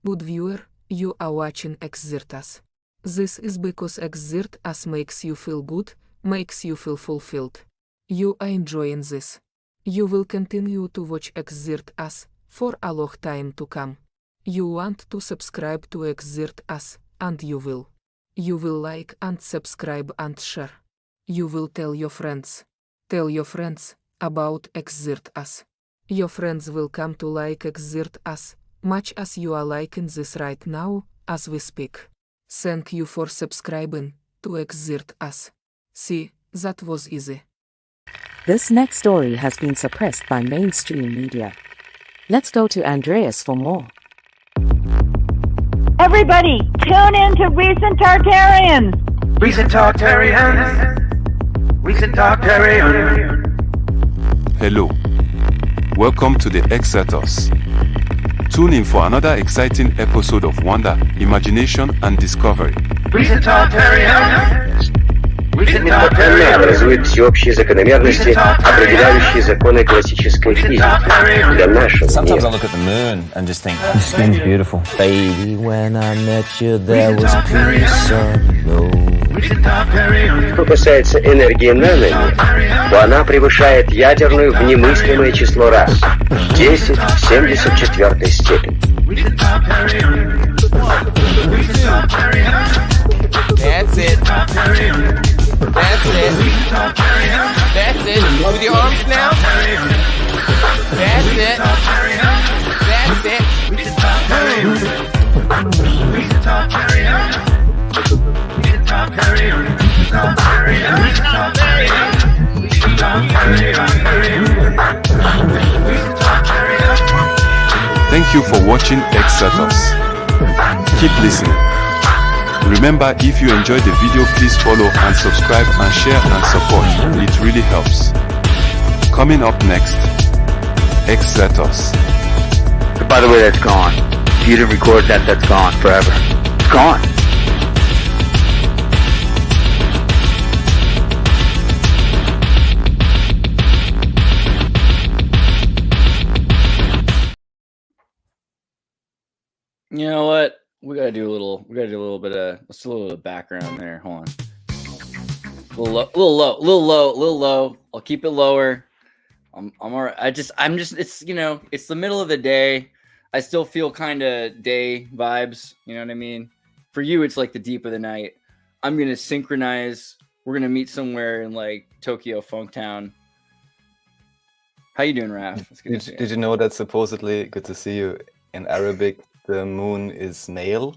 Good viewer, you are watching Xirtus. This is because Xirtus makes you feel good, makes you feel fulfilled. You are enjoying this. You will continue to watch Xirtus for a long time to come. You want to subscribe to Xirtus, and you will. You will like and subscribe and share. You will tell your friends. Tell your friends about Xirtus. Your friends will come to like Xirtus, much as you are liking this right now, as we speak. Thank you for subscribing to Xirtus. See, that was easy. This next story has been suppressed by mainstream media. Let's go to Andreas for more. Everybody, tune in to Recent Tartarians! Recent Tartarians! Recent Tartarians! Hello. Welcome to the Exertus. Tune in for another exciting episode of wonder, imagination, and discovery. Recent Tartarians! Она образует всеобщие закономерности, определяющие законы классической физики для нашего Sometimes I мира. look at the moon and just think, the skin's beautiful. Baby, when I met you, there was peace unknown. Что касается энергии наномер, то она превышает ядерную в немыслимое число раз. 10 в 74 степени. That's it. That's it. That's it. With your arms now. That's it. That's it. Thank you for watching Exertus. Keep listening. Remember, if you enjoyed the video, please follow and subscribe and share and support. It really helps. Coming up next, Exertus. By the way, that's gone. If you didn't record that, that's gone forever. It's gone. You know what? We gotta do a little bit of, let's do a little bit of background there. Hold on. A little low. I'll keep it lower. I'm all right. I'm just, it's, it's the middle of the day. I still feel kind of day vibes. You know what I mean? For you, it's like the deep of the night. I'm going to synchronize. We're going to meet somewhere in like Tokyo Funktown. How you doing, Raph? It's good to see you. Did you know that supposedly, good to see you, in Arabic, the moon is male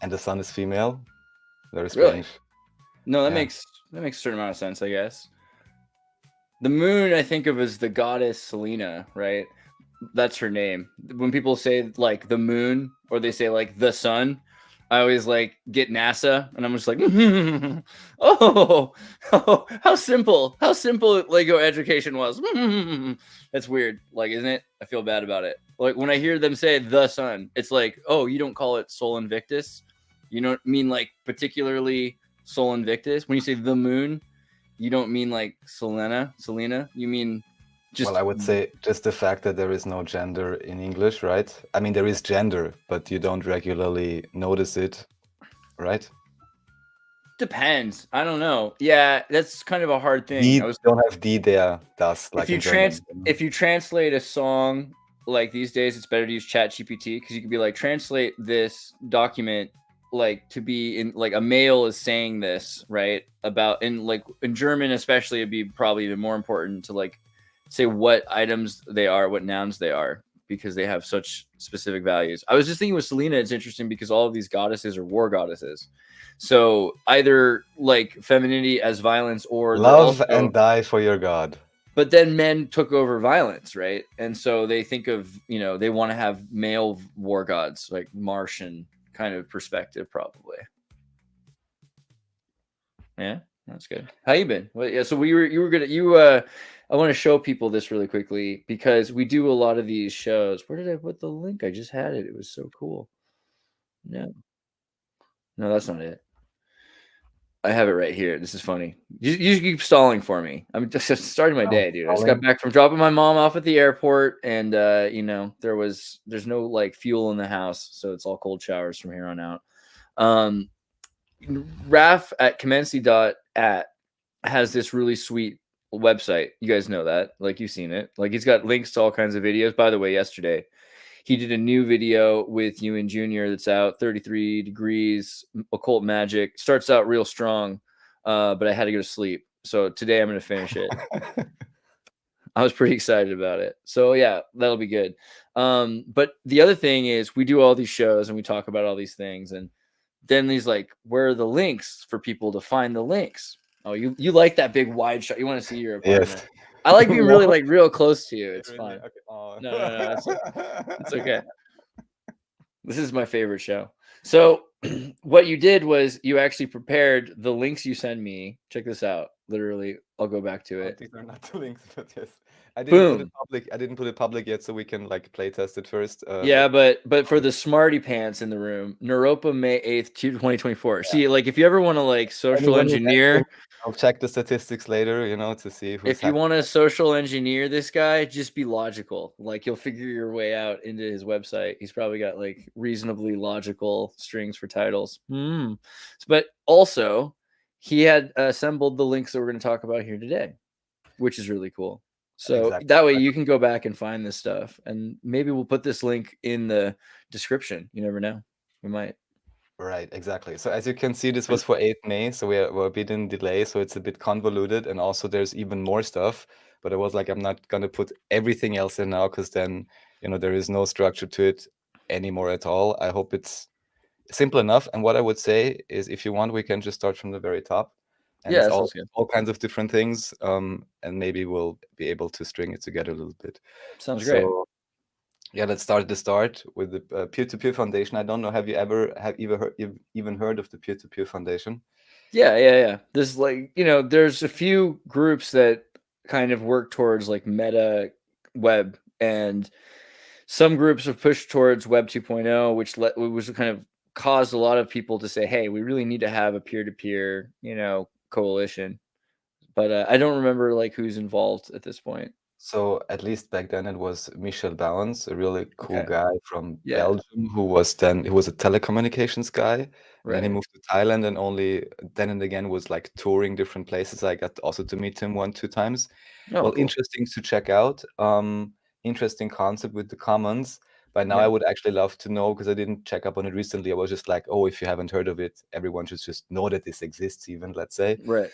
and the sun is female? Very strange. Really? No, that makes a certain amount of sense, I guess. The moon, I think of as the goddess Selena, right? That's her name. When people say like the moon or they say like the sun, I always like get NASA and I'm just like, oh, how simple Lego education was. That's weird. Like, isn't it? I feel bad about it. Like when I hear them say the sun, it's like, oh, you don't call it Sol Invictus. You don't mean like particularly Sol Invictus. When you say the moon, you don't mean like Selena. You mean just. Well, I would say just the fact that there is no gender in English, right? I mean, there is gender, but you don't regularly notice it, right? Depends. I don't know. Yeah, that's kind of a hard thing. You don't have D there, das. Like if you translate a song like these days, it's better to use ChatGPT because you can be like, translate this document like to be in like a male is saying this, right? About in German especially, it'd be probably even more important to like say what items they are, what nouns they are, because they have such specific values. I was just thinking with Selena, it's interesting because all of these goddesses are war goddesses. So either like femininity as violence or love and die for your god. But then men took over violence, right? And so they think of, they want to have male war gods, like Martian kind of perspective, probably. Yeah, that's good. How you been? Well, yeah, so I want to show people this really quickly because we do a lot of these shows. Where did I put the link? I just had it. It was so cool. No, that's not it. I have it right here. This is funny. You keep stalling for me. I'm just starting my day, dude. I just got back from dropping my mom off at the airport, and you know, there's no like fuel in the house, so it's all cold showers from here on out. Raf at Commency.at has this really sweet website. You guys know that, like you've seen it. Like he's got links to all kinds of videos. By the way, yesterday he did a new video with Ewan Jr. that's out, 33 degrees, occult magic. Starts out real strong, but I had to go to sleep. So today I'm going to finish it. I was pretty excited about it. So yeah, that'll be good. But the other thing is we do all these shows and we talk about all these things. And then he's like, where are the links for people to find the links? Oh, you like that big wide shot. You want to see your apartment. Yes. I like being really like real close to you. It's fine. Okay. Oh. No. It's okay. This is my favorite show. So what you did was you actually prepared the links you send me. Check this out. Literally, I'll go back to it. These are not the links, but yes. I didn't put it public. I didn't put it public yet, so we can like play test it first. Yeah, but for the smarty pants in the room, Neuropa, May 8th, 2024. Yeah. See, like if you ever want to like social engineer, I'll check the statistics later, you know, to see who's if you want to social engineer this guy, just be logical. Like you'll figure your way out into his website. He's probably got like reasonably logical strings for titles. But also, he had assembled the links that we're going to talk about here today, which is really cool. So exactly. That way you can go back and find this stuff, and maybe we'll put this link in the description. You never know. We might. Right, exactly. So as you can see, this was for 8th May, so we're a bit in delay, so it's a bit convoluted, and also there's even more stuff. But I was like, I'm not going to put everything else in now, because then, you know, there is no structure to it anymore at all. I hope it's simple enough. And what I would say is, if you want, we can just start from the very top. And yeah, it's all kinds of different things, and maybe we'll be able to string it together a little bit. Sounds great. Yeah, let's start at the start with the peer-to-peer foundation. I don't know, have you even heard of the peer-to-peer foundation? Yeah. There's like, you know, there's a few groups that kind of work towards like meta web, and some groups have pushed towards Web 2.0, which kind of caused a lot of people to say, hey, we really need to have a peer-to-peer, you know, coalition. But I don't remember like who's involved at this point. So at least back then it was Michel Bauens, a really cool guy from Belgium, who was a telecommunications guy. Right. And then he moved to Thailand, and only then and again was like touring different places. I got also to meet him 1-2 times. Oh, well, cool. Interesting to check out. Interesting concept with the commons. By now I would actually love to know, because I didn't check up on it recently. I was just like, oh, if you haven't heard of it, everyone should just know that this exists even, let's say. Right.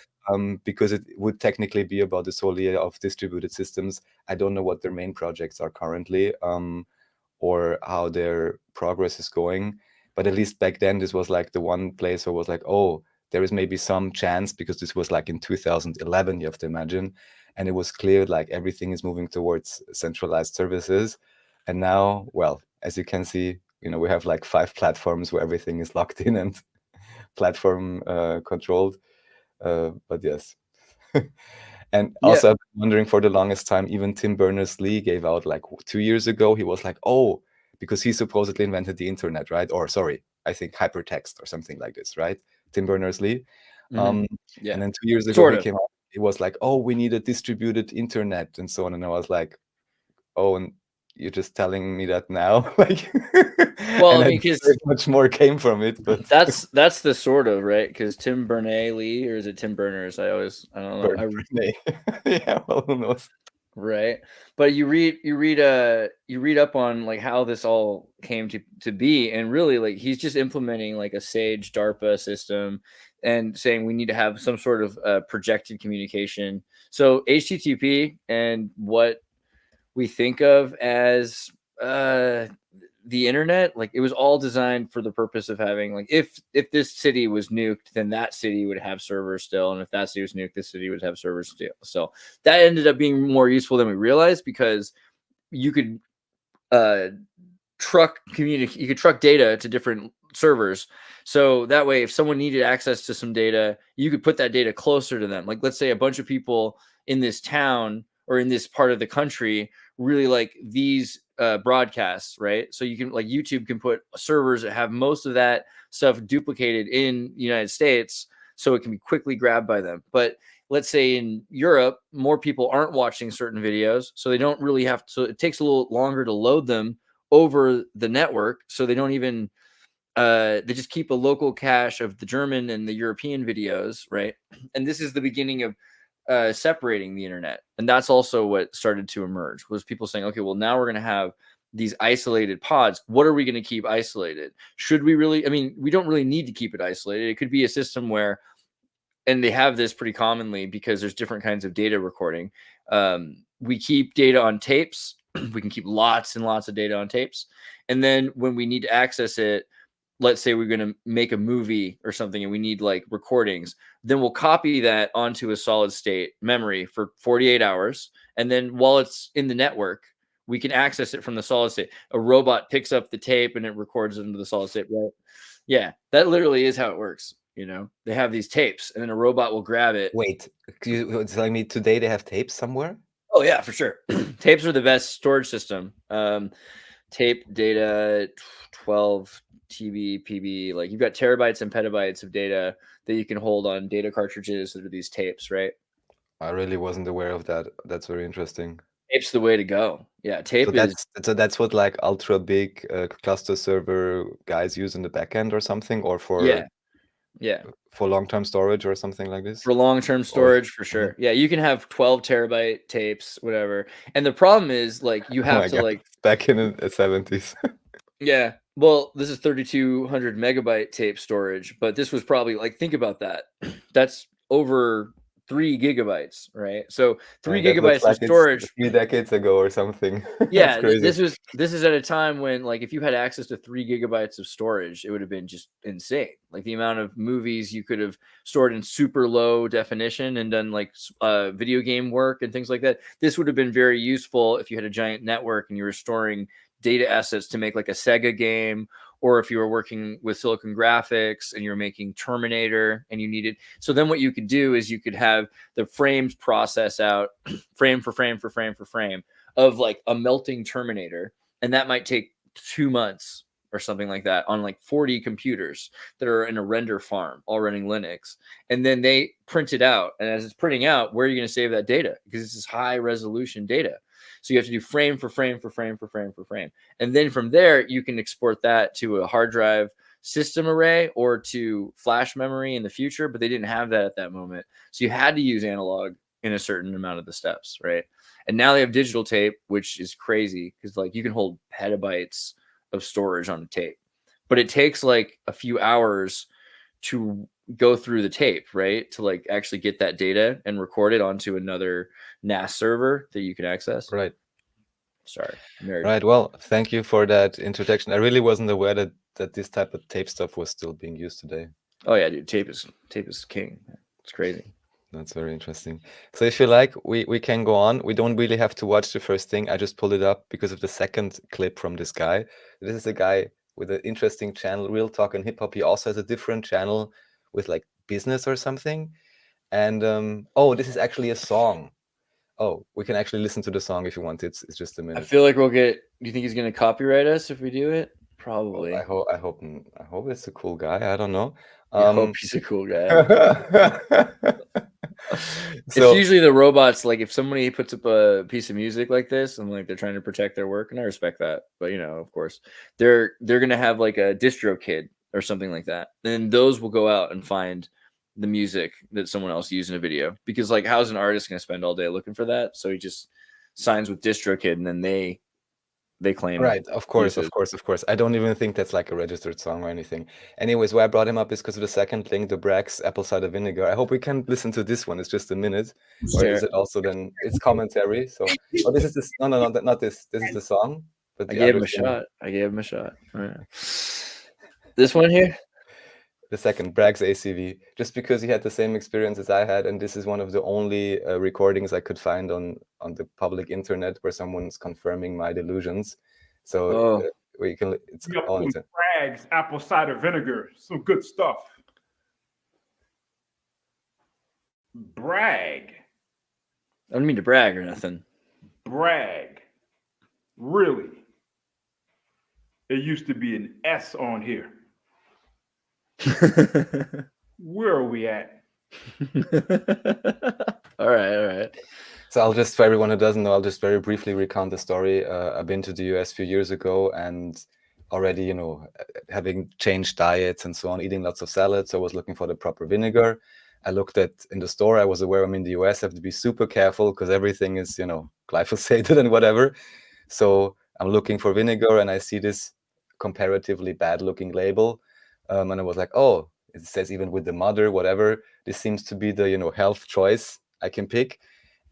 Because it would technically be about this whole idea of distributed systems. I don't know what their main projects are currently, or how their progress is going. But at least back then, this was like the one place where I was like, oh, there is maybe some chance, because this was like in 2011, you have to imagine. And it was clear like everything is moving towards centralized services. And now, well, as you can see, you know, we have like 5 platforms where everything is locked in and platform controlled. But yes. And also I've been wondering for the longest time, even Tim Berners-Lee gave out like 2 years ago, he was like, oh, because he supposedly invented the internet, right? Or sorry, I think hypertext or something like this, right? Tim Berners-Lee. And then 2 years ago he came out, he was like, oh, we need a distributed internet and so on. And I was like, oh, and you're just telling me that now? Like, well, I mean, because much more came from it, but that's the sort of, right? Because Tim Berners-Lee, or is it Tim Berners? I don't know. Yeah, well, who knows? Right, but you read up on like how this all came to be, and really like he's just implementing like a SAGE DARPA system and saying we need to have some sort of projected communication. So HTTP and what we think of as the internet, like it was all designed for the purpose of having like if this city was nuked, then that city would have servers still, and if that city was nuked, this city would have servers still. So that ended up being more useful than we realized, because you could truck data to different servers. So that way, if someone needed access to some data, you could put that data closer to them. Like let's say a bunch of people in this town or in this part of the country really like these broadcasts, right? So you can like YouTube can put servers that have most of that stuff duplicated in the United States. so it can be quickly grabbed by them. But let's say in Europe, more people aren't watching certain videos, so they don't really have to. So it takes a little longer to load them over the network, so they don't even. They just keep a local cache of the German and the European videos, right? And this is the beginning of separating the internet, and that's also what started to emerge. Was people saying, okay, well, now we're going to have these isolated pods. What are we going to keep isolated? Should we really? I mean, we don't really need to keep it isolated. It could be a system where, and they have this pretty commonly because there's different kinds of data recording. We keep data on tapes. We can keep lots and lots of data on tapes, and then when we need to access it, let's say we're going to make a movie or something and we need like recordings, then we'll copy that onto a solid state memory for 48 hours. And then while it's in the network, we can access it from the solid state. A robot picks up the tape and it records it into the solid state, right? Yeah, that literally is how it works. You know, they have these tapes and then a robot will grab it. Wait, you're telling me today they have tapes somewhere? Oh yeah, for sure. Tapes are the best storage system. Tape data, 12 TB, PB, like you've got terabytes and petabytes of data that you can hold on data cartridges that are these tapes, right? I really wasn't aware of that. That's very interesting. Tape's the way to go. Yeah, tape so that's what like ultra big cluster server guys use in the backend or something, or for for long-term storage or something like this. For long-term storage, for sure. Yeah, you can have 12 terabyte tapes, whatever. And the problem is, like, you have to like back in the 70s. Yeah. Well, this is 3,200 megabyte tape storage, but this was probably like, think about that. That's over 3 gigabytes, right? So 3 gigabytes of storage a few decades ago or something. Yeah, this is at a time when, like, if you had access to 3 gigabytes of storage, it would have been just insane. Like the amount of movies you could have stored in super low definition and done like video game work and things like that. This would have been very useful if you had a giant network and you were storing data assets to make like a Sega game, or if you were working with Silicon Graphics and you're making Terminator and you needed. So then what you could do is you could have the frames process out frame for frame for frame for frame of like a melting Terminator. And that might take 2 months or something like that on like 40 computers that are in a render farm, all running Linux. And then they print it out. And as it's printing out, where are you going to save that data? Because this is high resolution data. So you have to do frame for frame for frame for frame for frame. And then from there, you can export that to a hard drive system array or to flash memory in the future, but they didn't have that at that moment. So you had to use analog in a certain amount of the steps, right? And now they have digital tape, which is crazy because like you can hold petabytes of storage on a tape, but it takes like a few hours to go through the tape, right? To like actually get that data and record it onto another NAS server that you can access. Right. Sorry. Nerd. Right. Well, thank you for that introduction. I really wasn't aware that this type of tape stuff was still being used today. Oh yeah, dude. Tape is king. It's crazy. That's very interesting. So if you like, we can go on. We don't really have to watch the first thing. I just pulled it up because of the second clip from this guy. This is a guy with an interesting channel, Real Talk and Hip Hop. He also has a different channel with like business or something. And oh, this is actually a song. Oh, we can actually listen to the song if you want. It's just a minute. I feel like we'll get. Do you think he's gonna copyright us if we do it? Probably. I hope it's a cool guy. I don't know. I hope he's a cool guy. It's usually the robots. Like if somebody puts up a piece of music like this and like they're trying to protect their work, and I respect that, but you know, of course, they're gonna have like a distro kid or something like that. Then those will go out and find the music that someone else used in a video, because like how's an artist going to spend all day looking for that? So he just signs with DistroKid and then they claim. Right. Of course. I don't even think that's like a registered song or anything. Anyways, why I brought him up is because of the second link, the Bragg's apple cider vinegar. I hope we can listen to this one. It's just a minute. Or is it also then it's commentary? So this is this. No, not this. This is the song. But I gave him a shot. Right. This one here. The second, Bragg's ACV, just because he had the same experience as I had, and this is one of the only recordings I could find on the public internet where someone's confirming my delusions. So we can. It's all Bragg's apple cider vinegar, some good stuff. Bragg. I don't mean to brag or nothing. Bragg. Really? It used to be an S on here. Where are we at? All right. So I'll just, for everyone who doesn't know, I'll just very briefly recount the story. I've been to the US a few years ago, and already, you know, having changed diets and so on, eating lots of salads, I was looking for the proper vinegar. I looked at in the store. I was aware I'm in the US. I have to be super careful because everything is, you know, glyphosated and whatever. So I'm looking for vinegar, and I see this comparatively bad-looking label, and I was like, oh, it says even with the mother, whatever. This seems to be the, you know, health choice I can pick.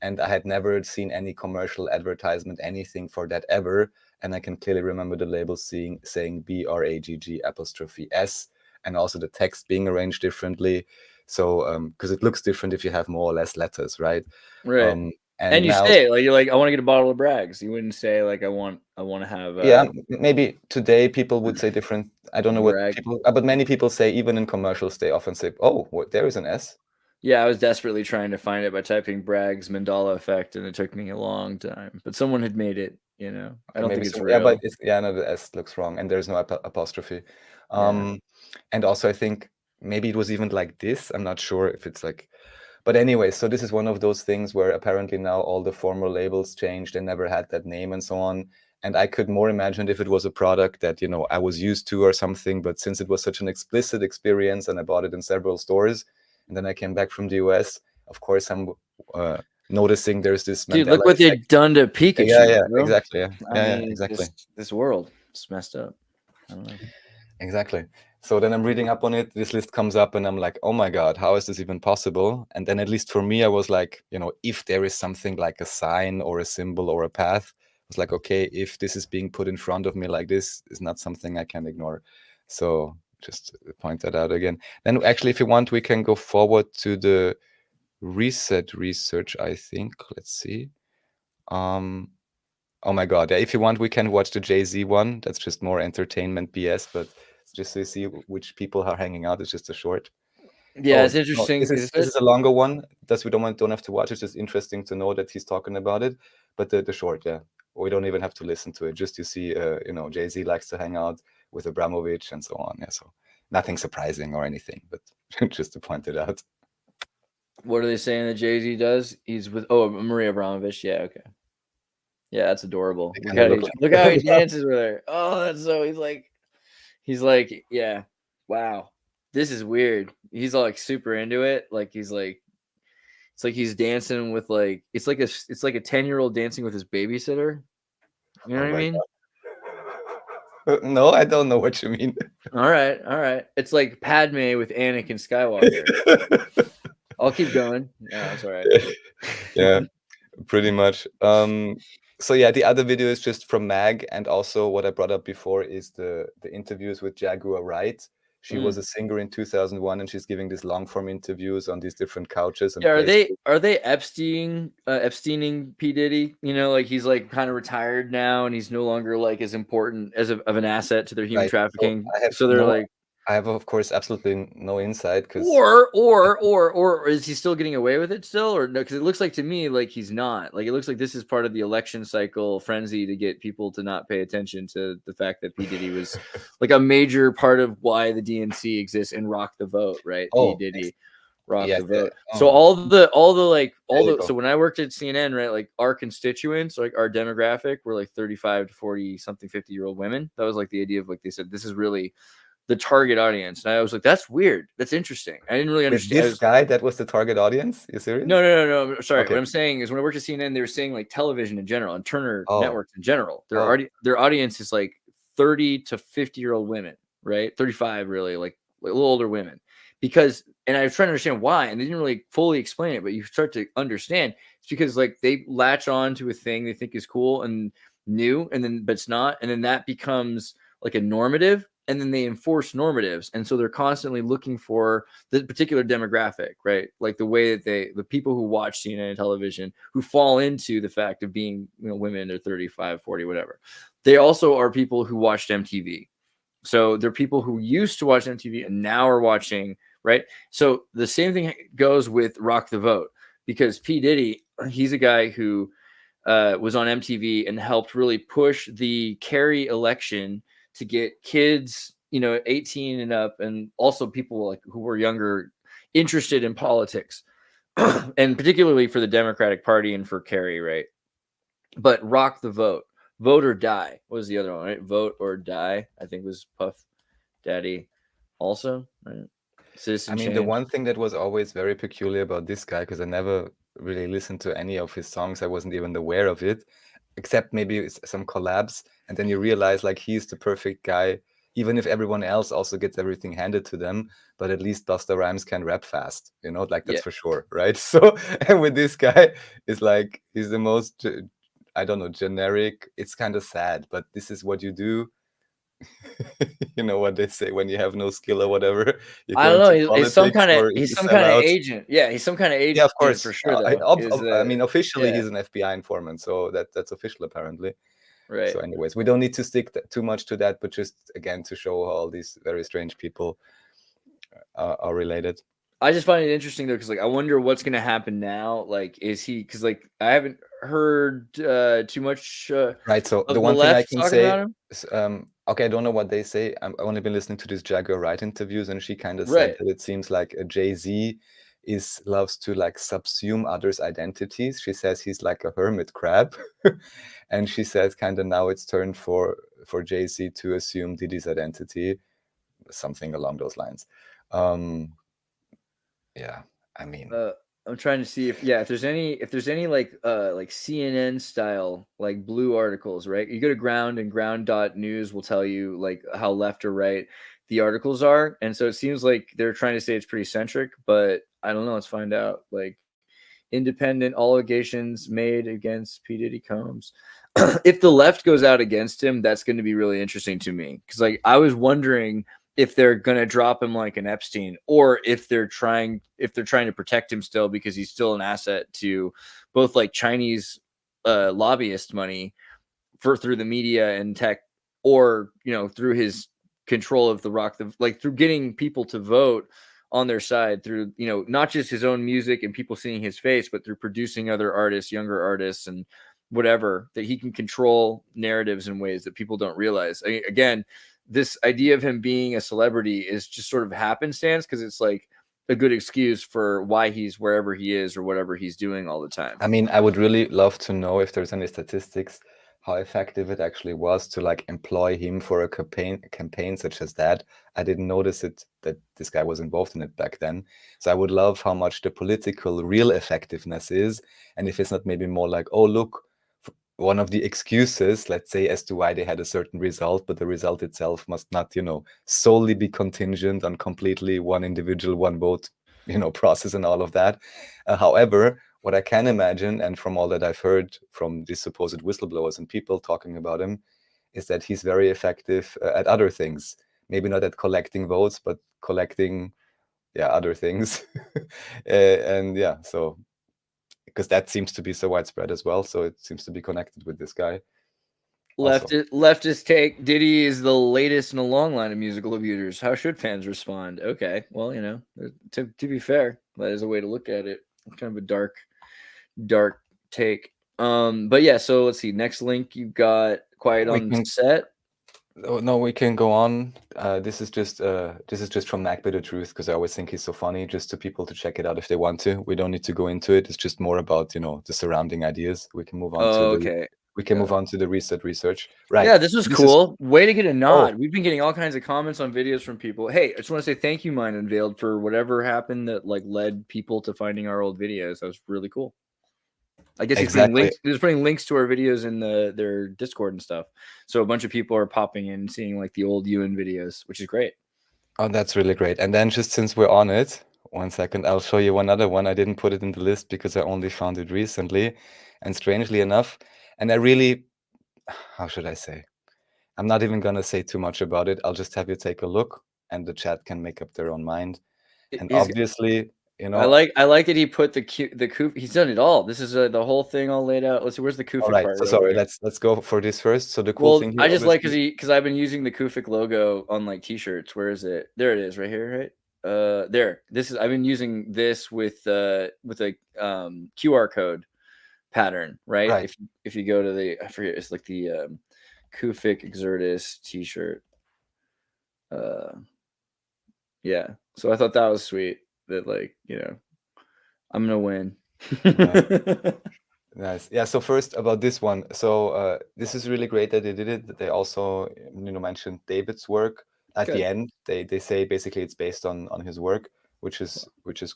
And I had never seen any commercial advertisement, anything for that ever. And I can clearly remember the label saying BRAGG''S, and also the text being arranged differently. So because it looks different if you have more or less letters, right? Right. And you now, say like, you're like, I want to get a bottle of Bragg's. You wouldn't say like, I want to have. Yeah, maybe today people would say different. I don't know what Bragg. people, but many people say, even in commercials, they often say, "Oh, there is an S." Yeah, I was desperately trying to find it by typing Bragg's Mandela effect, and it took me a long time. But someone had made it, you know. I don't think it's real. Yeah, but no, the S looks wrong, and there's no apostrophe. And also, I think maybe it was even like this. I'm not sure if it's like, but anyway. So this is one of those things where apparently now all the former labels changed. They never had that name and so on. And I could more imagine if it was a product that, you know, I was used to or something. But since it was such an explicit experience, and I bought it in several stores, and then I came back from the US, of course, I'm noticing there's this Dude, Mandela look what they've effect. done to Pikachu. Yeah, bro. exactly. I mean, exactly. This world is messed up. I don't know. Exactly. So then I'm reading up on it. This list comes up, and I'm like, oh my God, how is this even possible? And then at least for me, I was like, you know, if there is something like a sign or a symbol or a path, I was like, okay, if this is being put in front of me like this, is not something I can ignore. So just point that out again. Then actually, if you want, we can go forward to the reset research, I think. Let's see. Oh my God, yeah, if you want, we can watch the Jay-Z one. That's just more entertainment BS, but just to see which people are hanging out. It's just a short. Yeah, it's interesting. No, this is a longer one. We don't have to watch. It's just interesting to know that he's talking about it. But the short, yeah, we don't even have to listen to it. Just to see, you know, Jay-Z likes to hang out with Abramovich and so on. Yeah, so nothing surprising or anything, but just to point it out. What are they saying that Jay-Z does? He's with Maria Abramovich. Yeah, okay. Yeah, that's adorable. Look how he dances with her. Oh, that's so he's like, yeah, wow, this is weird. He's like super into it. Like it's like he's dancing with it's like a 10-year-old dancing with his babysitter. You know what I mean? No, I don't know what you mean. All right. It's like Padme with Anakin Skywalker. I'll keep going. Yeah, that's all right. Yeah, pretty much. So yeah, the other video is just from Mag, and also what I brought up before is the interviews with Jaguar Wright. She was a singer in 2001, and she's giving these long form interviews on these different couches. And are they Epsteining P. Diddy? You know, like he's like kind of retired now, and he's no longer like as important as of an asset to their human trafficking. So they're I have, of course, absolutely no insight. Because or is he still getting away with it still, or no? Because it looks like to me like he's not. Like it looks like this is part of the election cycle frenzy to get people to not pay attention to the fact that P. Diddy was like a major part of why the DNC exists and rock the vote, right? P. Diddy rock the vote. So so when I worked at CNN, right, like our constituents, like our demographic, were like 35 to 40 something 50-year-old women. That was like the idea of like they said this is really the target audience. And I was like, that's weird. That's interesting. I didn't really understand. This guy, that was the target audience? You serious? No. Sorry. Okay. What I'm saying is when I worked at CNN, they were saying like television in general and Turner networks in general. Their audience is like 30 to 50-year-old women, right? 35 really, like a little older women. And I was trying to understand why, and they didn't really fully explain it, but you start to understand it's because like they latch on to a thing they think is cool and new, but it's not. And then that becomes like a normative. And then they enforce normatives. And so they're constantly looking for the particular demographic, right? Like the way that the people who watch CNN television, who fall into the fact of being, you know, women, they're 35, 40, whatever. They also are people who watched MTV. So they're people who used to watch MTV and now are watching, right? So the same thing goes with Rock the Vote, because P. Diddy, he's a guy who was on MTV and helped really push the Kerry election to get kids, you know, 18 and up, and also people like who were younger interested in politics, and particularly for the Democratic Party and for Kerry, right? But rock the vote. Vote or die. What was the other one, right? Vote or die, I think was Puff Daddy also, right? Citizen I mean, Change. the one thing that was always very peculiar about this guy, because I never really listened to any of his songs, I wasn't even aware of it, except maybe some collabs, and then you realize like he's the perfect guy, even if everyone else also gets everything handed to them, but at least Busta Rhymes can rap fast, you know, like that's for sure, right? So, and with this guy, it's like he's the most, I don't know, generic. It's kind of sad, but this is what you do. You know what they say, when you have no skill or whatever, you I go don't know. into He's some politics kind of or he's you some sell kind of out. agent. Yeah, he's some kind of agent. Yeah, of course, for sure. Though I mean, officially yeah. he's an FBI informant, so that's official apparently. Right. So, anyways, we don't need to stick too much to that, but just again to show how all these very strange people are related. I just find it interesting though, because like I wonder what's gonna happen now. Like, is he? Because like I haven't heard too much. Right. So of the one thing I can talking say about him. is, okay, I don't know what they say. I've only been listening to these Jaguar Wright interviews, and she kind of said Right. that it seems like a Jay-Z loves to like subsume others' identities. She says he's like a hermit crab, and she says kind of now it's turned for Jay-Z to assume Diddy's identity, something along those lines. Yeah, I mean, I'm trying to see if there's any like CNN style like blue articles, right? You go to Ground, and ground.news will tell you like how left or right the articles are, and so it seems like they're trying to say it's pretty centric, but I don't know. Let's find out. Like, independent allegations made against P. Diddy Combs. If the left goes out against him, that's going to be really interesting to me, because like I was wondering if they're going to drop him like an Epstein, or if they're trying to protect him still, because he's still an asset to both like Chinese lobbyist money through the media and tech, or through his control of through getting people to vote on their side through not just his own music and people seeing his face, but through producing other artists, younger artists, and whatever, that he can control narratives in ways that people don't realize. Again, this idea of him being a celebrity is just sort of happenstance, because it's like a good excuse for why he's wherever he is or whatever he's doing all the time. I mean, I would really love to know if there's any statistics how effective it actually was to like employ him for a campaign such as that. I didn't notice it that this guy was involved in it back then. So I would love how much the political real effectiveness is, and if it's not maybe more like, oh look, one of the excuses, let's say, as to why they had a certain result, but the result itself must not, solely be contingent on completely one individual, one vote, process and all of that. However, what I can imagine, and from all that I've heard from these supposed whistleblowers and people talking about him, is that he's very effective at other things. Maybe not at collecting votes, but collecting, other things. And yeah, so because that seems to be so widespread as well, so it seems to be connected with this guy. Leftist take: Diddy is the latest in a long line of musical abusers. How should fans respond? Okay, well, to be fair, that is a way to look at it. Kind of a dark take. But yeah, so let's see. Next link, you got Quiet on Set. Oh, no, we can go on. This is just from Mac Bitter Truth, because I always think he's so funny. Just to people to check it out if they want to. We don't need to go into it. It's just more about the surrounding ideas. We can move on move on to the research. Right. Yeah, this was cool. Way to get a nod. We've been getting all kinds of comments on videos from people. Hey, I just want to say thank you, Mind Unveiled, for whatever happened that like led people to finding our old videos. That was really cool. I guess he's putting links to our videos in their Discord and stuff. So a bunch of people are popping in and seeing like the old Ewan videos, which is great. Oh, that's really great. And then just since we're on it, 1 second, I'll show you one other one. I didn't put it in the list because I only found it recently. And strangely enough, and I really, how should I say? I'm not even going to say too much about it. I'll just have you take a look, and the chat can make up their own mind. And obviously, I like that he put the Kufik. He's done it all. This is the whole thing all laid out. Let's see, where's the Kufik part? So sorry, let's go for this first. So the cool thing here, I just like because I've been using the Kufik logo on like t-shirts. Where is it? There it is, right here, right? There. I've been using this with a QR code pattern, right? If you go to I forget, it's like the Kufik Xirtus t-shirt. Yeah. So I thought that was sweet. that like, you know, I'm gonna win. Nice. Yeah. So first about this one. So this is really great that they did it. They also, mentioned David's work at Good. the end. They say basically it's based on his work, which is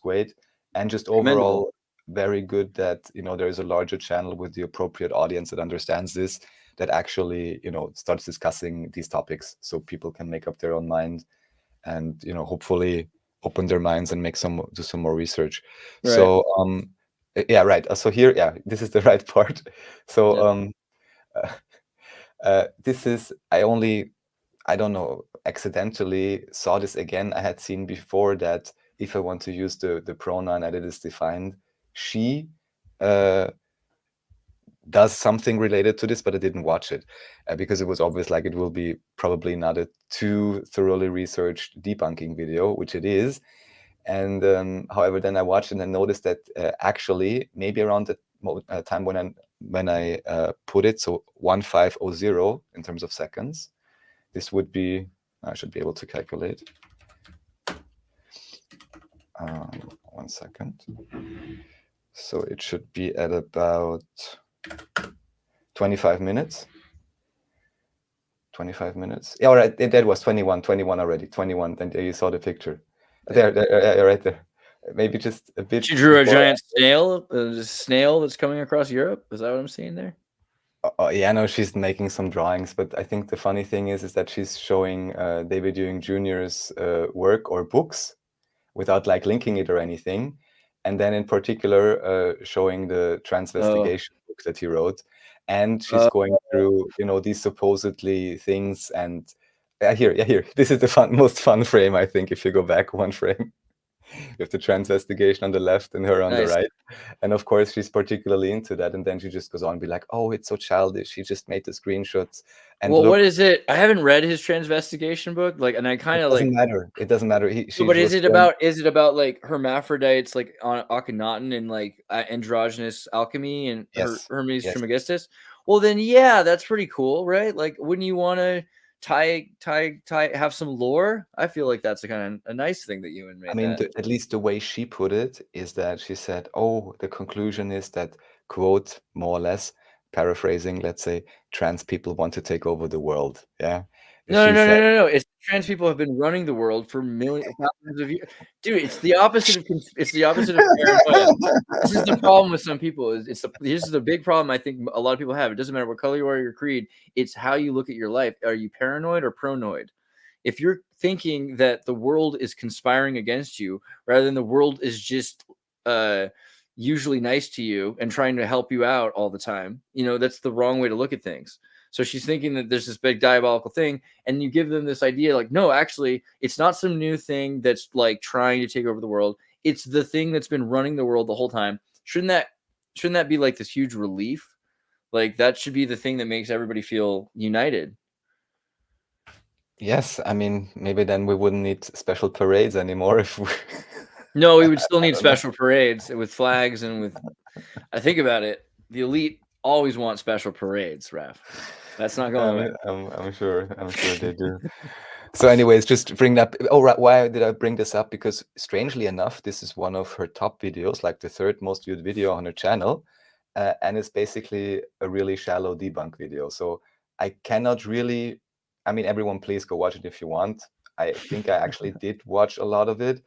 great, and just overall very good that there is a larger channel with the appropriate audience that understands this, that actually starts discussing these topics, so people can make up their own mind, and hopefully open their minds and do some more research. Right. So yeah, right. So here, yeah, this is the right part. So this is, I don't know, accidentally saw this again. I had seen before that if I want to use the pronoun that it is defined, she does something related to this, but I didn't watch it because it was obvious like it will be probably not a too thoroughly researched debunking video, which it is. And however, then I watched and I noticed that actually maybe around the time when I put it, so 1500 in terms of seconds, this would be, I should be able to calculate. 1 second. So it should be at about 25 minutes. 25 minutes. Yeah, all right. That was 21 already. 21. Then you saw the picture. There, right there. Maybe just a bit. She drew a giant snail, a snail that's coming across Europe. Is that what I'm seeing there? Yeah, no, she's making some drawings, but I think the funny thing is that she's showing David Ewing Jr.'s work or books without like linking it or anything, and then in particular showing the transvestigation book that he wrote, and she's going through these supposedly things, and here, this is the most fun frame, I think, if you go back one frame. You have the transvestigation on the left and her on the right. And of course, she's particularly into that. And then she just goes on and be like, oh, it's so childish. She just made the screenshots. And well, what is it? I haven't read his transvestigation book. Like, and I kind of like. It doesn't matter. It doesn't matter. But is it about like hermaphrodites, like on Akhenaten and like androgynous alchemy and Hermes Trismegistus? Well, then, yeah, that's pretty cool, right? Like, wouldn't you want to have some lore? I feel like that's a nice thing that Ewan made. I mean, at least the way she put it is that she said, oh, the conclusion is that, quote, more or less paraphrasing, let's say, trans people want to take over the world. Yeah. No. It's trans people have been running the world for thousands of years. Dude, it's the opposite of paranoia. This is the problem with some people. This is the big problem I think a lot of people have. It doesn't matter what color you are or your creed. It's how you look at your life. Are you paranoid or pronoid? If you're thinking that the world is conspiring against you rather than the world is just usually nice to you and trying to help you out all the time, that's the wrong way to look at things. So she's thinking that there's this big diabolical thing, and you give them this idea like, no, actually, it's not some new thing that's like trying to take over the world. It's the thing that's been running the world the whole time. Shouldn't that be like this huge relief? Like that should be the thing that makes everybody feel united. Yes, I mean, maybe then we wouldn't need special parades anymore if we... No, we would still need special parades with flags and with... I think about it, the elite always want special parades, Raf. That's not going away. I'm sure they do. So anyways, just bring that... Oh, right. Why did I bring this up? Because strangely enough, this is one of her top videos, like the third most viewed video on her channel. And it's basically a really shallow debunk video. So I cannot really... I mean, everyone, please go watch it if you want. I think I actually did watch a lot of it.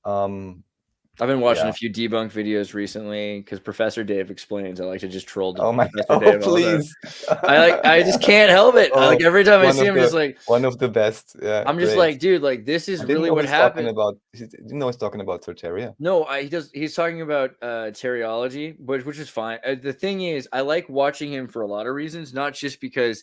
I've been watching a few debunk videos recently because Professor Dave explains. I like to just troll. Professor Dave please! I just can't help it. Like every time I see him, just like one of the best. Yeah, I'm just like, dude, like this is really what happened. Didn't know he's talking about Soteria. No, he's talking about Theology, which is fine. The thing is, I like watching him for a lot of reasons, not just because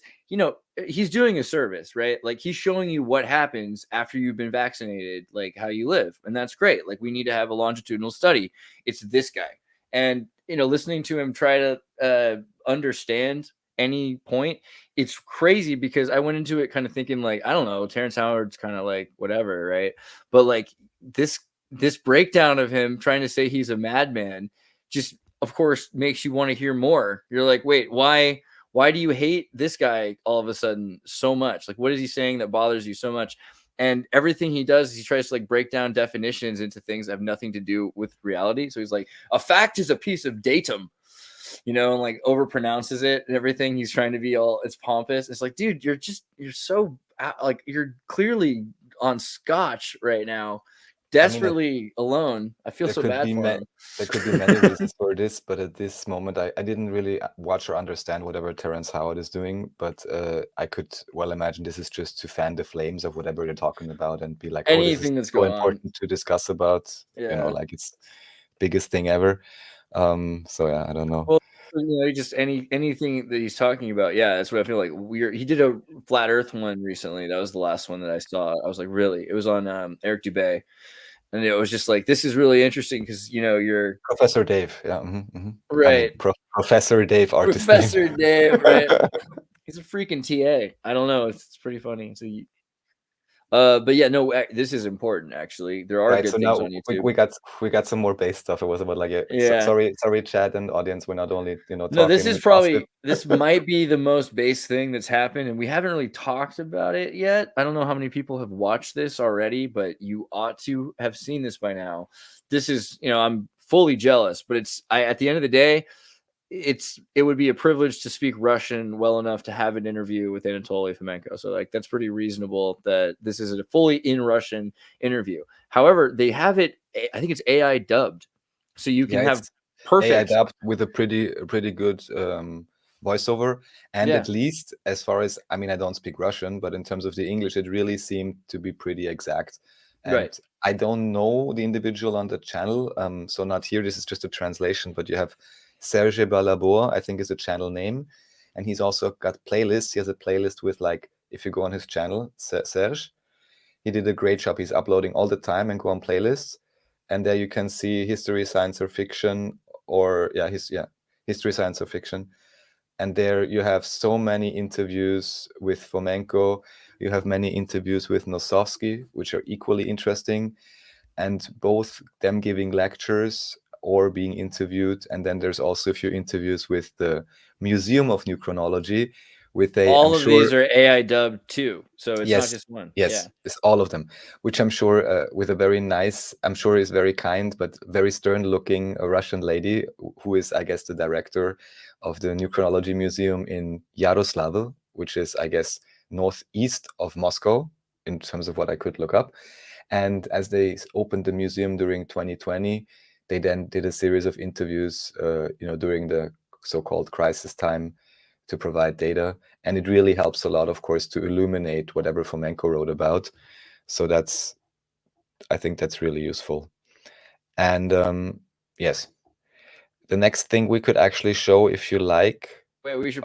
he's doing a service, right? Like he's showing you what happens after you've been vaccinated, like how you live. And that's great. Like we need to have a longitudinal study. It's this guy. And, listening to him try to understand any point, it's crazy because I went into it kind of thinking like, I don't know, Terrence Howard's kind of like whatever, right? But like this breakdown of him trying to say he's a madman just, of course, makes you want to hear more. You're like, wait, why do you hate this guy all of a sudden so much? Like, what is he saying that bothers you so much? And everything he does is he tries to like break down definitions into things that have nothing to do with reality. So he's like, a fact is a piece of datum, you know, and like overpronounces it and everything. He's trying to be all, it's pompous. It's like, dude, you're so like, you're clearly on scotch right now, desperately alone. I feel so bad for him. There could be many reasons for this, but at this moment, I didn't really watch or understand whatever Terrence Howard is doing. But I could well imagine this is just to fan the flames of whatever they're talking about and be like, oh, anything this is that's so important to discuss about. You know, like it's biggest thing ever. So yeah, I don't know. Well, you know, just anything that he's talking about. Yeah, that's what I feel like. He did a flat Earth one recently. That was the last one that I saw. I was like, really? It was on Eric Dubé. And it was just like, this is really interesting because, you know, you're Professor Dave. Yeah. Right. I mean, Professor Dave, artist Professor name. Dave, right? He's a freaking TA. I don't know. It's pretty funny. So, but yeah, no, this is important. Actually, there are good things on YouTube. We got some more base stuff. It was about like sorry, chat and audience. We're not only No, this is probably this might be the most base thing that's happened, and we haven't really talked about it yet. I don't know how many people have watched this already, but you ought to have seen this by now. This is, you know, I'm fully jealous, but at the end of the day, it would be a privilege to speak Russian well enough to have an interview with Anatoly Fomenko. So like that's pretty reasonable that this is a fully in Russian interview. However, they have it, I think it's AI dubbed. So you can have perfect AI dubbed with a pretty good voiceover. And at least as far as, I mean, I don't speak Russian, but in terms of the English, it really seemed to be pretty exact. And I don't know the individual on the channel. So not here, this is just a translation, but you have Serge Balabor, I think is a channel name. And he's also got playlists. He has a playlist with like, if you go on his channel, Serge, he did a great job. He's uploading all the time and go on playlists. And there you can see history, science or fiction, or history, science or fiction. And there you have so many interviews with Fomenko. You have many interviews with Nosovsky, which are equally interesting. And both them giving lectures or being interviewed. And then there's also a few interviews with the Museum of New Chronology. All of these are AI dubbed too. So it's not just one. Yes, it's all of them, which I'm sure with a very nice, I'm sure is very kind, but very stern looking Russian lady who is, I guess, the director of the New Chronology Museum in Yaroslavl, which is, I guess, northeast of Moscow in terms of what I could look up. And as they opened the museum during 2020, they then did a series of interviews, during the so-called crisis time to provide data. And it really helps a lot, of course, to illuminate whatever Fomenko wrote about. So I think that's really useful. And yes, the next thing we could actually show, if you like. Wait, we should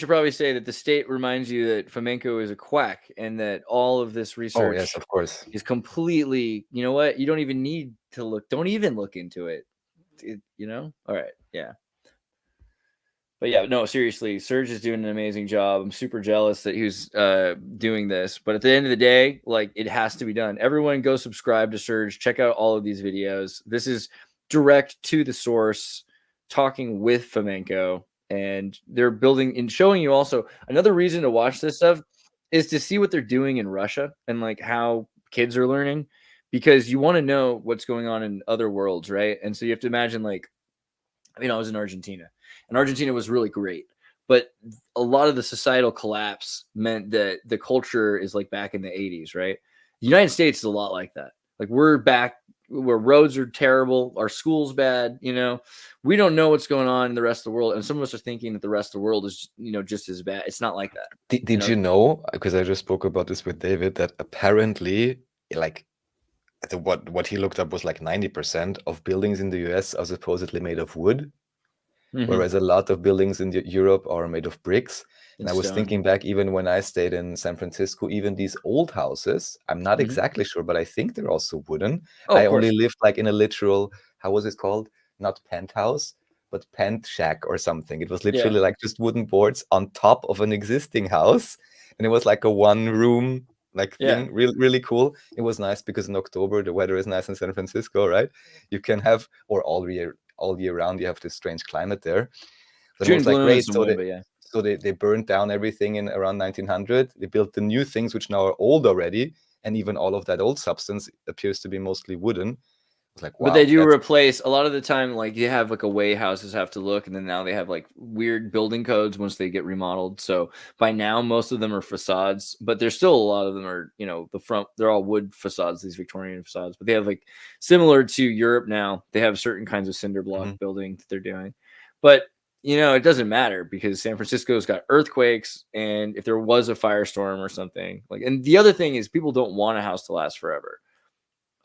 probably say that the state reminds you that Fomenko is a quack and that all of this research yes, of course, is completely, you know what? You don't even need to look. Don't even look into it. All right. Yeah. But yeah, no, seriously, Serge is doing an amazing job. I'm super jealous that he was doing this. But at the end of the day, like, it has to be done. Everyone go subscribe to Serge. Check out all of these videos. This is direct to the source, talking with Fomenko. And they're building and showing you also another reason to watch this stuff is to see what they're doing in Russia and like how kids are learning, because you want to know what's going on in other worlds, right? And so you have to imagine, like, I was in Argentina, and Argentina was really great, but a lot of the societal collapse meant that the culture is like back in the 80s, right? The United States is a lot like that. Like, we're back where roads are terrible, our school's bad, we don't know what's going on in the rest of the world. And some of us are thinking that the rest of the world is, just as bad. It's not like that. Did you know, because I just spoke about this with David, that apparently, like, what he looked up was like 90% of buildings in the US are supposedly made of wood, whereas a lot of buildings in Europe are made of bricks. And I was thinking back, even when I stayed in San Francisco, even these old houses, I'm not exactly sure, but I think they're also wooden. I only lived like in a literal, how was it called? Not penthouse, but pent shack or something. It was literally like just wooden boards on top of an existing house. And it was like a one room thing, really cool. It was nice because in October, the weather is nice in San Francisco, right? You can have, or all year round, you have this strange climate there. But it was like great. So they burned down everything in around 1900. They built the new things, which now are old already. and even all of that old substance appears to be mostly wooden. It's like, wow, but they do replace a lot of the time. Like you have like a way houses have to look, and then now they have like weird building codes once they get remodeled. So by now, most of them are facades, but there's still a lot of them are, you know, the front. They're all wood facades, these Victorian facades. But they have like similar to Europe now. They have certain kinds of cinder block building that they're doing, but you know, it doesn't matter because San Francisco's got earthquakes, and if there was a firestorm or something, like, and the other thing is people don't want a house to last forever.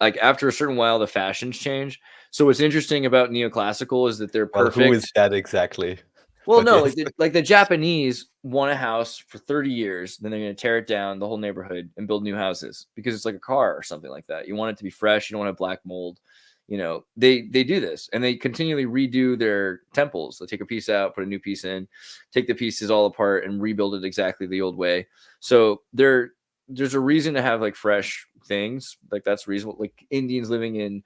Like after a certain while, the fashions change. So what's interesting about neoclassical is that they're perfect. Well, who is that exactly? Well, no, yes. like the Japanese want a house for 30 years, then they're going to tear it down, the whole neighborhood, and build new houses because it's like a car or something like that. You want it to be fresh. You don't want to have black mold. You know, they do this, and they continually redo their temples. They take a piece out, put a new piece in, take the pieces all apart, and rebuild it exactly the old way. So there's a reason to have like fresh things. Like that's reasonable. Like Indians living in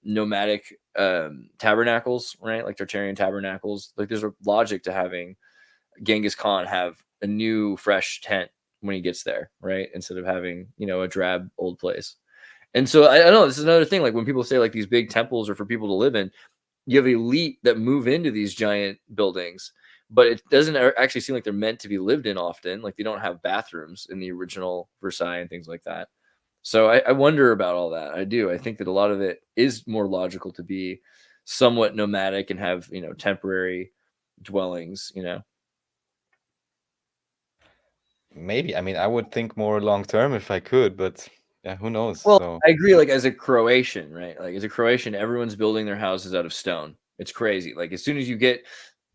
nomadic tabernacles, right? Like Tartarian tabernacles. Like there's a logic to having Genghis Khan have a new fresh tent when he gets there, right? Instead of having, you know, a drab old place. And so I don't know, this is another thing. Like when people say like these big temples are for people to live in, you have elite that move into these giant buildings, but it doesn't actually seem like they're meant to be lived in often. Like they don't have bathrooms in the original Versailles and things like that. So I wonder about all that. I do. I think that a lot of it is more logical to be somewhat nomadic and have, you know, temporary dwellings, you know. Maybe. I mean, I would think more long term if I could, but yeah, who knows? Well, so. I agree. Like as a Croatian, right? Like as a Croatian, everyone's building their houses out of stone. It's crazy. Like as soon as you get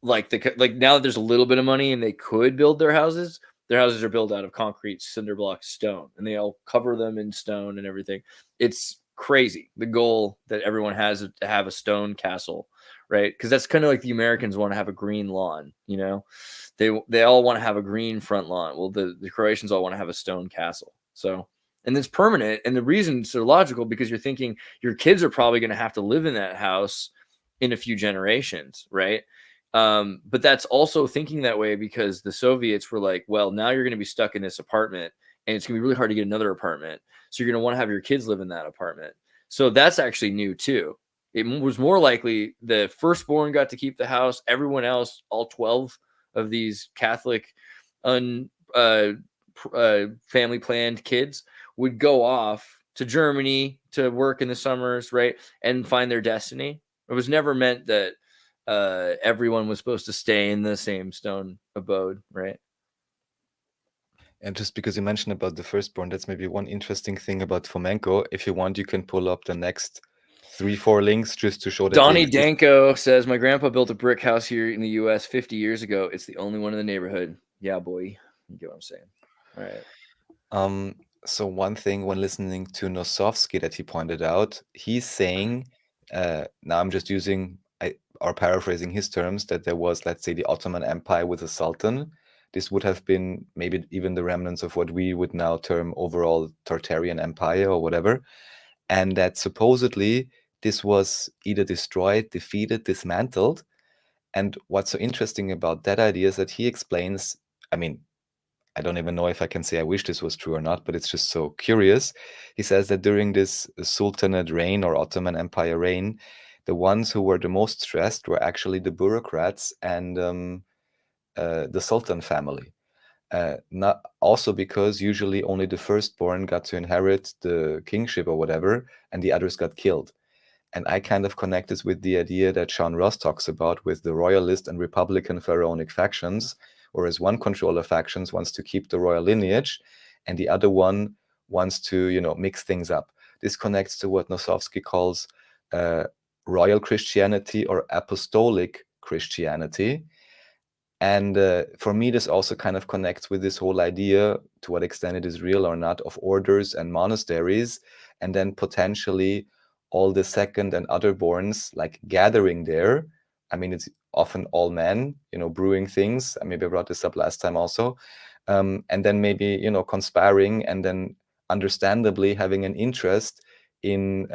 like now that there's a little bit of money and they could build their houses are built out of concrete, cinder block, stone, and they all cover them in stone and everything. It's crazy. The goal that everyone has is to have a stone castle, right? Because that's kind of like the Americans want to have a green lawn, you know? They all want to have a green front lawn. Well, the Croatians all want to have a stone castle. So, and it's permanent. And the reason it's so logical because you're thinking your kids are probably going to have to live in that house in a few generations, right? But that's also thinking that way because the Soviets were like, well, now you're going to be stuck in this apartment and it's going to be really hard to get another apartment. So you're going to want to have your kids live in that apartment. So that's actually new too. It was more likely the firstborn got to keep the house. Everyone else, all 12 of these Catholic family planned kids would go off to Germany to work in the summers, right? And find their destiny. It was never meant that everyone was supposed to stay in the same stone abode, right? And just because you mentioned about the firstborn, that's maybe one interesting thing about Fomenko. If you want, you can pull up the next 3-4 links just to show that. Donnie Danko says, my grandpa built a brick house here in the U.S. 50 years ago. It's the only one in the neighborhood. Yeah, boy. You get what I'm saying. All right. So one thing when listening to Nosovsky that he pointed out, he's saying, now I'm just using or paraphrasing his terms, that there was, let's say, the Ottoman Empire with a sultan. This would have been maybe even the remnants of what we would now term overall Tartarian Empire or whatever. And that supposedly this was either destroyed, defeated, dismantled. And what's so interesting about that idea is that he explains, I mean, I don't even know if I can say I wish this was true or not, but it's just so curious. He says that during this Sultanate reign or Ottoman Empire reign, the ones who were the most stressed were actually the bureaucrats and the Sultan family. Not also because usually only the firstborn got to inherit the kingship or whatever, and the others got killed. And I kind of connect this with the idea that Sean Ross talks about with the royalist and republican pharaonic factions, whereas one controller factions wants to keep the royal lineage, and the other one wants to, you know, mix things up. This connects to what Nosovsky calls royal Christianity or apostolic Christianity. And for me, this also kind of connects with this whole idea, to what extent it is real or not, of orders and monasteries, and then potentially all the second and other borns like gathering there. I mean, it's often all men, you know, brewing things. Maybe I brought this up last time also. And then maybe, you know, conspiring and then understandably having an interest in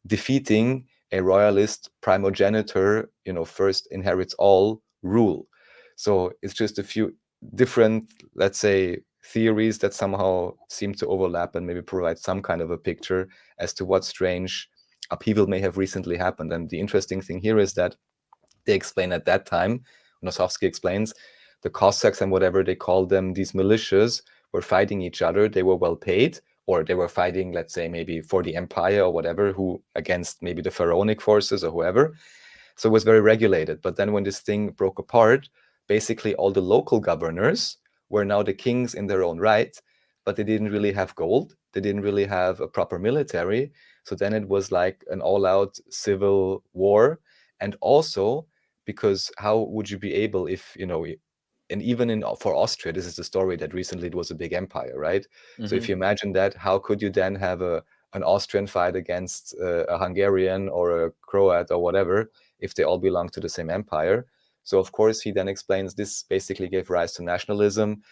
defeating a royalist primogeniture, you know, first inherits all rule. So it's just a few different, let's say, theories that somehow seem to overlap and maybe provide some kind of a picture as to what strange upheaval may have recently happened. And the interesting thing here is that they explain at that time, Nosowski explains, the Cossacks and whatever they called them, these militias, were fighting each other. They were well paid, or they were fighting, let's say, maybe for the empire or whatever, who against maybe the pharaonic forces or whoever. So it was very regulated. But then when this thing broke apart, basically all the local governors were now the kings in their own right, but they didn't really have gold. They didn't really have a proper military. So then it was like an all-out civil war. And also, because how would you be able if, you know, and even for Austria, this is the story that recently it was a big empire, right? So if you imagine that, how could you then have an Austrian fight against a Hungarian or a Croat or whatever if they all belong to the same empire? So of course, he then explains this basically gave rise to nationalism,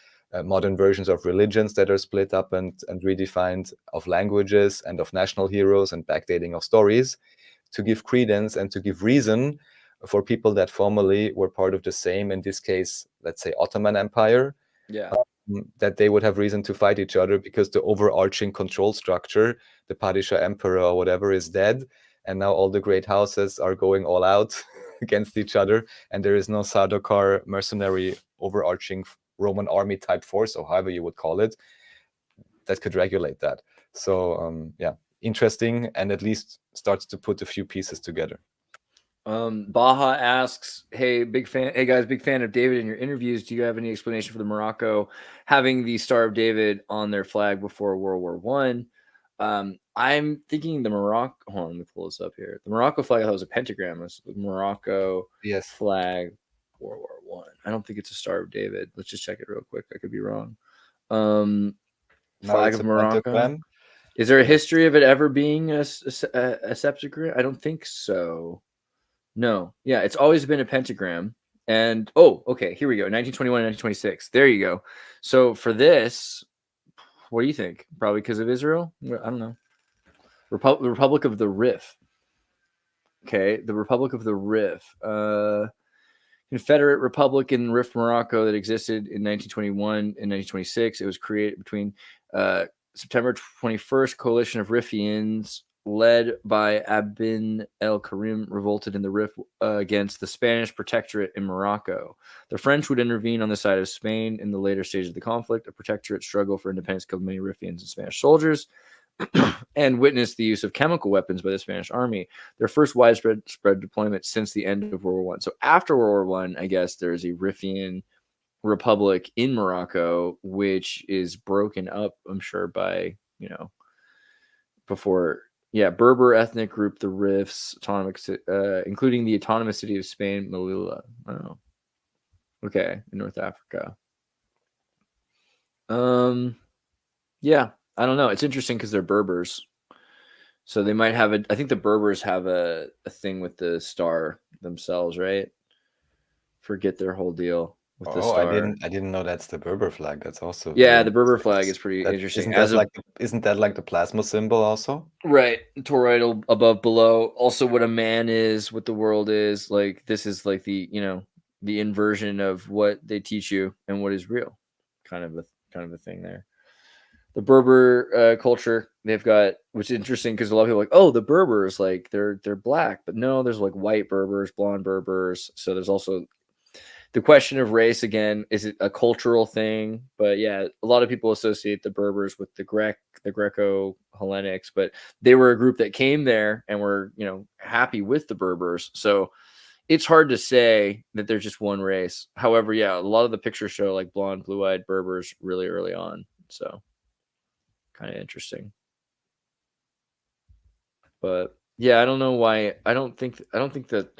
modern versions of religions that are split up and redefined, of languages and of national heroes and backdating of stories, to give credence and to give reason for people that formerly were part of the same, in this case, let's say Ottoman Empire, that they would have reason to fight each other because the overarching control structure, the Padishah Emperor or whatever, is dead. And now all the great houses are going all out against each other. And there is no Sardaukar mercenary overarching Roman army type force, or however you would call it, that could regulate that. So yeah, interesting, and at least starts to put a few pieces together. Baha asks, hey guys, big fan of David in your interviews. Do you have any explanation for the Morocco having the Star of David on their flag before World War One? I'm thinking the Morocco, hold on, let me pull this up here. The Morocco flag, I thought was a pentagram. It was the Morocco flag, World War One. I don't think it's a Star of David. Let's just check it real quick. I could be wrong. Flag of Morocco. Pentagram. Is there a history of it ever being a septuagram? I don't think so. No. Yeah, it's always been a pentagram. And, oh, okay, here we go. 1921 and 1926. There you go. So for this, what do you think? Probably because of Israel? I don't know. The Republic of the Rif. Okay, the Republic of the Rif. Confederate Republic in Rif, Morocco that existed in 1921 and 1926. It was created between September 21st. Coalition of Rifians led by Abin el-Karim revolted in the Rif against the Spanish protectorate in Morocco. The French would intervene on the side of Spain in the later stage of the conflict. A protectorate struggle for independence killed many Rifians and Spanish soldiers and witnessed the use of chemical weapons by the Spanish army. Their first widespread deployment since the end of World War I. So after World War I, I guess there's a Rifian republic in Morocco, which is broken up, I'm sure, by, you know, before... Yeah, Berber ethnic group, the Rifs, autonomous, including the autonomous city of Spain, Melilla. Oh, okay, in North Africa. Yeah, I don't know. It's interesting because they're Berbers, so they might have I think the Berbers have a thing with the star themselves, right? Forget their whole deal. With the star. I didn't know that's the Berber flag. That's also the Berber flag is pretty interesting. Isn't that like the plasma symbol also? Right, toroidal above, below. Also, what a man is, what the world is. Like this is like the the inversion of what they teach you and what is real, kind of a thing there. The Berber culture they've got, which is interesting because a lot of people are like, oh, the Berbers, like they're black, but no, there's like white Berbers, blonde Berbers. So there's also the question of race again. Is it a cultural thing? But yeah, a lot of people associate the Berbers with the Greco-Hellenics, but they were a group that came there and were, happy with the Berbers. So it's hard to say that they're just one race. However, yeah, a lot of the pictures show like blonde, blue-eyed Berbers really early on. So kind of interesting. But yeah, I don't know why. I don't think that.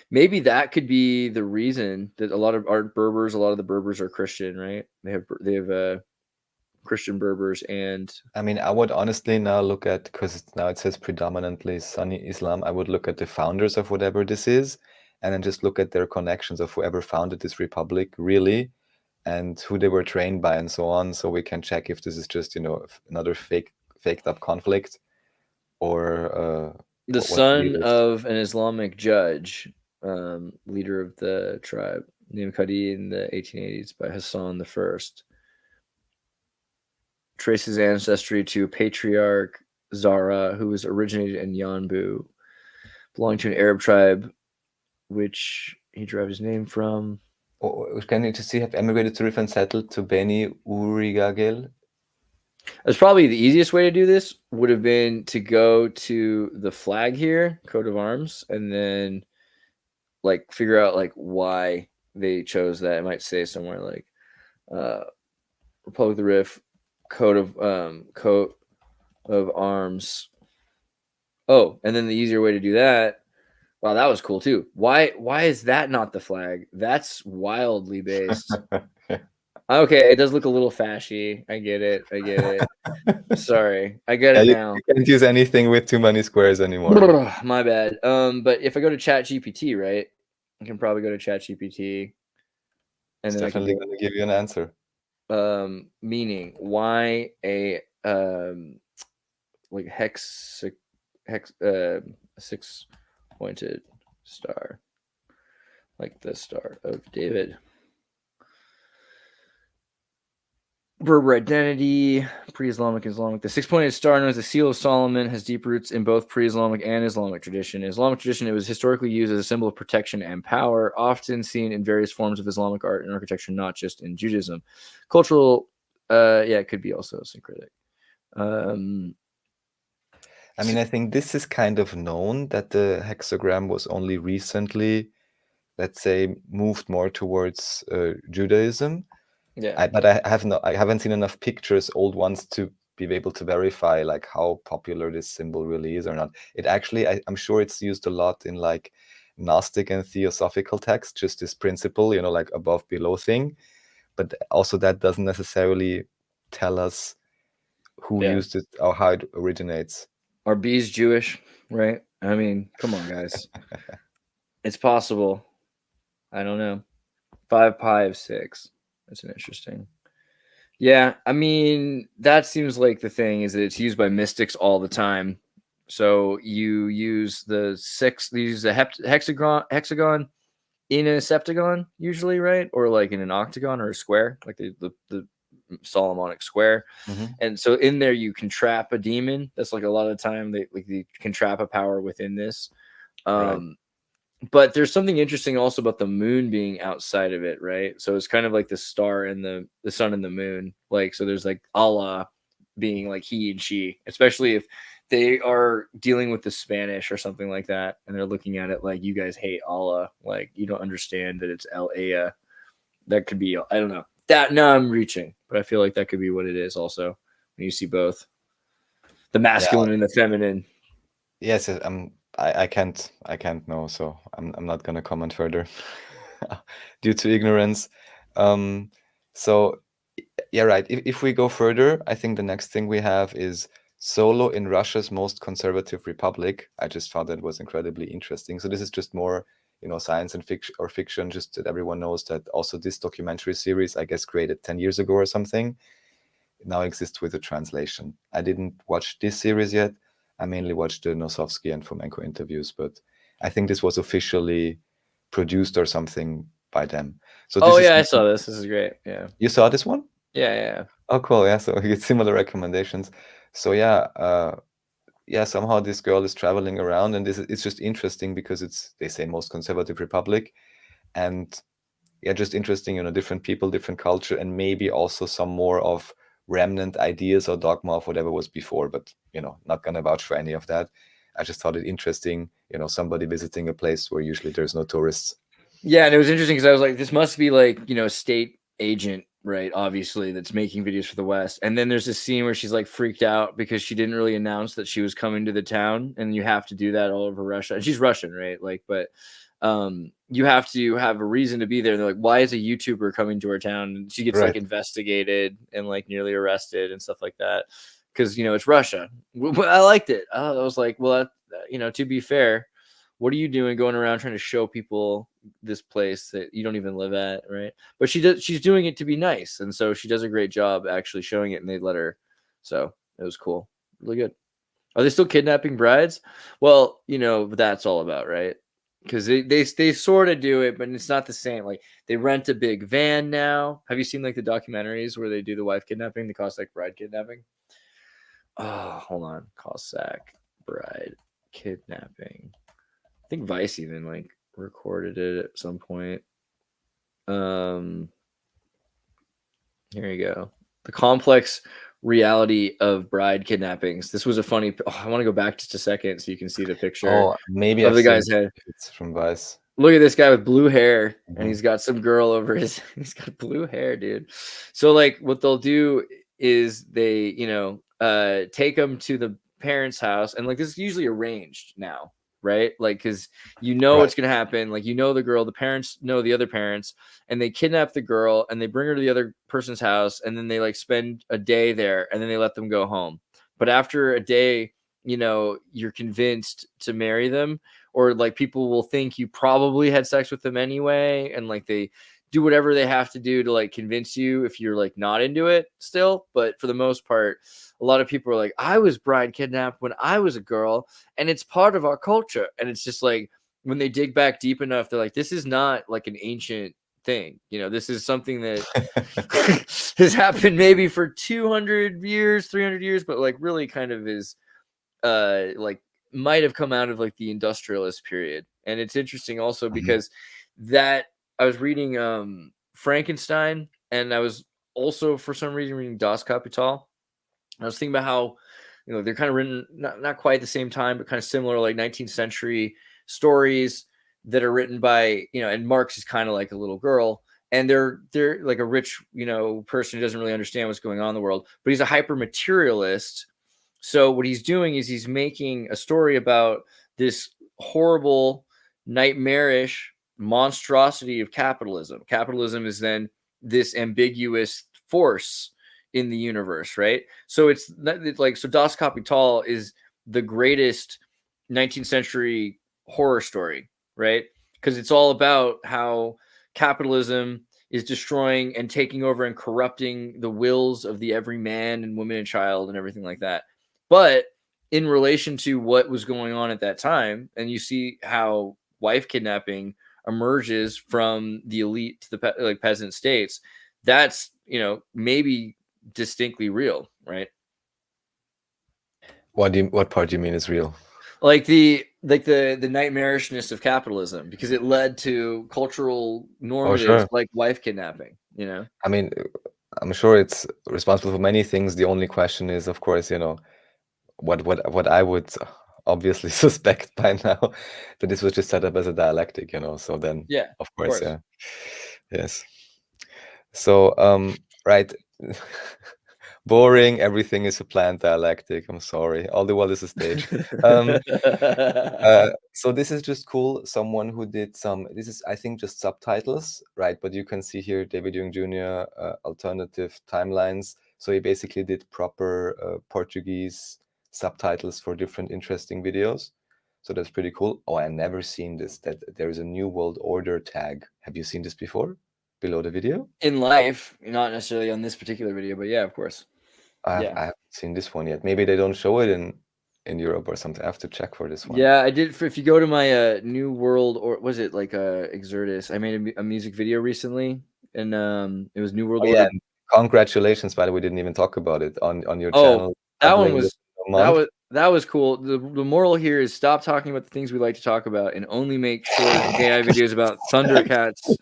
Maybe that could be the reason that a lot of the Berbers are Christian, right? They have Christian Berbers, and I mean, I would honestly now look at, because now it says predominantly Sunni Islam, I would look at the founders of whatever this is, and then just look at their connections of whoever founded this republic, really, and who they were trained by and so on, so we can check if this is just, another faked up conflict, or the son of an Islamic judge. Leader of the tribe named Qadi in the 1880s by Hassan I. traces ancestry to patriarch Zara, who was originated in Yanbu, belonging to an Arab tribe, which he derived his name from. Or can you just see have emigrated to Rif and settled to Beni Urigagel? That's probably the easiest way to do this would have been to go to the flag here, coat of arms, and then like figure out like why they chose that. It might say somewhere like Republic of the Rift, coat of arms. Oh, and then the easier way to do that. Wow, that was cool too. Why is that not the flag? That's wildly based. Okay, it does look a little fashy. I get it. Sorry. I get it now. You can't use anything with too many squares anymore. My bad. But if I go to ChatGPT, right? I can probably go to ChatGPT. And it's then definitely going to give you an answer. Meaning why a like hex 6-pointed star, like the Star of David. Berber identity, pre-Islamic, Islamic. The 6-pointed star, known as the Seal of Solomon, has deep roots in both pre-Islamic and Islamic tradition. In Islamic tradition, it was historically used as a symbol of protection and power, often seen in various forms of Islamic art and architecture, not just in Judaism. Cultural, it could be also syncretic. I mean, I think this is kind of known that the hexagram was only recently, let's say, moved more towards Judaism. Yeah, but I haven't seen enough pictures, old ones, to be able to verify like how popular this symbol really is or not. It actually, I'm sure it's used a lot in like Gnostic and Theosophical texts, just this principle, like above below thing. But also that doesn't necessarily tell us who used it or how it originates. Are bees Jewish, right? I mean, come on, guys. It's possible. I don't know. 5 pi of 6. That's an interesting. Yeah, I mean, that seems like the thing is that it's used by mystics all the time. So you use the 6, you use a hexagon in a septagon usually, right? Or like in an octagon or a square, like the Solomonic square. Mm-hmm. And so in there you can trap a demon. That's like a lot of the time they can trap a power within this. Right. But there's something interesting also about the moon being outside of it, right? So it's kind of like the star and the sun and the moon. Like, so there's like Allah being like he and she, especially if they are dealing with the Spanish or something like that. And they're looking at it like, you guys hate Allah. Like, you don't understand that it's El Ea. That could be, I don't know. That now I'm reaching, but I feel like that could be what it is also when you see both the masculine and the feminine. Yes, I can't know, so I'm not gonna comment further due to ignorance. So yeah, right. If we go further, I think the next thing we have is Solo in Russia's most conservative republic. I just found that was incredibly interesting. So this is just more, science and fiction, just that everyone knows that also this documentary series, I guess, created 10 years ago or something, now exists with a translation. I didn't watch this series yet. I mainly watched the Nosovsky and Fomenko interviews, but I think this was officially produced or something by them. So this I saw this. This is great. Yeah. You saw this one? Yeah. Oh, cool. Yeah, so we get similar recommendations. So somehow this girl is traveling around, and it's just interesting because they say most conservative republic, and just interesting, different people, different culture, and maybe also some more of remnant ideas or dogma of whatever was before, but not gonna vouch for any of that. I just thought it interesting, somebody visiting a place where usually there's no tourists. Yeah, and it was interesting because I was like, this must be like, a state agent, right? Obviously, that's making videos for the West. And then there's this scene where she's like freaked out because she didn't really announce that she was coming to the town, and you have to do that all over Russia. And she's Russian, right? Like, but you have to have a reason to be there. They're like, why is a YouTuber coming to our town? And she gets like investigated and like nearly arrested and stuff like that because it's Russia. I liked it. I was like, well, to be fair, what are you doing going around trying to show people this place that you don't even live at, right? But she's doing it to be nice, and so she does a great job actually showing it, and they let her. So it was cool, really good. Are they still kidnapping brides? Well, that's all about, right? because they sort of do it, but it's not the same. Like they rent a big van now. Have you seen like the documentaries where they do the wife kidnapping, the Cossack bride kidnapping? Oh, hold on, Cossack bride kidnapping. I think Vice even like recorded it at some point. Here you go. The complex reality of bride kidnappings. This was a funny. Oh, I want to go back just a second so you can see the picture. Oh, maybe of I've the seen guy's head. It's from Vice. Look at this guy with blue hair, and he's got some girl over his. He's got blue hair, dude. So like, what they'll do is they, take him to the parents' house, and like this is usually arranged now, right? Like, because what's gonna happen. Like, the girl, the parents know the other parents, and they kidnap the girl, and they bring her to the other person's house, and then they like spend a day there, and then they let them go home. But after a day, you're convinced to marry them, or like people will think you probably had sex with them anyway, and like they do whatever they have to do to like convince you if you're like not into it still. But for the most part, a lot of people are like, I was bride kidnapped when I was a girl, and it's part of our culture. And it's just like when they dig back deep enough, they're like, this is not like an ancient thing. This is something that has happened maybe for 200 years, 300 years, but like really kind of is like might have come out of like the industrialist period. And it's interesting also because that I was reading Frankenstein, and I was also for some reason reading Das Kapital. I was thinking about how they're kind of written not quite the same time, but kind of similar, like 19th century stories that are written by and Marx is kind of like a little girl, and they're like a rich person who doesn't really understand what's going on in the world, but he's a hyper materialist. So what he's doing is he's making a story about this horrible, nightmarish monstrosity of capitalism. Capitalism is then this ambiguous force in the universe, right? So it's like, so Das Kapital is the greatest 19th century horror story, right? Because it's all about how capitalism is destroying and taking over and corrupting the wills of the every man and woman and child and everything like that. But in relation to what was going on at that time, and you see how wife kidnapping emerges from the elite to the peasant states, that's maybe distinctly real, right? What part do you mean is real? Like the nightmarishness of capitalism, because it led to cultural normatives like wife kidnapping. I mean, I'm sure it's responsible for many things. The only question is, of course, what I would obviously suspect by now, that this was just set up as a dialectic, so then of course. Yeah, yes. So right. Boring, everything is a planned dialectic. I'm sorry, all the world is a stage. So this is just cool. Someone who did this is, I think, just subtitles, right? But you can see here David Jung Jr. Alternative timelines. So he basically did proper Portuguese subtitles for different interesting videos. So that's pretty cool. Oh, I've never seen this, that there is a New World Order tag. Have you seen this before? Below the video? In life, not necessarily on this particular video, but yeah, of course. I haven't seen this one yet. Maybe they don't show it in Europe or something. I have to check for this one. Yeah, I did. If you go to my New World, or was it like Exertus? I made a music video recently, and it was New World Order. Yeah, congratulations! By the way, we didn't even talk about it on your channel. That one was that was cool. The moral here is stop talking about the things we like to talk about and only make short AI videos about Thundercats.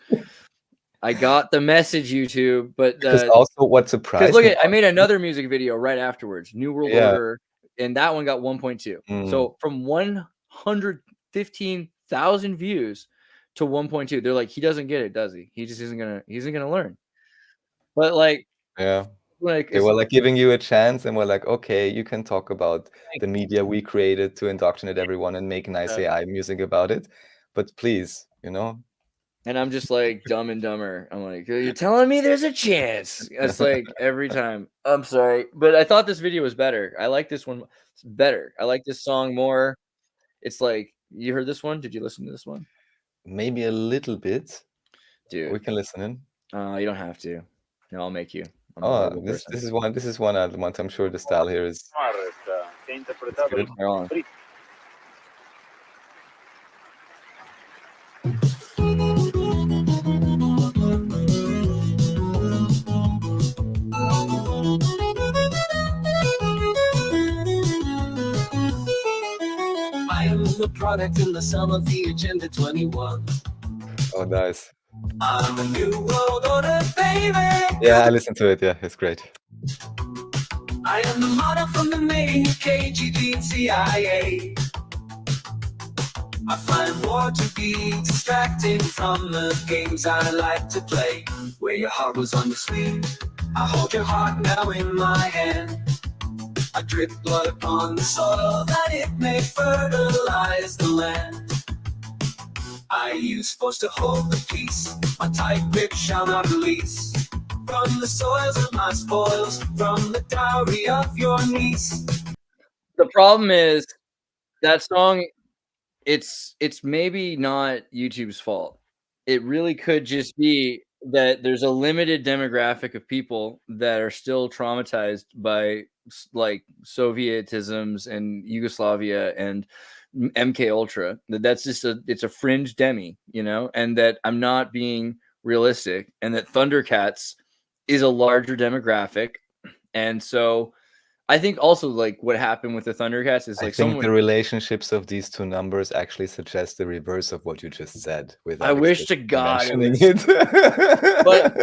I got the message, YouTube, but also what surprised me. Look, I made another music video right afterwards, New World Order, and that one got 1.2. So from 115,000 views to 1.2, they're like, he doesn't get it, does he? He just isn't gonna learn. But like, they were like giving you a chance, and we're like, okay, you can talk about the media we created to indoctrinate everyone and make nice AI music about it, but please, And I'm just like Dumb and Dumber. I'm like, you're telling me there's a chance. It's like every time. I'm sorry, but I thought this video was better. I like this one better. I like this song more. It's like, you heard this one? Did you listen to this one? Maybe a little bit. Dude, we can listen in. You don't have to. No, I'll make you. This is one I want. I'm sure the style here is good. a product in the sum of the Agenda 21. Oh, nice. I'm a new world order, baby. Yeah, I listened to it. Yeah, it's great. I am the model from the main KGB and CIA. I find war to be distracting from the games I like to play. Where your heart was on the sleeve, I hold your heart now in my hand. I drip blood upon the soil that it may fertilize the land. I use force to hold the peace, my tight grip shall not release. From the soils of my spoils, from the dowry of your niece. The problem is that song, it's maybe not YouTube's fault. It really could just be that there's a limited demographic of people that are still traumatized by like Sovietisms and Yugoslavia and MK Ultra. That's just it's a fringe demi, you know, and that I'm not being realistic, and that Thundercats is a larger demographic. And so I think also like what happened with the Thundercats is like I think the relationships of these two numbers actually suggest the reverse of what you just said. I wish to God it was. it. but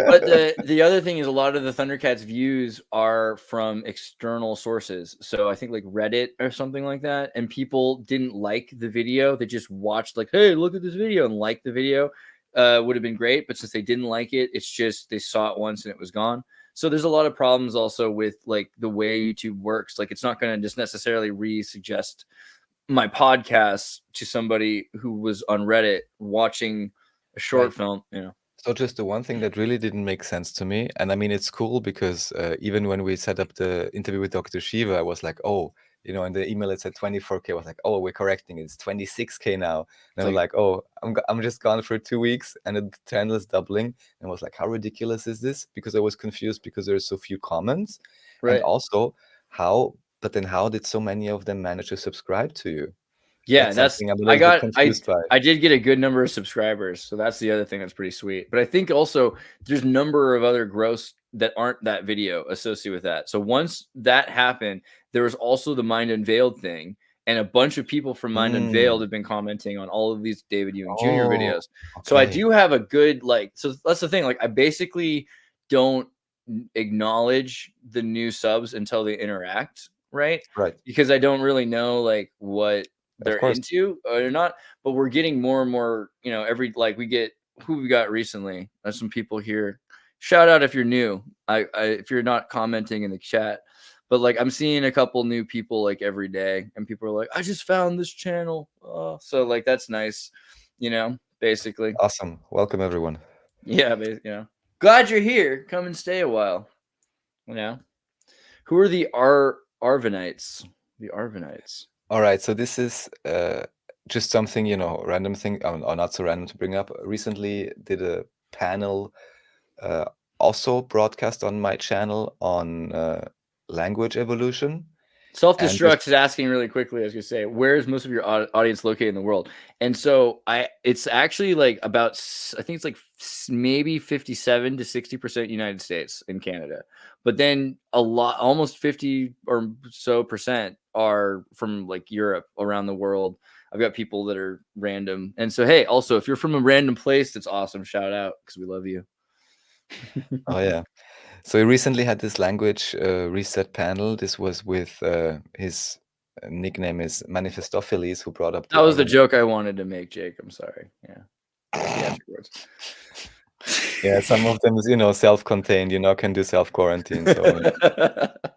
the other thing is a lot of the Thundercats views are from external sources. So I think like Reddit or something like that, and people didn't like the video. They just watched like, hey, look at this video, and liked the video. Would have been great, but since they didn't like it, it's just they saw it once and it was gone. So there's a lot of problems also with like the way YouTube works. Like it's not going to just necessarily re-suggest my podcast to somebody who was on Reddit watching a short film, you know. So just the one thing that really didn't make sense to me, and I mean it's cool because even when we set up the interview with Dr. Shiva, I was like, oh, you know, in the email it said 24K. I was like, oh, we're correcting it. It's 26K now. And I was like, oh, I'm just gone for 2 weeks and the channel is doubling. And I was like, how ridiculous is this? Because I was confused because there's so few comments. Right. And also how did so many of them manage to subscribe to you? Yeah, that's something I'm a little bit confused by. I did get a good number of subscribers, so that's the other thing that's pretty sweet. But I think also there's a number of other gross that aren't that video associated with that. So once that happened, there was also the Mind Unveiled thing, and a bunch of people from Mind Unveiled have been commenting on all of these David Ewing Jr. videos. Okay. So I do have a good so that's the thing. Like I basically don't acknowledge the new subs until they interact, right? Right. Because I don't really know like what they're into or not, but we're getting more and more, you know, we get who we got recently. There's some people here. Shout out if you're new. If you're not commenting in the chat, but like I'm seeing a couple new people like every day, and people are like, I just found this channel. So like that's nice, you know, basically. Awesome. Welcome everyone. Yeah, you know. Glad you're here. Come and stay a while. You know. Who are the Arvanites? The Arvanites. All right, so this is just something, you know, random thing, or not so random to bring up. Recently did a panel also broadcast on my channel on language evolution. Self-destruct is asking really quickly, I was gonna say, where is most of your audience located in the world? And so it's actually like about, I think it's like maybe 57 to 60% United States and Canada, but then almost 50 or so percent are from like Europe, around the world. I've got people that are random, and so hey, also if you're from a random place, that's awesome. Shout out because we love you. Oh yeah. So he recently had this language reset panel. This was with his nickname is Manifestopheles, who brought up. That was the joke I wanted to make, Jake. I'm sorry. Yeah. Yeah, some of them is, you know, self-contained, you know, can do self-quarantine. So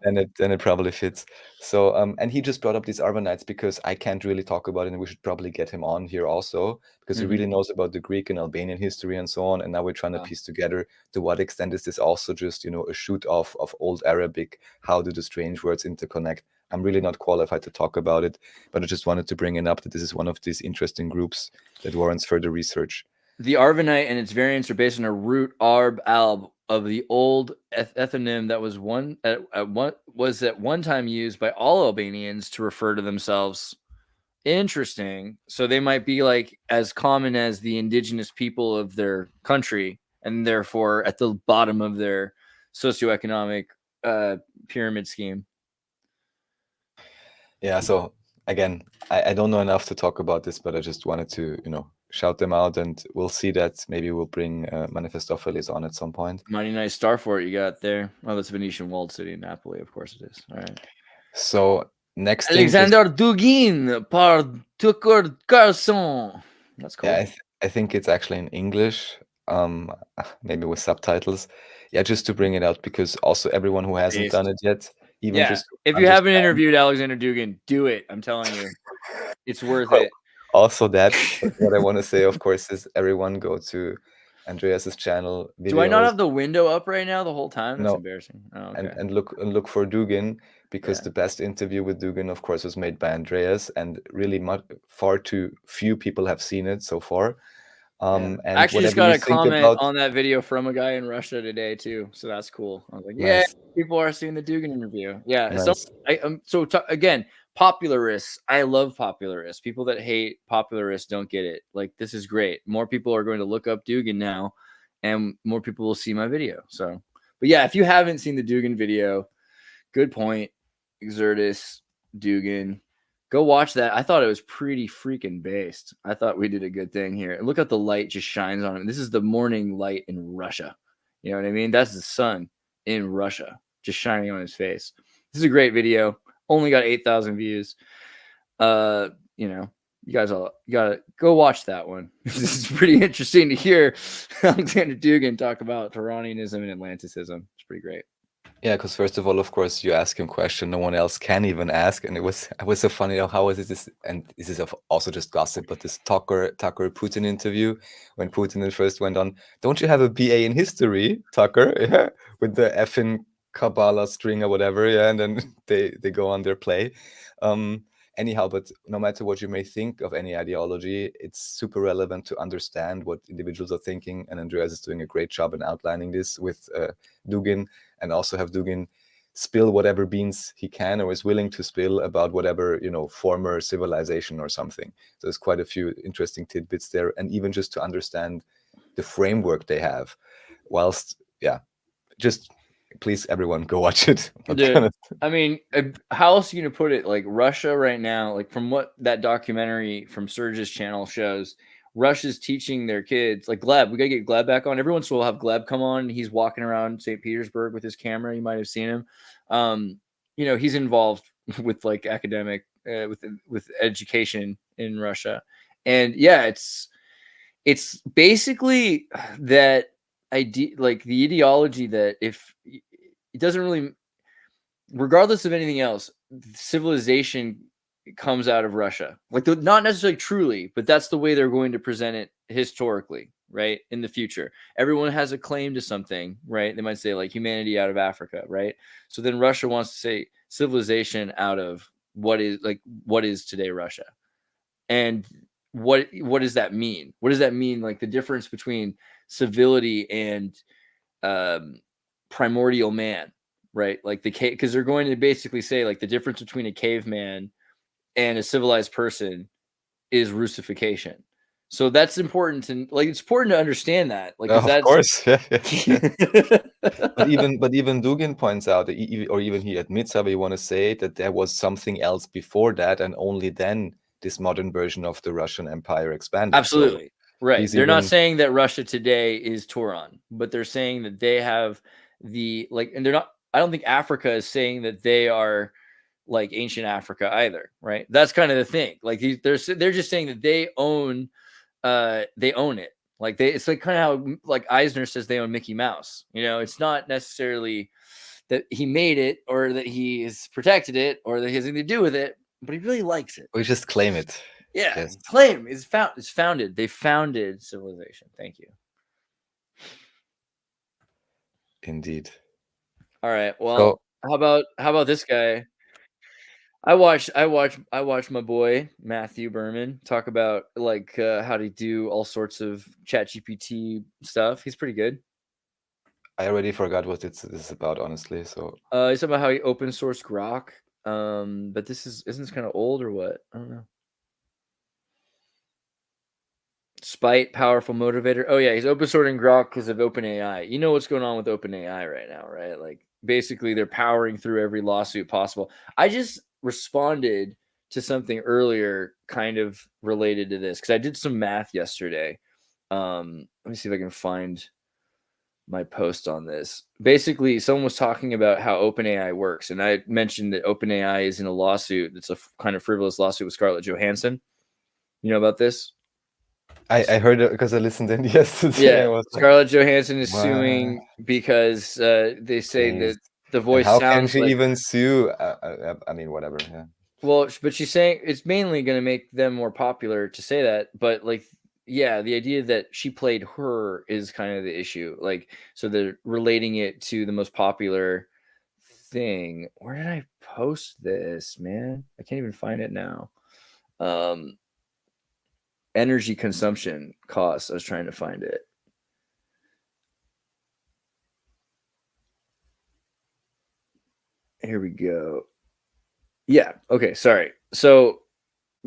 then it probably fits. So and he just brought up these Arvanites because I can't really talk about it, and we should probably get him on here also because he really knows about the Greek and Albanian history and so on. And now we're trying to piece together to what extent is this also just, you know, a shoot of old Arabic? How do the strange words interconnect? I'm really not qualified to talk about it, but I just wanted to bring it up that this is one of these interesting groups that warrants further research. The Arvanite and its variants are based on a root Arb Alb of the old ethnonym that was at one time used by all Albanians to refer to themselves. Interesting. So they might be like as common as the indigenous people of their country, and therefore at the bottom of their socioeconomic pyramid scheme. Yeah, so again, I don't know enough to talk about this, but I just wanted to, shout them out, and we'll see that maybe we'll bring Mephistopheles on at some point. Mighty nice star fort you got there. Oh, that's Venetian walled city in Napoli. Of course it is. All right. So next Alexander Dugin par Tucker Carlson. That's cool. Yeah, I think it's actually in English, maybe with subtitles. Yeah, just to bring it out, because also everyone who hasn't done it yet, even just if you haven't interviewed Alexander Dugin, do it. I'm telling you, it's worth it. Also, that what I want to say, of course, is everyone go to Andreas's channel. Videos. Do I not have the window up right now the whole time? That's No. embarrassing. Oh, okay. And look for Dugin, because the best interview with Dugin, of course, was made by Andreas, and really far too few people have seen it so far. And I actually just got a comment on that video from a guy in Russia today too, so that's cool. I was like, yeah, people are seeing the Dugin interview. Yeah. Nice. Again, popularists. I love popularists. People that hate popularists don't get it. Like, this is great. More people are going to look up Dugin now, and more people will see my video. So, but yeah, if you haven't seen the Dugin video, good point. Xirtus, Dugin. Go watch that. I thought it was pretty freaking based. I thought we did a good thing here. And look at the light just shines on him. This is the morning light in Russia. You know what I mean? That's the sun in Russia just shining on his face. This is a great video. Only got 8,000 views. You gotta go watch that one. This is pretty interesting to hear Alexander Dugin talk about Turanianism and Atlanticism. It's pretty great. Yeah, because first of all, of course, you ask him question no one else can even ask, and it was so funny. How was it this? And this is also just gossip, but this Tucker Putin interview, when Putin first went on, don't you have a BA in history, Tucker? Yeah, with the effing Kabbalah string or whatever. Yeah, and then they go on their play. Anyhow, but no matter what you may think of any ideology, it's super relevant to understand what individuals are thinking. And Andreas is doing a great job in outlining this with Dugin, and also have Dugin spill whatever beans he can or is willing to spill about whatever, former civilization or something. So there's quite a few interesting tidbits there, and even just to understand the framework they have. Whilst, just please, everyone, go watch it. Dude, I mean, how else are you gonna put it? Like, Russia right now, like, from what that documentary from Serge's channel shows, Russia's teaching their kids, like Gleb. We gotta get Gleb back on. Every once in a while, we'll have Gleb come on. He's walking around St. Petersburg with his camera. You might have seen him. He's involved with like academic, with education in Russia, and it's basically that idea, like the ideology that if it doesn't really, regardless of anything else, civilization comes out of Russia. Like, not necessarily truly, but that's the way they're going to present it historically, right? In the future, everyone has a claim to something, right? They might say like humanity out of Africa, right? So then Russia wants to say civilization out of what is today Russia. And what does that mean? What does that mean? Like, the difference between civility and primordial man, right? Like because they're going to basically say like the difference between a caveman and a civilized person is Russification. So that's important to, like, it's important to understand that. Like, of course, yeah. but even Dugin points out, or even he admits, however you want to say it, that there was something else before that, and only then this modern version of the Russian Empire expanded. Absolutely. So right. They're not saying that Russia today is Turan, but they're saying that they have and they're not, I don't think Africa is saying that they are like ancient Africa either, right? That's kind of the thing. Like, they're just saying that they own it. Like, it's like kind of how like Eisner says they own Mickey Mouse. It's not necessarily that he made it or that he has protected it or that he has anything to do with it, but he really likes it. We just claim it. Yeah, yes. Claim is founded. They founded civilization. Thank you. Indeed. All right. Well, how about this guy? I watched my boy Matthew Berman talk about like how to do all sorts of ChatGPT stuff. He's pretty good. I already forgot what this is about, honestly. So it's about how he open sourced Grok. But isn't this kind of old or what? I don't know. Spite, powerful motivator. Oh yeah, he's open sourcing Grok because of OpenAI. You know what's going on with OpenAI right now, right? Like, basically they're powering through every lawsuit possible. I just responded to something earlier kind of related to this, because I did some math yesterday. Let me see if I can find my post on this. Basically, someone was talking about how OpenAI works, and I mentioned that OpenAI is in a lawsuit. It's a kind of frivolous lawsuit with Scarlett Johansson. You know about this? I heard it because I listened in yesterday. Yeah, Scarlett Johansson is suing because they say that the voice how sounds can she like... even sue? I mean, whatever. Yeah. Well, but she's saying it's mainly going to make them more popular to say that. But like, yeah, the idea that she played her is kind of the issue. Like, so they're relating it to the most popular thing. Where did I post this, man? I can't even find it now. Energy consumption costs. I was trying to find it. Here we go. Yeah. Okay. Sorry. So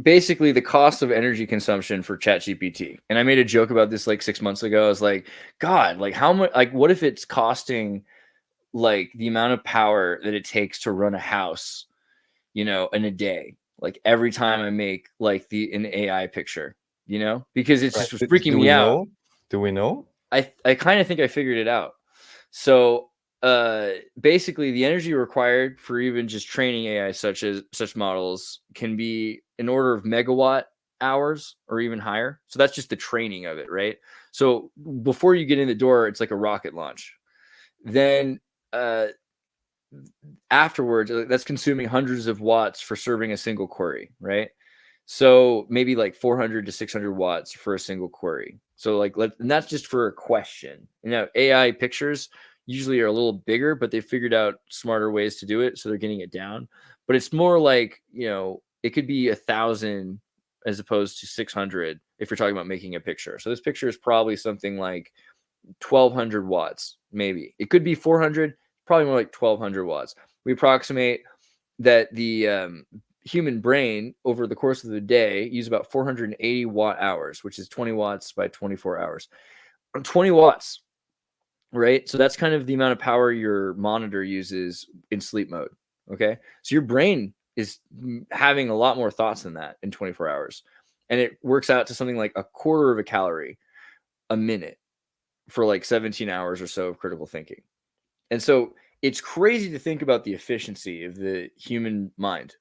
basically the cost of energy consumption for ChatGPT. And I made a joke about this like 6 months ago. I was like, God, like how much, like what if it's costing like the amount of power that it takes to run a house, you know, in a day, like every time I make like an AI picture, you know, because it's just freaking me out. Do we know? I kind of think I figured it out. So basically the energy required for even just training AI such models can be in order of megawatt hours or even higher. So that's just the training of it, right? So before you get in the door, it's like a rocket launch. Then afterwards, that's consuming hundreds of watts for serving a single query, right? So maybe like 400 to 600 watts for a single query. So like, and that's just for a question. You know, AI pictures usually are a little bigger, but they figured out smarter ways to do it. So they're getting it down, but it's more like, you know, it could be 1,000 as opposed to 600 if you're talking about making a picture. So this picture is probably something like 1,200 watts, maybe. It could be 400, probably more like 1,200 watts. We approximate that the human brain over the course of the day use about 480 watt hours, which is 20 watts by 24 hours. 20 watts, right? So that's kind of the amount of power your monitor uses in sleep mode. Okay. So your brain is having a lot more thoughts than that in 24 hours. And it works out to something like a quarter of a calorie a minute for like 17 hours or so of critical thinking. And so it's crazy to think about the efficiency of the human mind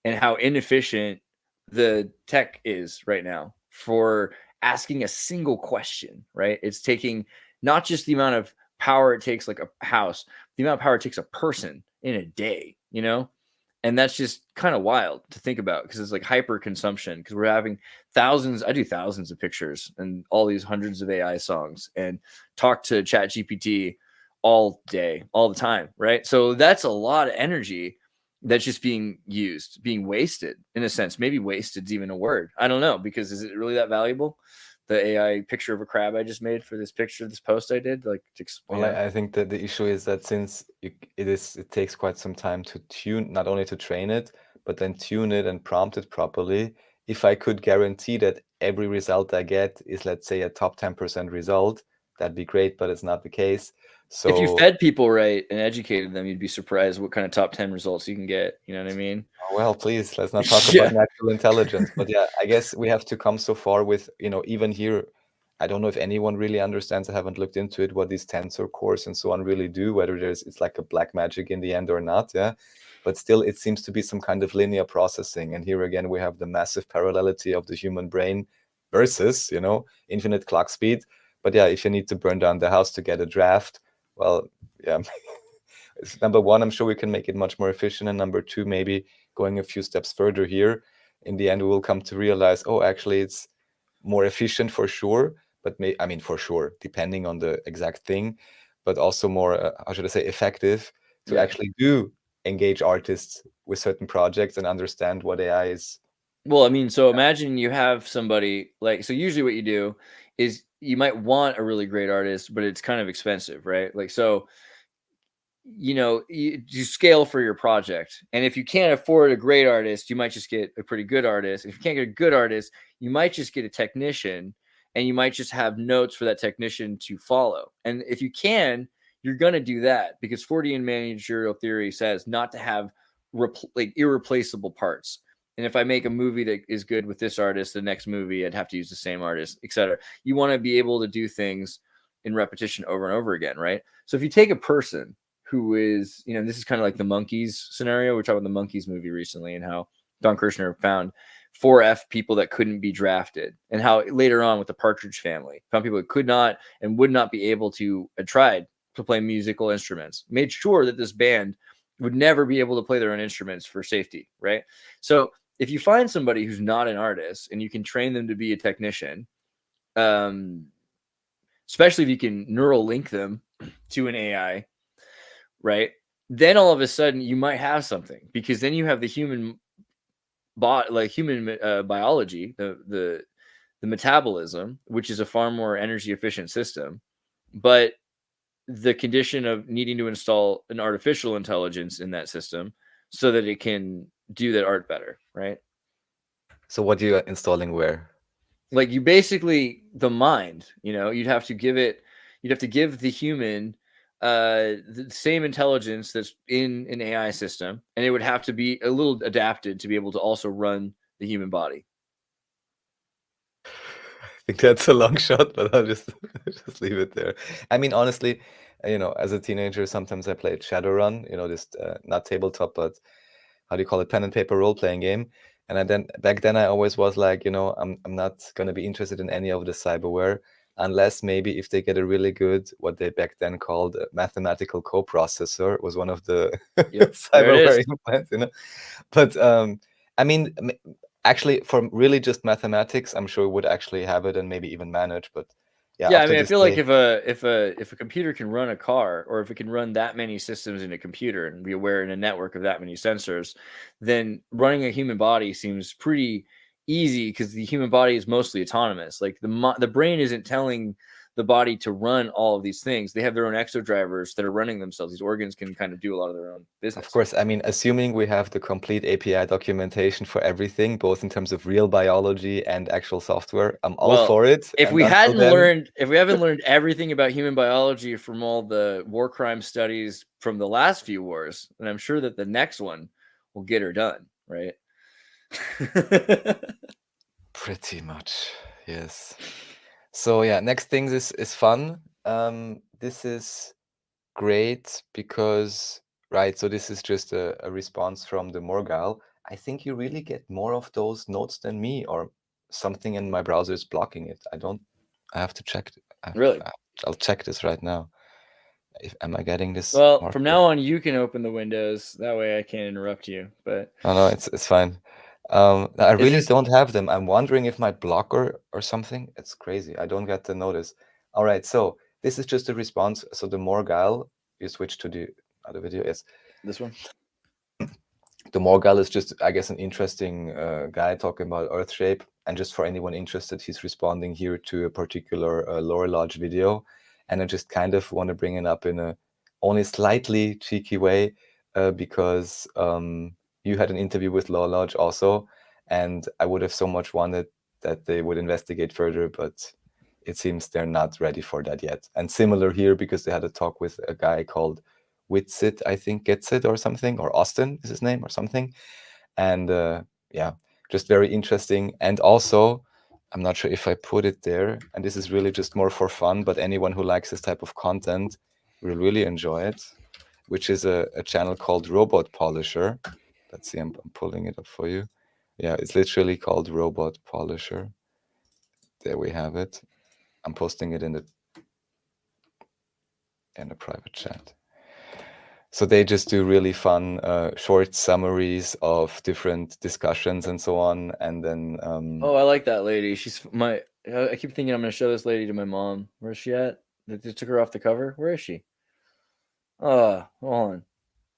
and how inefficient the tech is right now for asking a single question, right? It's taking not just the amount of power it takes like a house, the amount of power it takes a person in a day, you know? And that's just kind of wild to think about because it's like hyper consumption because we're having thousands. I do thousands of pictures and all these hundreds of AI songs and talk to ChatGPT all day, all the time, right? So that's a lot of energy that's just being used, being wasted in a sense. Maybe wasted is even a word. I don't know, because is it really that valuable? The AI picture of a crab I just made for this picture, this post I did, like to explain. Well, I think that the issue is that since it takes quite some time to tune, not only to train it, but then tune it and prompt it properly. If I could guarantee that every result I get is, let's say, a top 10% result, that'd be great, but it's not the case. So if you fed people right and educated them, you'd be surprised what kind of top 10 results you can get. You know what I mean? Well, please, let's not talk about natural intelligence. But yeah, I guess we have to come so far with, you know, even here, I don't know if anyone really understands, I haven't looked into it, what these tensor cores and so on really do, whether it's like a black magic in the end or not. Yeah. But still, it seems to be some kind of linear processing. And here again, we have the massive parallelity of the human brain versus, you know, infinite clock speed. But yeah, if you need to burn down the house to get a draft, well, yeah. Number one, I'm sure we can make it much more efficient. And number two, maybe going a few steps further here, in the end, we will come to realize, oh, actually, it's more efficient for sure. But I mean, for sure, depending on the exact thing, but also more, how should I say, effective to actually do engage artists with certain projects and understand what AI is. Well, I mean, so imagine you have somebody like, so usually what you do is you might want a really great artist, but it's kind of expensive, right? Like, so, you know, you scale for your project. And if you can't afford a great artist, you might just get a pretty good artist. If you can't get a good artist, you might just get a technician and you might just have notes for that technician to follow. And if you can, you're going to do that because Fortean managerial theory says not to have like irreplaceable parts. And if I make a movie that is good with this artist, the next movie I'd have to use the same artist, etc. You want to be able to do things in repetition over and over again, right? So if you take a person who is, you know, this is kind of like the Monkeys scenario. We're talking about the Monkeys movie recently and how Don Kirshner found 4F people that couldn't be drafted, and how later on with the Partridge Family found people that could not and would not be able to tried to play musical instruments, made sure that this band would never be able to play their own instruments for safety, right? So if you find somebody who's not an artist and you can train them to be a technician, especially if you can neural link them to an AI, right? Then all of a sudden you might have something, because then you have the human biology, the metabolism, which is a far more energy efficient system, but the condition of needing to install an artificial intelligence in that system so that it can do that art better, right? So what are you installing where? Like you basically, the mind, you know, you'd have to give the human the same intelligence that's in an AI system, and it would have to be a little adapted to be able to also run the human body. I think that's a long shot, but I'll just leave it there. I mean, honestly, you know, as a teenager, sometimes I played Shadowrun, you know, just not tabletop, but how do you call it, pen and paper role-playing game. And back then I always was like, you know, I'm not going to be interested in any of the cyberware, unless maybe if they get a really good, what they back then called a mathematical coprocessor, was one of the cyberware implants, you know. But I mean, actually, for really just mathematics, I'm sure we would actually have it and maybe even manage. But yeah, I mean, I feel like if a computer can run a car, or if it can run that many systems in a computer and be aware in a network of that many sensors, then running a human body seems pretty easy, because the human body is mostly autonomous. Like the brain isn't telling the body to run all of these things. They have their own exodrivers that are running themselves. These organs can kind of do a lot of their own business. Of course, I mean, assuming we have the complete API documentation for everything, both in terms of real biology and actual software, I'm all for it. If we haven't learned everything about human biology from all the war crime studies from the last few wars, then I'm sure that the next one will get her done, right? Pretty much, yes. So yeah, next thing is fun. This is great because, right, so this is just a response from the Morgal. I think you really get more of those notes than me, or something in my browser is blocking it. I have to check. Really? I'll check this right now. Am I getting this? Well, from now on, you can open the windows. That way I can't interrupt you. But no, it's fine. I really don't have them. I'm wondering if my blocker or something. It's crazy. I don't get the notice. All right, so this is just a response. So the Morgal, you switch to the other video. Yes, this one. The Morgal is just, I guess, an interesting guy talking about Earth shape. And just for anyone interested, he's responding here to a particular Lore Lodge video. And I just kind of want to bring it up in a only slightly cheeky way, because you had an interview with Lore Lodge also, and I would have so much wanted that they would investigate further, but it seems they're not ready for that yet. And similar here, because they had a talk with a guy called Witsit, I think, Getsit or something, or Austin is his name or something. And yeah, just very interesting. And also, I'm not sure if I put it there, and this is really just more for fun, but anyone who likes this type of content will really enjoy it, which is a channel called Robot Polisher. Let's see, I'm pulling it up for you. Yeah, it's literally called Robot Polisher. There we have it. I'm posting it in the private chat. So they just do really fun short summaries of different discussions and so on. And then oh, I like that lady. I keep thinking I'm gonna show this lady to my mom. Where's she at? They just took her off the cover. Where is she? Hold on.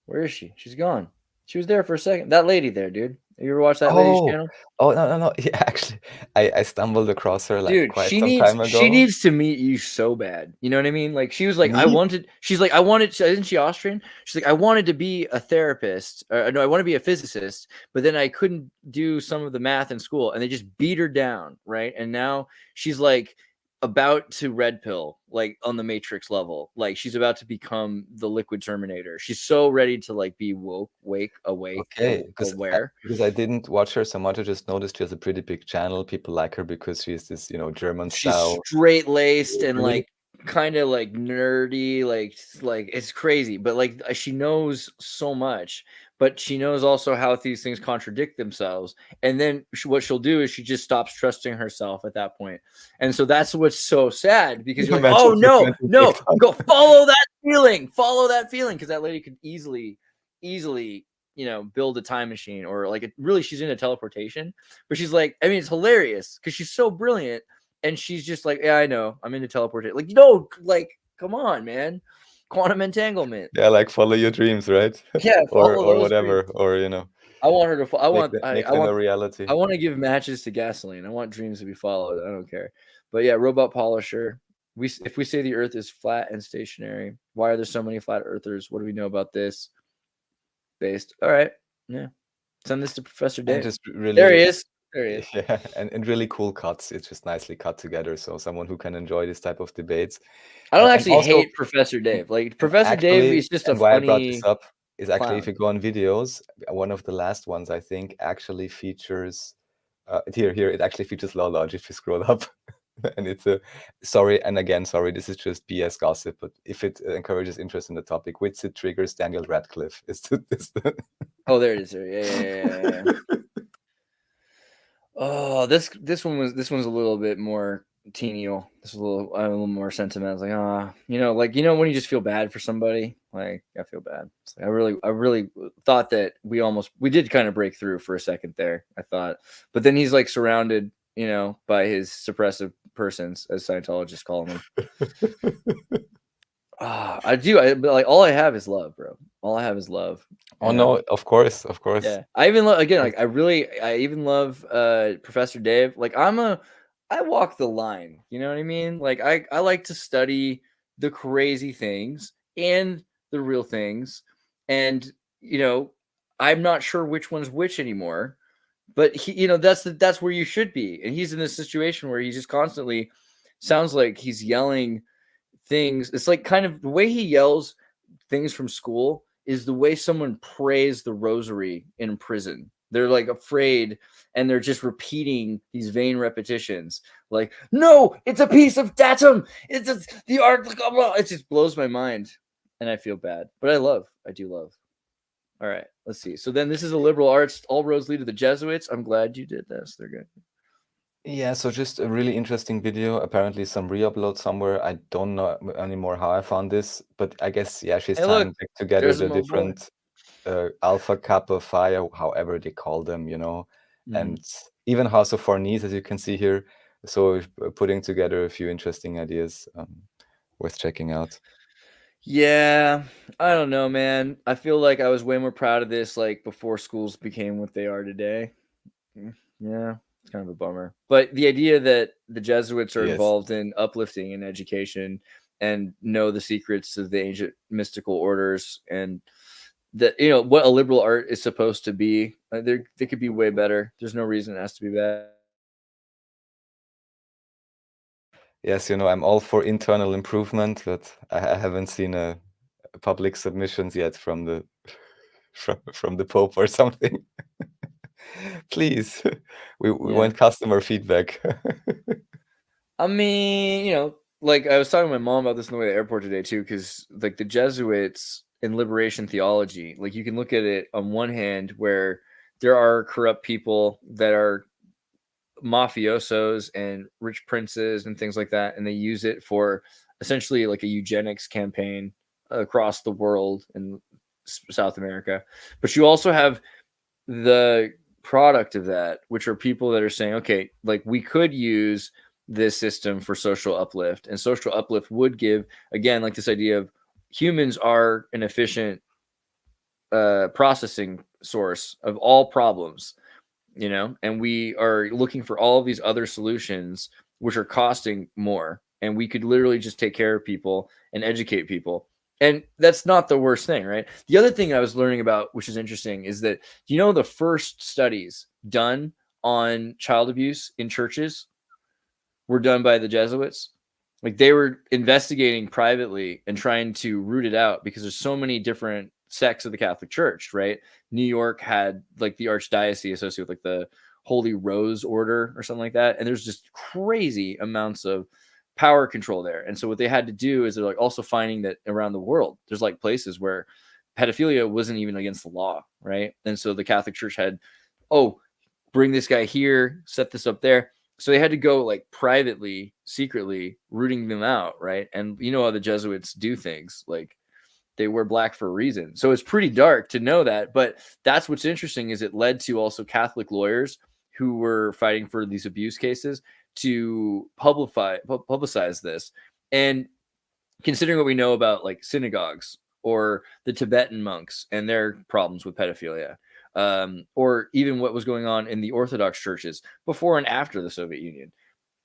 Where is she? She's gone. She was there for a second. That lady there, dude. You ever watch that lady's channel? Oh, no. Yeah, actually, I stumbled across her like quite some time ago. She needs to meet you so bad. You know what I mean? Like she was like, isn't she Austrian? She's like, I wanted to be a therapist. No, I want to be a physicist, but then I couldn't do some of the math in school, and they just beat her down, right? And now she's like about to red pill, like on the Matrix level. Like she's about to become the Liquid Terminator. She's so ready to like be awake, Okay, aware. because I didn't watch her so much. I just noticed she has a pretty big channel. People like her because she's this, German She's style. straight laced and Really? like kind of like nerdy, like it's crazy. But like she knows so much, but she knows also how these things contradict themselves. And then what she'll do is she just stops trusting herself at that point. And so that's what's so sad, because you're like, oh no, go follow that feeling, because that lady could easily, build a time machine, or like really she's into teleportation. But she's like, I mean, it's hilarious because she's so brilliant, and she's just like, yeah, I know, I'm into teleportation. Like, no, like, come on, man. Quantum entanglement. Yeah, like follow your dreams, right? Yeah, or follow those whatever, dreams. or I want her to. make them a reality. I want to give matches to gasoline. I want dreams to be followed. I don't care. But yeah, robot polisher. If we say the Earth is flat and stationary, why are there so many flat earthers? What do we know about this? Based. All right. Yeah. Send this to Professor Dave. Just really, there he is. There he is. Yeah, and really cool cuts. It's just nicely cut together. So someone who can enjoy this type of debates. I don't actually hate Professor Dave. Like Professor Dave is just a why funny. I brought this up is actually clown. If you go on videos, one of the last ones I think actually features here it actually features Lolodge if you scroll up. And it's sorry, this is just BS gossip, but if it encourages interest in the topic, which it triggers Daniel Radcliffe. Oh, there it is. Yeah. Oh, this one's a little bit more tenial. This is a little more sentimental. It's like, when you just feel bad for somebody. Like, I feel bad. It's like, I really thought that we did kind of break through for a second there, I thought. But then he's like surrounded, by his suppressive persons, as Scientologists call them. I do. But like, all I have is love, bro. All I have is love. Oh no, of course. Yeah, I even love, again, like I even love Professor Dave. Like I walk the line. You know what I mean? Like I like to study the crazy things and the real things, and I'm not sure which one's which anymore. But he, that's where you should be. And he's in this situation where he just constantly sounds like he's yelling things. It's like kind of the way he yells things from school is the way someone prays the rosary in prison. They're like afraid, and they're just repeating these vain repetitions. Like, no, it's a piece of datum. It's the art. It just blows my mind, and I feel bad. But I do love. All right, let's see. So then this is a liberal arts. All roads lead to the Jesuits. I'm glad you did this. They're good. Yeah, so just a really interesting video. Apparently some re-upload somewhere. I don't know anymore how I found this, but I guess, yeah, she's tying back together the different Alpha, Kappa, Phi, however they call them, and even House of Farnese, as you can see here. So putting together a few interesting ideas worth checking out. Yeah, I don't know, man. I feel like I was way more proud of this like before schools became what they are today. Yeah, it's kind of a bummer. But the idea that the Jesuits are involved in uplifting and education and know the secrets of the ancient mystical orders, and that what a liberal art is supposed to be, they could be way better. There's no reason it has to be bad. Yes, I'm all for internal improvement, but I haven't seen a public submissions yet from the from the Pope or something. Please, we want customer feedback. I mean, like I was talking to my mom about this on the way to the airport today too, because like the Jesuits in liberation theology, like you can look at it on one hand where there are corrupt people that are mafiosos and rich princes and things like that, and they use it for essentially like a eugenics campaign across the world in South America. But you also have the product of that, which are people that are saying, okay, like we could use this system for social uplift, and social uplift would give, again, like this idea of humans are an efficient processing source of all problems, and we are looking for all of these other solutions which are costing more, and we could literally just take care of people and educate people. And that's not the worst thing, right? The other thing I was learning about, which is interesting, is that the first studies done on child abuse in churches were done by the Jesuits. Like they were investigating privately and trying to root it out because there's so many different sects of the Catholic Church, right? New York had like the archdiocese associated with like the Holy Rose Order or something like that. And there's just crazy amounts of power control there. And so what they had to do is they're like also finding that around the world, there's like places where pedophilia wasn't even against the law, right? And so the Catholic Church had, oh, bring this guy here, set this up there. So they had to go like privately, secretly rooting them out, right? And you know how the Jesuits do things, like they wear black for a reason. So it's pretty dark to know that. But that's what's interesting is it led to also Catholic lawyers who were fighting for these abuse cases to publicize this. And considering what we know about like synagogues or the Tibetan monks and their problems with pedophilia, or even what was going on in the Orthodox churches before and after the Soviet Union.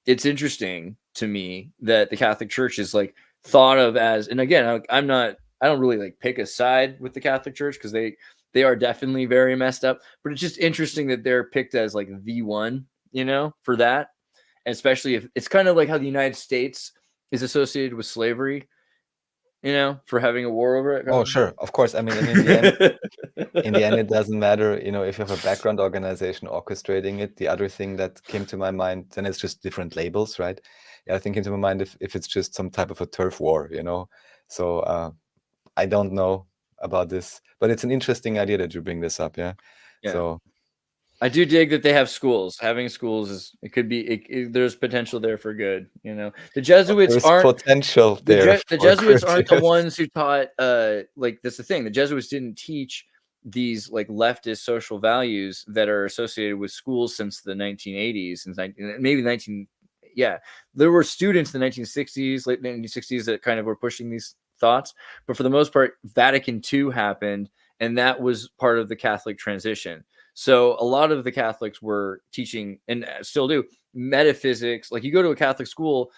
It's interesting to me that the Catholic Church is like thought of as, and again, I don't really like pick a side with the Catholic Church because they are definitely very messed up, but it's just interesting that they're picked as like the one, you know, for that. And especially if it's kind of like how the United States is associated with slavery, you know, for having a war over it. Oh, sure. Of course. I mean, in the end, it doesn't matter, you know, if you have a background organization orchestrating it. The other thing that came to my mind, then it's just different labels, right? Yeah, I think came to my mind if it's just some type of a turf war, you know. So I don't know about this, but it's an interesting idea that you bring this up. Yeah. So I do dig that they have schools. Having schools is there's potential there for good. You know, the Jesuits aren't potential there. The Jesuits aren't the ones who taught. Like that's the thing. The Jesuits didn't teach these like leftist social values that are associated with schools since the 1980s, since maybe 19. Yeah, there were students in the 1960s, late 1960s that kind of were pushing these thoughts, but for the most part, Vatican II happened, and that was part of the Catholic transition. So a lot of the Catholics were teaching, and still do, metaphysics. Like you go to a Catholic school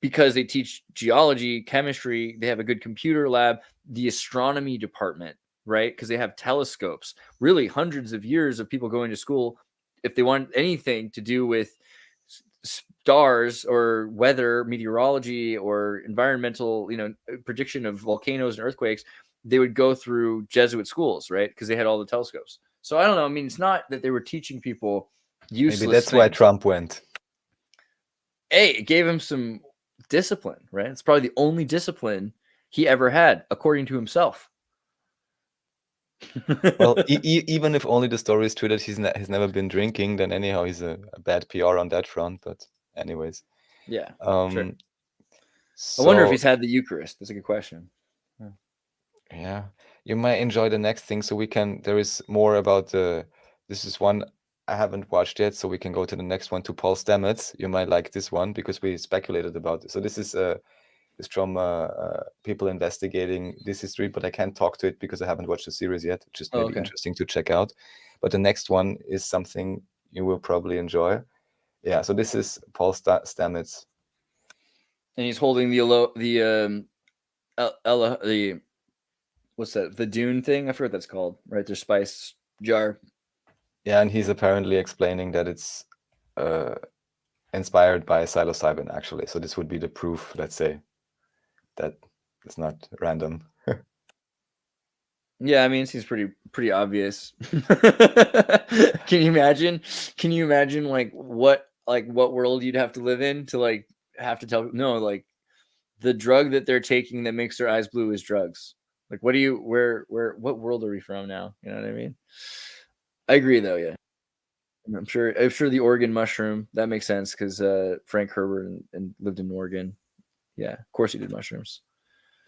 because they teach geology, chemistry, they have a good computer lab, the astronomy department, right? Because they have telescopes. Really hundreds of years of people going to school, if they want anything to do with stars or weather, meteorology, or environmental, you know, prediction of volcanoes and earthquakes, they would go through Jesuit schools, right? Because they had all the telescopes. So I don't know. I mean, it's not that they were teaching people useless Maybe that's things. why Trump went. Hey, it gave him some discipline, right? It's probably the only discipline he ever had, according to himself. Well, even if only the story is true that he's never been drinking, then anyhow he's a bad PR on that front. But anyways, yeah. Sure. I wonder if he's had the Eucharist. That's a good question. Yeah, you might enjoy the next thing. So there is more about this is one I haven't watched yet, so we can go to the next one, to Paul Stamets. You might like this one because we speculated about it. So this is from people investigating this history, but I can't talk to it because I haven't watched the series yet. Just maybe interesting to check out. But the next one is something you will probably enjoy. Yeah, so this is Paul Stamets, and he's holding the what's that? The Dune thing? I forget what that's called. Right, their spice jar. Yeah, and he's apparently explaining that it's inspired by psilocybin, actually. So this would be the proof, let's say, that it's not random. Yeah, I mean, it seems pretty obvious. Can you imagine? Like what world you'd have to live in to like have to tell? No, like the drug that they're taking that makes their eyes blue is drugs. Like, what world are we from now? You know what I mean? I agree, though. Yeah, I'm sure the Oregon mushroom, that makes sense because Frank Herbert and lived in Oregon. Yeah, of course he did mushrooms.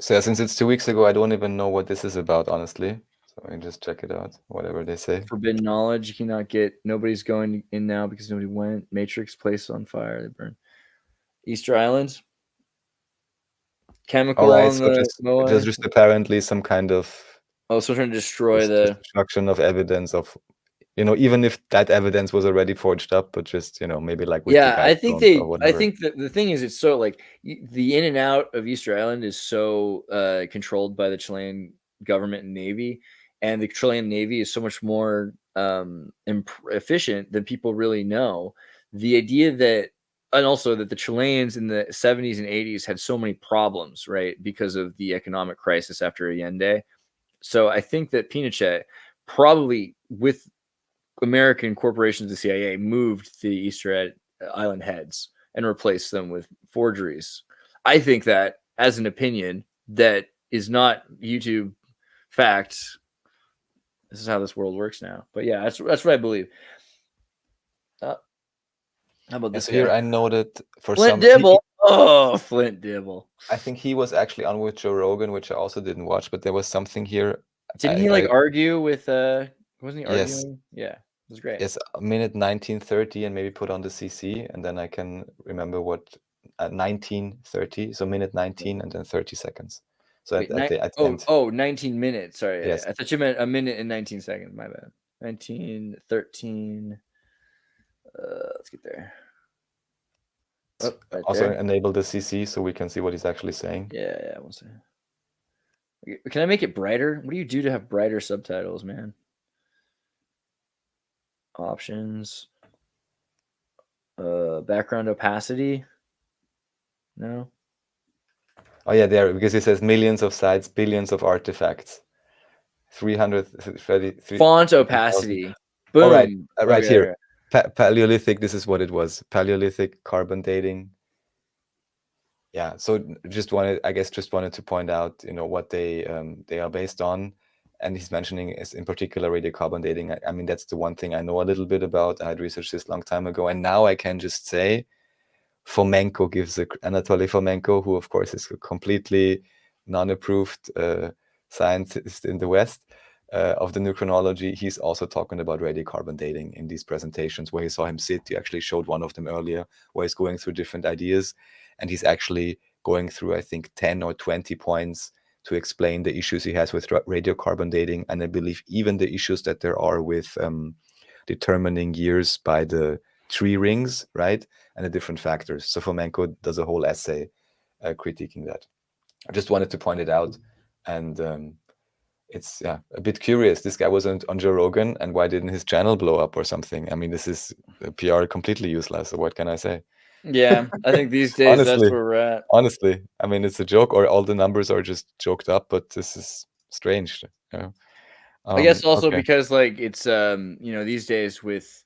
So since it's 2 weeks ago, I don't even know what this is about, honestly. So I can just check it out, whatever they say. Forbidden knowledge you cannot get. Nobody's going in now because nobody went. Matrix placed on fire. They burned. Easter Island. Chemical on the there's just apparently some kind of so trying to destroy the destruction of evidence of, you know, even if that evidence was already forged up, but just, you know, maybe like with I think that the thing is, it's so like the in and out of Easter Island is so controlled by the Chilean government and Navy, and the Chilean Navy is so much more efficient than people really know. The idea that and also that the Chileans in the 70s and 80s had so many problems, right, because of the economic crisis after Allende. So I think that Pinochet probably, with American corporations, the CIA, moved the Easter Island heads and replaced them with forgeries. I think that, as an opinion that is not YouTube fact, this is how this world works now. But yeah, that's what I believe. How about this so here guy? I noted for Flint some Dibble. Oh, Flint Dibble. I think he was actually on with Joe Rogan, which I also didn't watch, but there was something here. Didn't he like argue with wasn't he Yes. arguing? Yeah, it was great. Yes, a minute 19:30 and maybe put on the CC, and then I can remember what 19:30, so minute 19 and then 30 seconds. So Wait, at the end. 19 minutes. Sorry. Yes. I thought you meant a minute and 19 seconds. My bad. 19, 13. Let's get there. Oh, right also there. enable the CC so we can see what he's actually saying. Yeah, one second. Can I make it brighter? What do you do to have brighter subtitles, man? Options. Background opacity. No. Oh yeah, there, because it says millions of sites, billions of artifacts. 333 font opacity. Boom. All right, right Okay, here. Paleolithic, this is what it was. Paleolithic carbon dating. Yeah, so just wanted to point out, what they are based on. And he's mentioning is in particular radiocarbon dating. I mean, that's the one thing I know a little bit about. I had researched this a long time ago, and now I can just say Fomenko Anatoly Fomenko, who of course is a completely non-approved scientist in the West of the new chronology. He's also talking about radiocarbon dating in these presentations where he saw him sit. He actually showed one of them earlier where he's going through different ideas, and he's actually going through, I think, 10 or 20 points to explain the issues he has with radiocarbon dating, and I believe even the issues that there are with determining years by the tree rings, right, and the different factors. So Fomenko does a whole essay critiquing that. I just wanted to point it out, and it's a bit curious. This guy wasn't on Joe Rogan, and why didn't his channel blow up or something? I mean, this is PR completely useless. So what can I say? Yeah, I think these days honestly, that's where we're at. Honestly, I mean, it's a joke, or all the numbers are just joked up, but this is strange. I guess also okay. because like it's these days with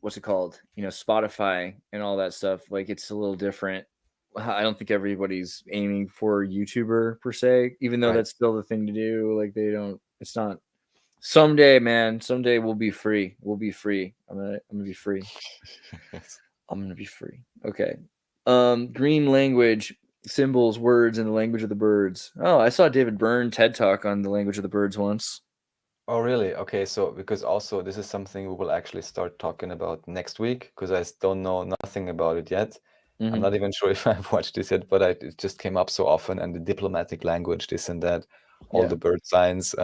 what's it called? Spotify and all that stuff, like it's a little different. I don't think everybody's aiming for YouTuber per se, even though that's still the thing to do. Like it's not. Someday, man, we'll be free. We'll be free. I'm gonna be free. I'm gonna be free. Okay. Green language, symbols, words, and the language of the birds. Oh, I saw David Byrne TED Talk on the language of the birds once. Oh, really? Okay, so because also this is something we will actually start talking about next week, because I don't know nothing about it yet. Mm-hmm. I'm not even sure if I've watched this yet, but it just came up so often, and the diplomatic language, this and that, all the bird signs.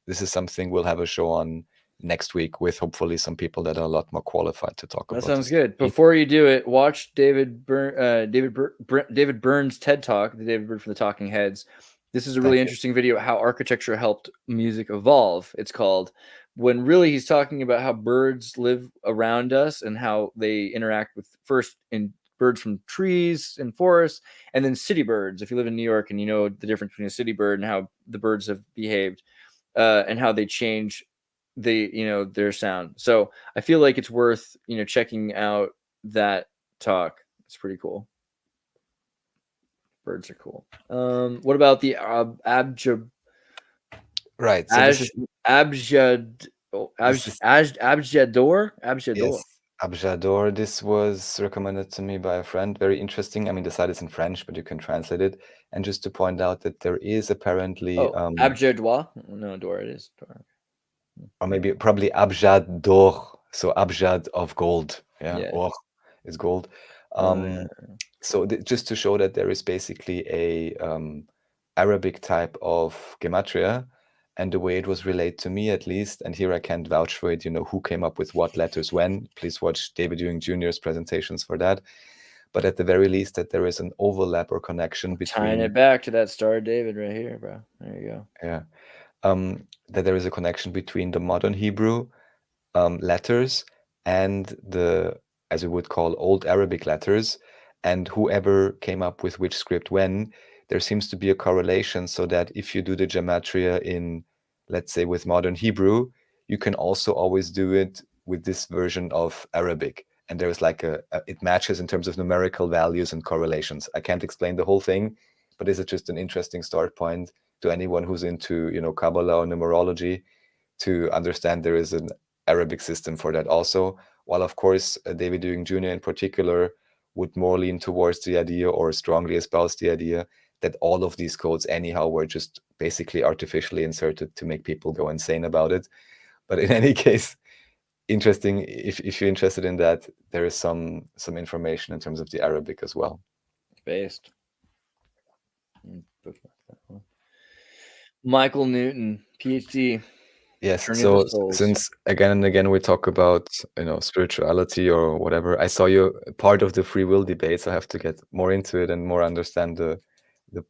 This is something we'll have a show on next week with hopefully some people that are a lot more qualified to talk about. That sounds good. Before you do it, watch David Byrne's TED Talk, the David Byrne for the Talking Heads. This is a really interesting video, how architecture helped music evolve. It's called, when really he's talking about how birds live around us and how they interact with first in birds from trees and forests, and then city birds. If you live in New York and you know the difference between a city bird and how the birds have behaved, and how they change their sound. So I feel like it's worth checking out that talk. It's pretty cool. Birds are cool. What about the Abjad? Right. So Abjador. Yes, Abjador. This was recommended to me by a friend. Very interesting. I mean, the site is in French, but you can translate it. And just to point out that there is apparently Abjadois. No, Dor. It is Dor. Or maybe probably Abjad d'or, so Abjad of gold. Or is gold. So just to show that there is basically a Arabic type of gematria, and the way it was relayed to me, at least, and here I can't vouch for it, who came up with what letters when. Please watch David Ewing Jr.'s presentations for that. But at the very least, that there is an overlap or connection between... Tying it back to that Star of David right here, bro. There you go. Yeah. That there is a connection between the modern Hebrew letters and the as we would call old Arabic letters, and whoever came up with which script when, there seems to be a correlation, so that if you do the gematria in, let's say, with modern Hebrew, you can also always do it with this version of Arabic. And there's like it matches in terms of numerical values and correlations. I can't explain the whole thing, but this is just an interesting start point to anyone who's into, Kabbalah or numerology, to understand there is an Arabic system for that also. While of course David Ewing Jr. in particular would more lean towards the idea, or strongly espouse the idea, that all of these codes anyhow were just basically artificially inserted to make people go insane about it. But in any case, interesting, if you're interested in that, there is some information in terms of the Arabic as well. Based. Michael Newton, PhD. Yes, Journey so of the Souls. since again and again we talk about spirituality or whatever, I saw you part of the free will debate, so I have to get more into it and more understand the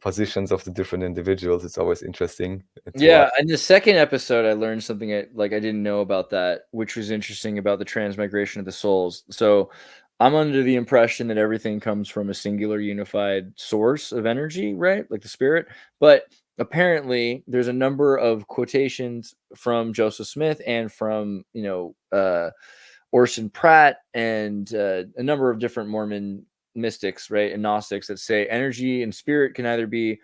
positions of the different individuals. It's always interesting. Yeah, in the second episode, I learned something I didn't know about that, which was interesting about the transmigration of the souls. So I'm under the impression that everything comes from a singular unified source of energy, right? Like the spirit. But apparently there's a number of quotations from Joseph Smith and from, Orson Pratt and a number of different Mormon mystics, right? And Gnostics that say energy and spirit can either be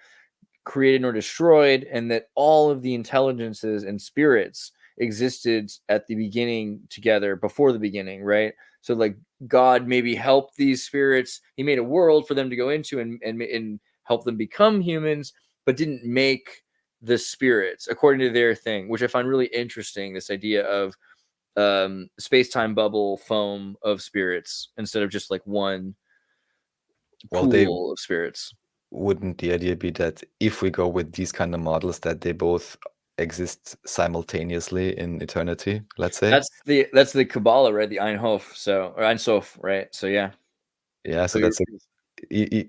created nor destroyed, and that all of the intelligences and spirits existed at the beginning together before the beginning, right? So like God maybe helped these spirits, he made a world for them to go into and help them become humans, but didn't make the spirits according to their thing, which I find really interesting, this idea of space-time bubble foam of spirits instead of just like one pool of spirits. Wouldn't the idea be that if we go with these kind of models, that they both exist simultaneously in eternity, let's say? That's the Kabbalah, right? The Ein Sof, right? So yeah. Yeah, so that's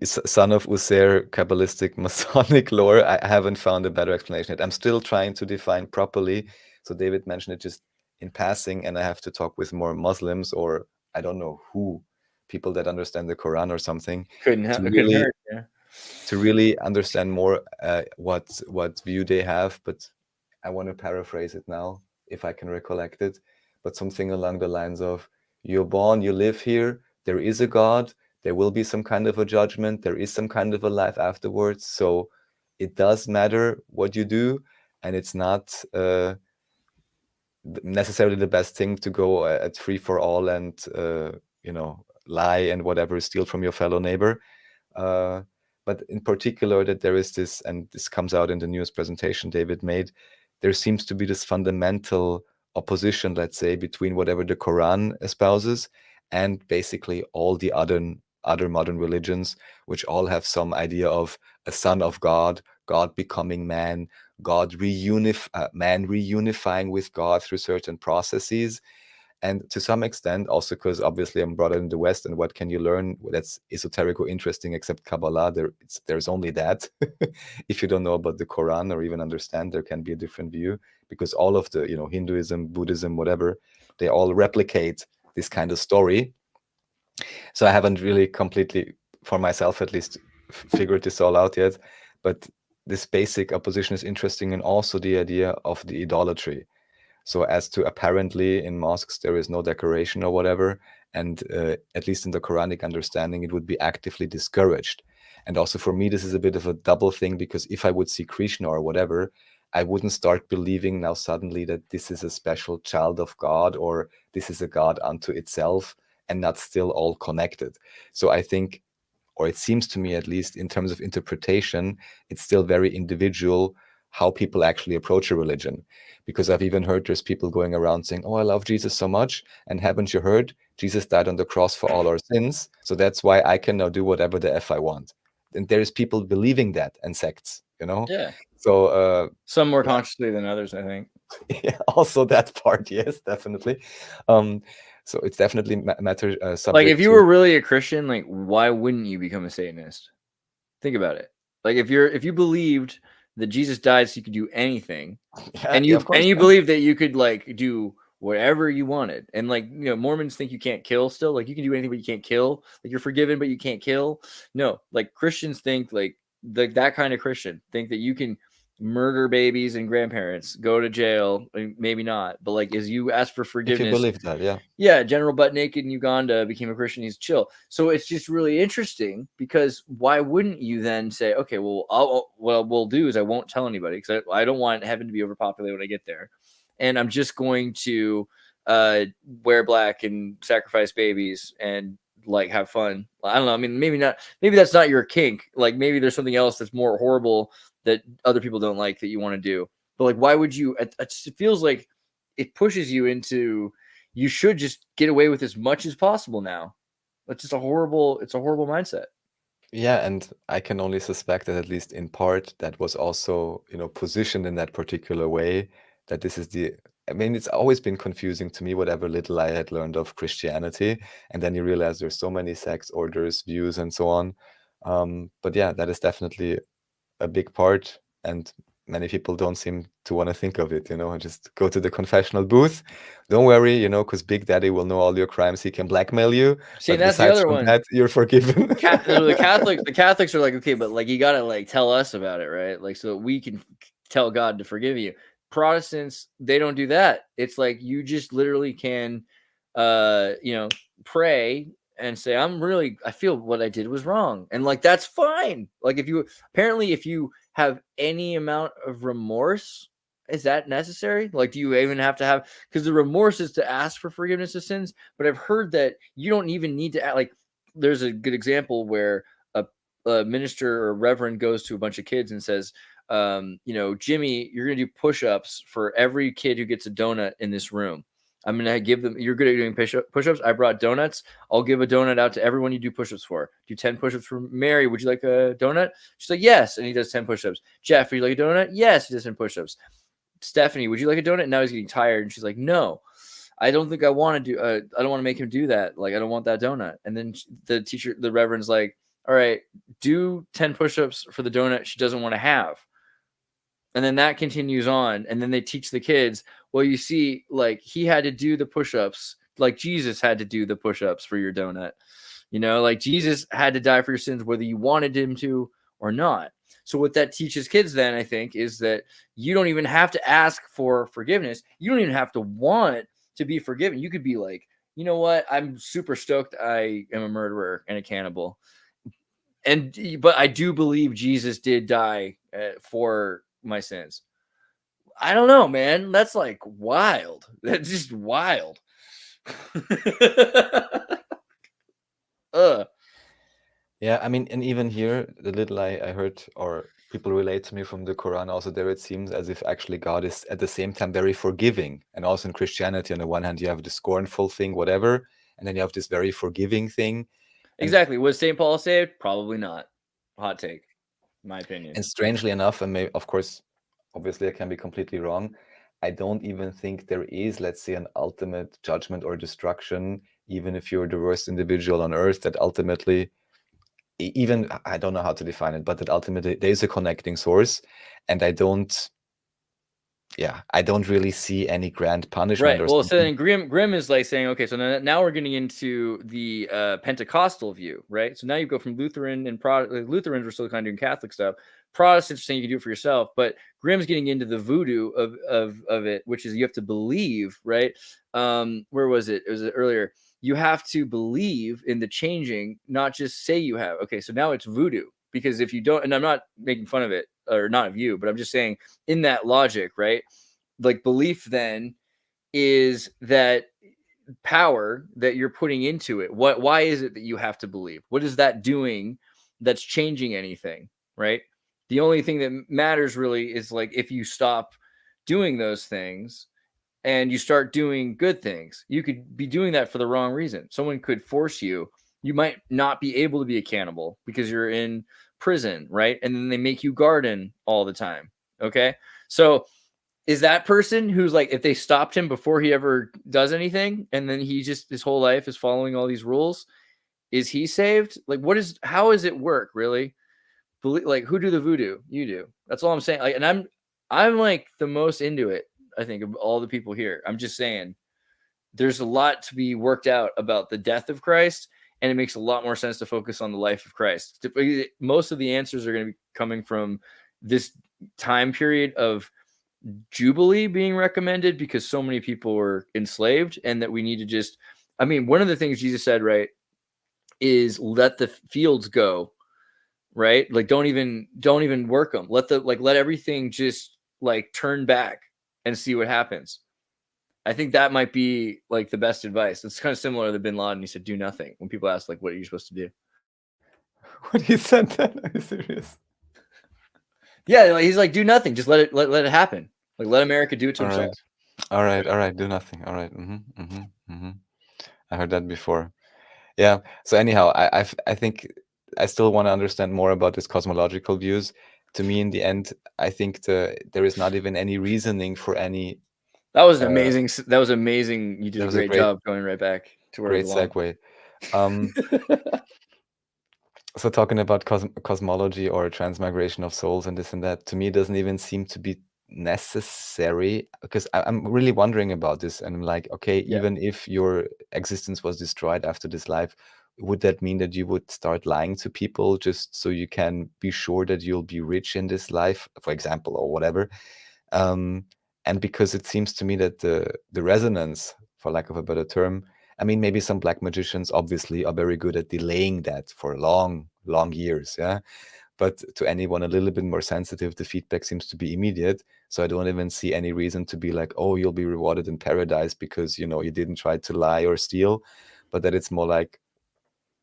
son of Usair, Kabbalistic Masonic lore. I haven't found a better explanation yet. I'm still trying to define properly. So David mentioned it just in passing, and I have to talk with more Muslims, or I don't know who, people that understand the Quran or something, to really understand more what view they have. But I want to paraphrase it now, if I can recollect it, but something along the lines of, you're born, you live here, there is a God, there will be some kind of a judgment, there is some kind of a life afterwards, so it does matter what you do, and it's not necessarily the best thing to go at free for all and lie and whatever, steal from your fellow neighbor. But in particular, that there is this, and this comes out in the newest presentation David made, there seems to be this fundamental opposition, let's say, between whatever the Quran espouses and basically all the other modern religions, which all have some idea of a son of God, God becoming man, man reunifying with God through certain processes. And to some extent, also because obviously I'm brought up in the West, and what can you learn that's esoteric or interesting except Kabbalah? There's only that. If you don't know about the Quran or even understand, there can be a different view, because all of the, Hinduism, Buddhism, whatever, they all replicate this kind of story. So I haven't really completely, for myself at least, figured this all out yet. But this basic opposition is interesting, and also the idea of the idolatry. So as to apparently in mosques there is no decoration or whatever, and at least in the Quranic understanding it would be actively discouraged. And also for me this is a bit of a double thing, because if I would see Krishna or whatever, I wouldn't start believing now suddenly that this is a special child of God, or this is a God unto itself, and not still all connected. So I think, or it seems to me at least, in terms of interpretation, it's still very individual how people actually approach a religion. Because I've even heard there's people going around saying, oh, I love Jesus so much, and haven't you heard? Jesus died on the cross for all our sins, so that's why I can now do whatever the F I want. And there's people believing that, and sects, Yeah. So some more consciously than others, I think. Yeah, also that part, yes, definitely. So it's definitely matter. Like if you were really a Christian, like why wouldn't you become a Satanist? Think about it. Like if you believed that Jesus died so you could do anything, and you believe that you could like do whatever you wanted. And like, you know, Mormons think you can't kill still. Like you can do anything, but you can't kill. Like you're forgiven, but you can't kill. No, like Christians think like that kind of Christian think that you can murder babies and grandparents, go to jail, maybe not, but like as you ask for forgiveness. If you believe that, yeah. Yeah, General Butt Naked in Uganda became a Christian. He's chill. So it's just really interesting because why wouldn't you then say, okay, well, what we'll do is I won't tell anybody because I don't want heaven to be overpopulated when I get there, and I'm just going to wear black and sacrifice babies and like have fun. I don't know. I mean, maybe not. Maybe that's not your kink. Like maybe there's something else that's more horrible that other people don't like that you want to do. But like, why would you? It feels like it pushes you into. You should just get away with as much as possible now. It's just a horrible mindset. Yeah, and I can only suspect that at least in part that was also, you know, positioned in that particular way, that this is I mean, it's always been confusing to me, whatever little I had learned of Christianity. And then you realize there's so many sects, orders, views, and so on. But yeah, that is definitely a big part. And many people don't seem to want to think of it, you know, and just go to the confessional booth. Don't worry, you know, because Big Daddy will know all your crimes. He can blackmail you. See, but that's the besides other from one. that, you're forgiven. The Catholics are like, okay, but like you gotta like tell us about it, right? Like so that we can tell God to forgive you. Protestants, they don't do that. It's like you just literally can, you know, pray and say, I feel what I did was wrong, and like that's fine. Like if you have any amount of remorse, is that necessary? Like, do you even have to have? Because the remorse is to ask for forgiveness of sins. But I've heard that you don't even need to. Like, there's a good example where a minister or reverend goes to a bunch of kids and says, you know, Jimmy, you're going to do push-ups for every kid who gets a donut in this room. I'm going to give them, you're good at doing push-ups. I brought donuts. I'll give a donut out to everyone you do push-ups for. Do 10 push-ups for Mary. Would you like a donut? She's like, yes. And he does 10 push-ups. Jeff, would you like a donut? Yes. He does 10 push-ups. Stephanie, would you like a donut? Now he's getting tired. And she's like, no, I don't think I want to do, I don't want to make him do that. Like, I don't want that donut. And then the reverend's like, all right, do 10 push-ups for the donut she doesn't want to have. And then that continues on. And then they teach the kids, well, you see, like he had to do the push-ups, like Jesus had to do the push-ups for your donut. You know, like Jesus had to die for your sins, whether you wanted him to or not. So what that teaches kids then, I think, is that you don't even have to ask for forgiveness. You don't even have to want to be forgiven. You could be like, you know what? I'm super stoked I am a murderer and a cannibal. But I do believe Jesus did die for my sins. I don't know, man. That's like wild. That's just wild. Yeah, I mean, and even here, the little I heard, or people relate to me from the Quran, also there it seems as if actually God is at the same time very forgiving. And also in Christianity, on the one hand, you have the scornful thing, whatever, and then you have this very forgiving thing. Exactly. Was St. Paul saved? Probably not. Hot take, in my opinion. And strangely enough, and maybe, of course, obviously I can be completely wrong, I don't even think there is, let's say, an ultimate judgment or destruction, even if you're the worst individual on earth, that ultimately, even, I don't know how to define it, but that ultimately there is a connecting source. And I don't really see any grand punishment. Right. Well, so then Grimm is like saying, okay, so now we're getting into the Pentecostal view, right? So now you go from Lutheran and Lutherans were still kind of doing Catholic stuff. Protestants are saying you can do it for yourself, but Grimm's getting into the voodoo of it, which is you have to believe, right? Where was it? It was earlier. You have to believe in the changing, not just say you have. Okay, so now it's voodoo, because if you don't, and I'm not making fun of it, or not of you, but I'm just saying in that logic, right? Like belief then is that power that you're putting into it. Why is it that you have to believe? What is that doing that's changing anything, right? The only thing that matters really is like if you stop doing those things and you start doing good things. You could be doing that for the wrong reason. Someone could force you. You might not be able to be a cannibal because you're in prison, right? And then they make you garden all the time. Okay. So is that person who's like, if they stopped him before he ever does anything, and then he just his whole life is following all these rules, is he saved? Like, how does it work really? Like, who do the voodoo? You do. That's all I'm saying. Like, and I'm like the most into it, I think, of all the people here. I'm just saying, there's a lot to be worked out about the death of Christ, and it makes a lot more sense to focus on the life of Christ. Most of the answers are going to be coming from this time period of Jubilee being recommended because so many people were enslaved, and that we need to just, I mean, one of the things Jesus said, right, is let the fields go, right? Like, don't even work them. Let everything just like turn back and see what happens. I think that might be like the best advice. It's kind of similar to Bin Laden. He said, do nothing. When people ask, like, what are you supposed to do? What he said that? Are you serious? Yeah, like, he's like, do nothing. Just let it happen. Like, let America do it to himself. All right. Do nothing. All right. I heard that before. Yeah. So anyhow, I think I still want to understand more about this cosmological views. To me, in the end, I think there is not even any reasoning for any. That was amazing. That was amazing. You did a great job going right back to where great segue. So talking about cosmology or transmigration of souls and this and that, to me, doesn't even seem to be necessary, because I'm really wondering about this, and I'm like, okay, even if your existence was destroyed after this life, would that mean that you would start lying to people just so you can be sure that you'll be rich in this life, for example, or whatever? And because it seems to me that the resonance, for lack of a better term, I mean, maybe some black magicians obviously are very good at delaying that for long years, yeah. But to anyone a little bit more sensitive, the feedback seems to be immediate. So I don't even see any reason to be like, oh, you'll be rewarded in paradise because, you know, you didn't try to lie or steal, but that it's more like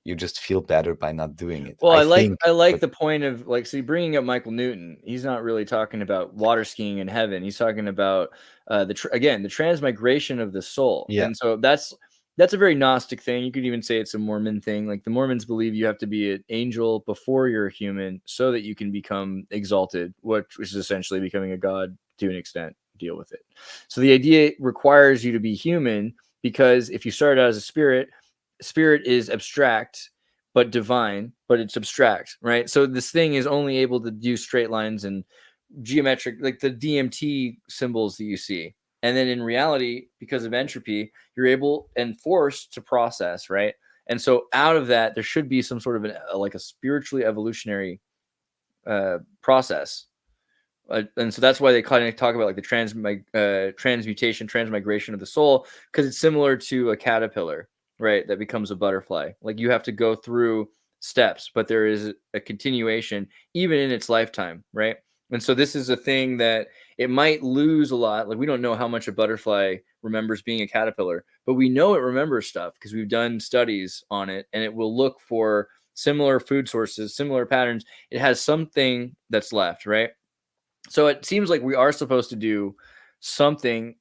you just feel better by not doing it. Well, I like the point of, like, so bringing up Michael Newton. He's not really talking about water skiing in heaven. He's talking about the transmigration of the soul. Yeah. And so that's a very Gnostic thing. You could even say it's a Mormon thing. Like, the Mormons believe you have to be an angel before you're a human so that you can become exalted, which is essentially becoming a god to an extent. Deal with it. So the idea requires you to be human, because if you start out as a spirit is abstract but divine, but it's abstract, right? So this thing is only able to do straight lines and geometric, like the DMT symbols that you see. And then in reality, because of entropy, you're able and forced to process, right? And so out of that, there should be some sort of a spiritually evolutionary process. And so that's why they kind of talk about like the transmigration of the soul, because it's similar to a caterpillar, right? That becomes a butterfly. Like, you have to go through steps, but there is a continuation even in its lifetime, right? And so this is a thing that it might lose a lot. Like, we don't know how much a butterfly remembers being a caterpillar, but we know it remembers stuff because we've done studies on it, and it will look for similar food sources, similar patterns. It has something that's left, right? So it seems like we are supposed to do something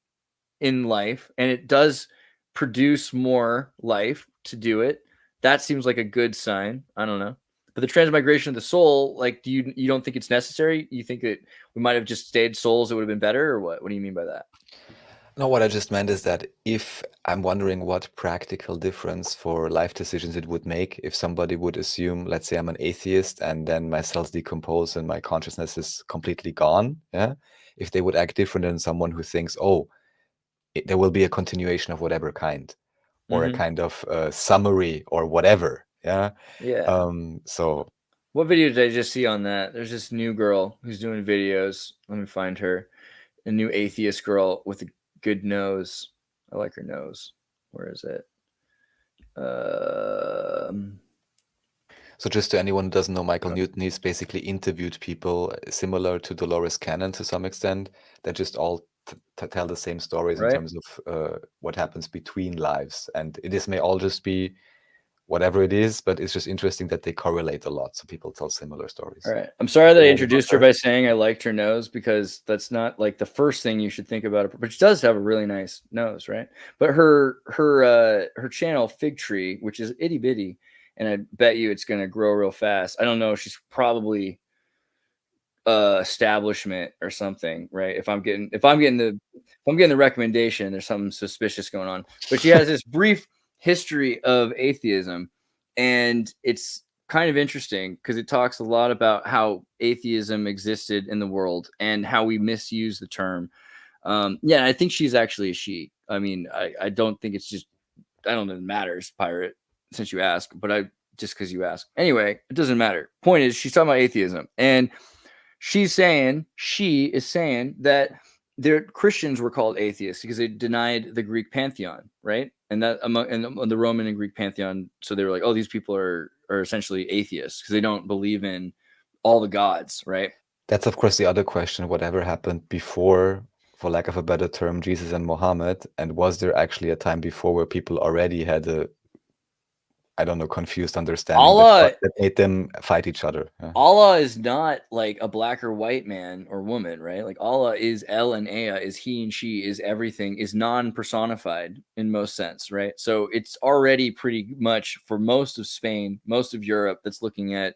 in life, and it does produce more life to do it. That seems like a good sign. I don't know. But the transmigration of the soul, like, you don't think it's necessary? You think that we might have just stayed souls, it would have been better, or what? What do you mean by that? No, what I just meant is that if I'm wondering what practical difference for life decisions it would make if somebody would assume, let's say I'm an atheist and then my cells decompose and my consciousness is completely gone. Yeah. If they would act different than someone who thinks, oh, there will be a continuation of whatever kind, or a kind of summary or whatever. Yeah. Yeah. So what video did I just see on that? There's this new girl who's doing videos. Let me find her. A new atheist girl with a good nose. I like her nose. Where is it? So just to anyone who doesn't know Michael Newton, he's basically interviewed people similar to Dolores Cannon to some extent that just all tell the same stories in terms of what happens between lives. And this may all just be whatever it is, but it's just interesting that they correlate a lot. So people tell similar stories. All right. I'm sorry that I introduced her by saying I liked her nose, because that's not like the first thing you should think about it. But she does have a really nice nose, right? But her channel, Fig Tree, which is itty bitty, and I bet you it's going to grow real fast. I don't know. She's probably establishment or something, right? If I'm getting the recommendation, there's something suspicious going on. But she has this brief history of atheism, and it's kind of interesting because it talks a lot about how atheism existed in the world and how we misuse the term. I think she's actually a she. I mean, I don't think it's just, I don't think it matters, pirate, since you ask, but just because you ask. Anyway, it doesn't matter. Point is, she's talking about atheism, and she is saying that their Christians were called atheists because they denied the Greek pantheon, right? And that among the Roman and Greek pantheon, so they were like, oh, these people are essentially atheists because they don't believe in all the gods, right? That's of course the other question: whatever happened before, for lack of a better term, Jesus and Muhammad, and was there actually a time before where people already had a, I don't know, confused understanding Allah, that made them fight each other? Yeah. Allah is not like a black or white man or woman, right? Like Allah is El and Ea, is he and she, is everything, is non-personified in most sense, right? So it's already pretty much for most of Spain, most of Europe, that's looking at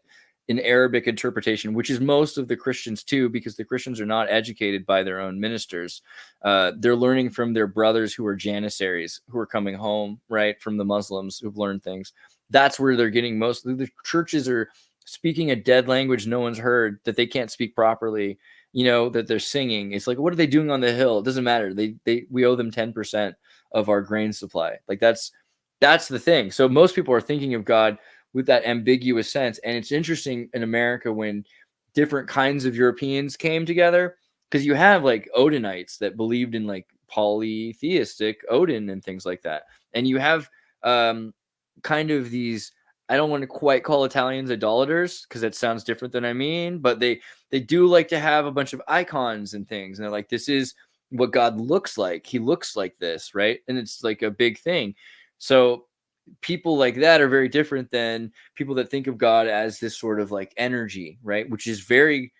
an Arabic interpretation, which is most of the Christians too, because the Christians are not educated by their own ministers. They're learning from their brothers who are Janissaries, who are coming home, right, from the Muslims who've learned things. That's where they're getting most. The churches are speaking a dead language no one's heard, that they can't speak properly, you know, that they're singing. It's like, what are they doing on the hill? It doesn't matter. We owe them 10% of our grain supply. Like that's the thing. So most people are thinking of God with that ambiguous sense. And it's interesting in America when different kinds of Europeans came together, because you have like Odinites that believed in like polytheistic Odin and things like that. And you have kind of these, I don't want to quite call Italians idolaters because that sounds different than I mean, but they do like to have a bunch of icons and things. And they're like, this is what God looks like. He looks like this, right? And it's like a big thing. So people like that are very different than people that think of God as this sort of like energy, right? Which is very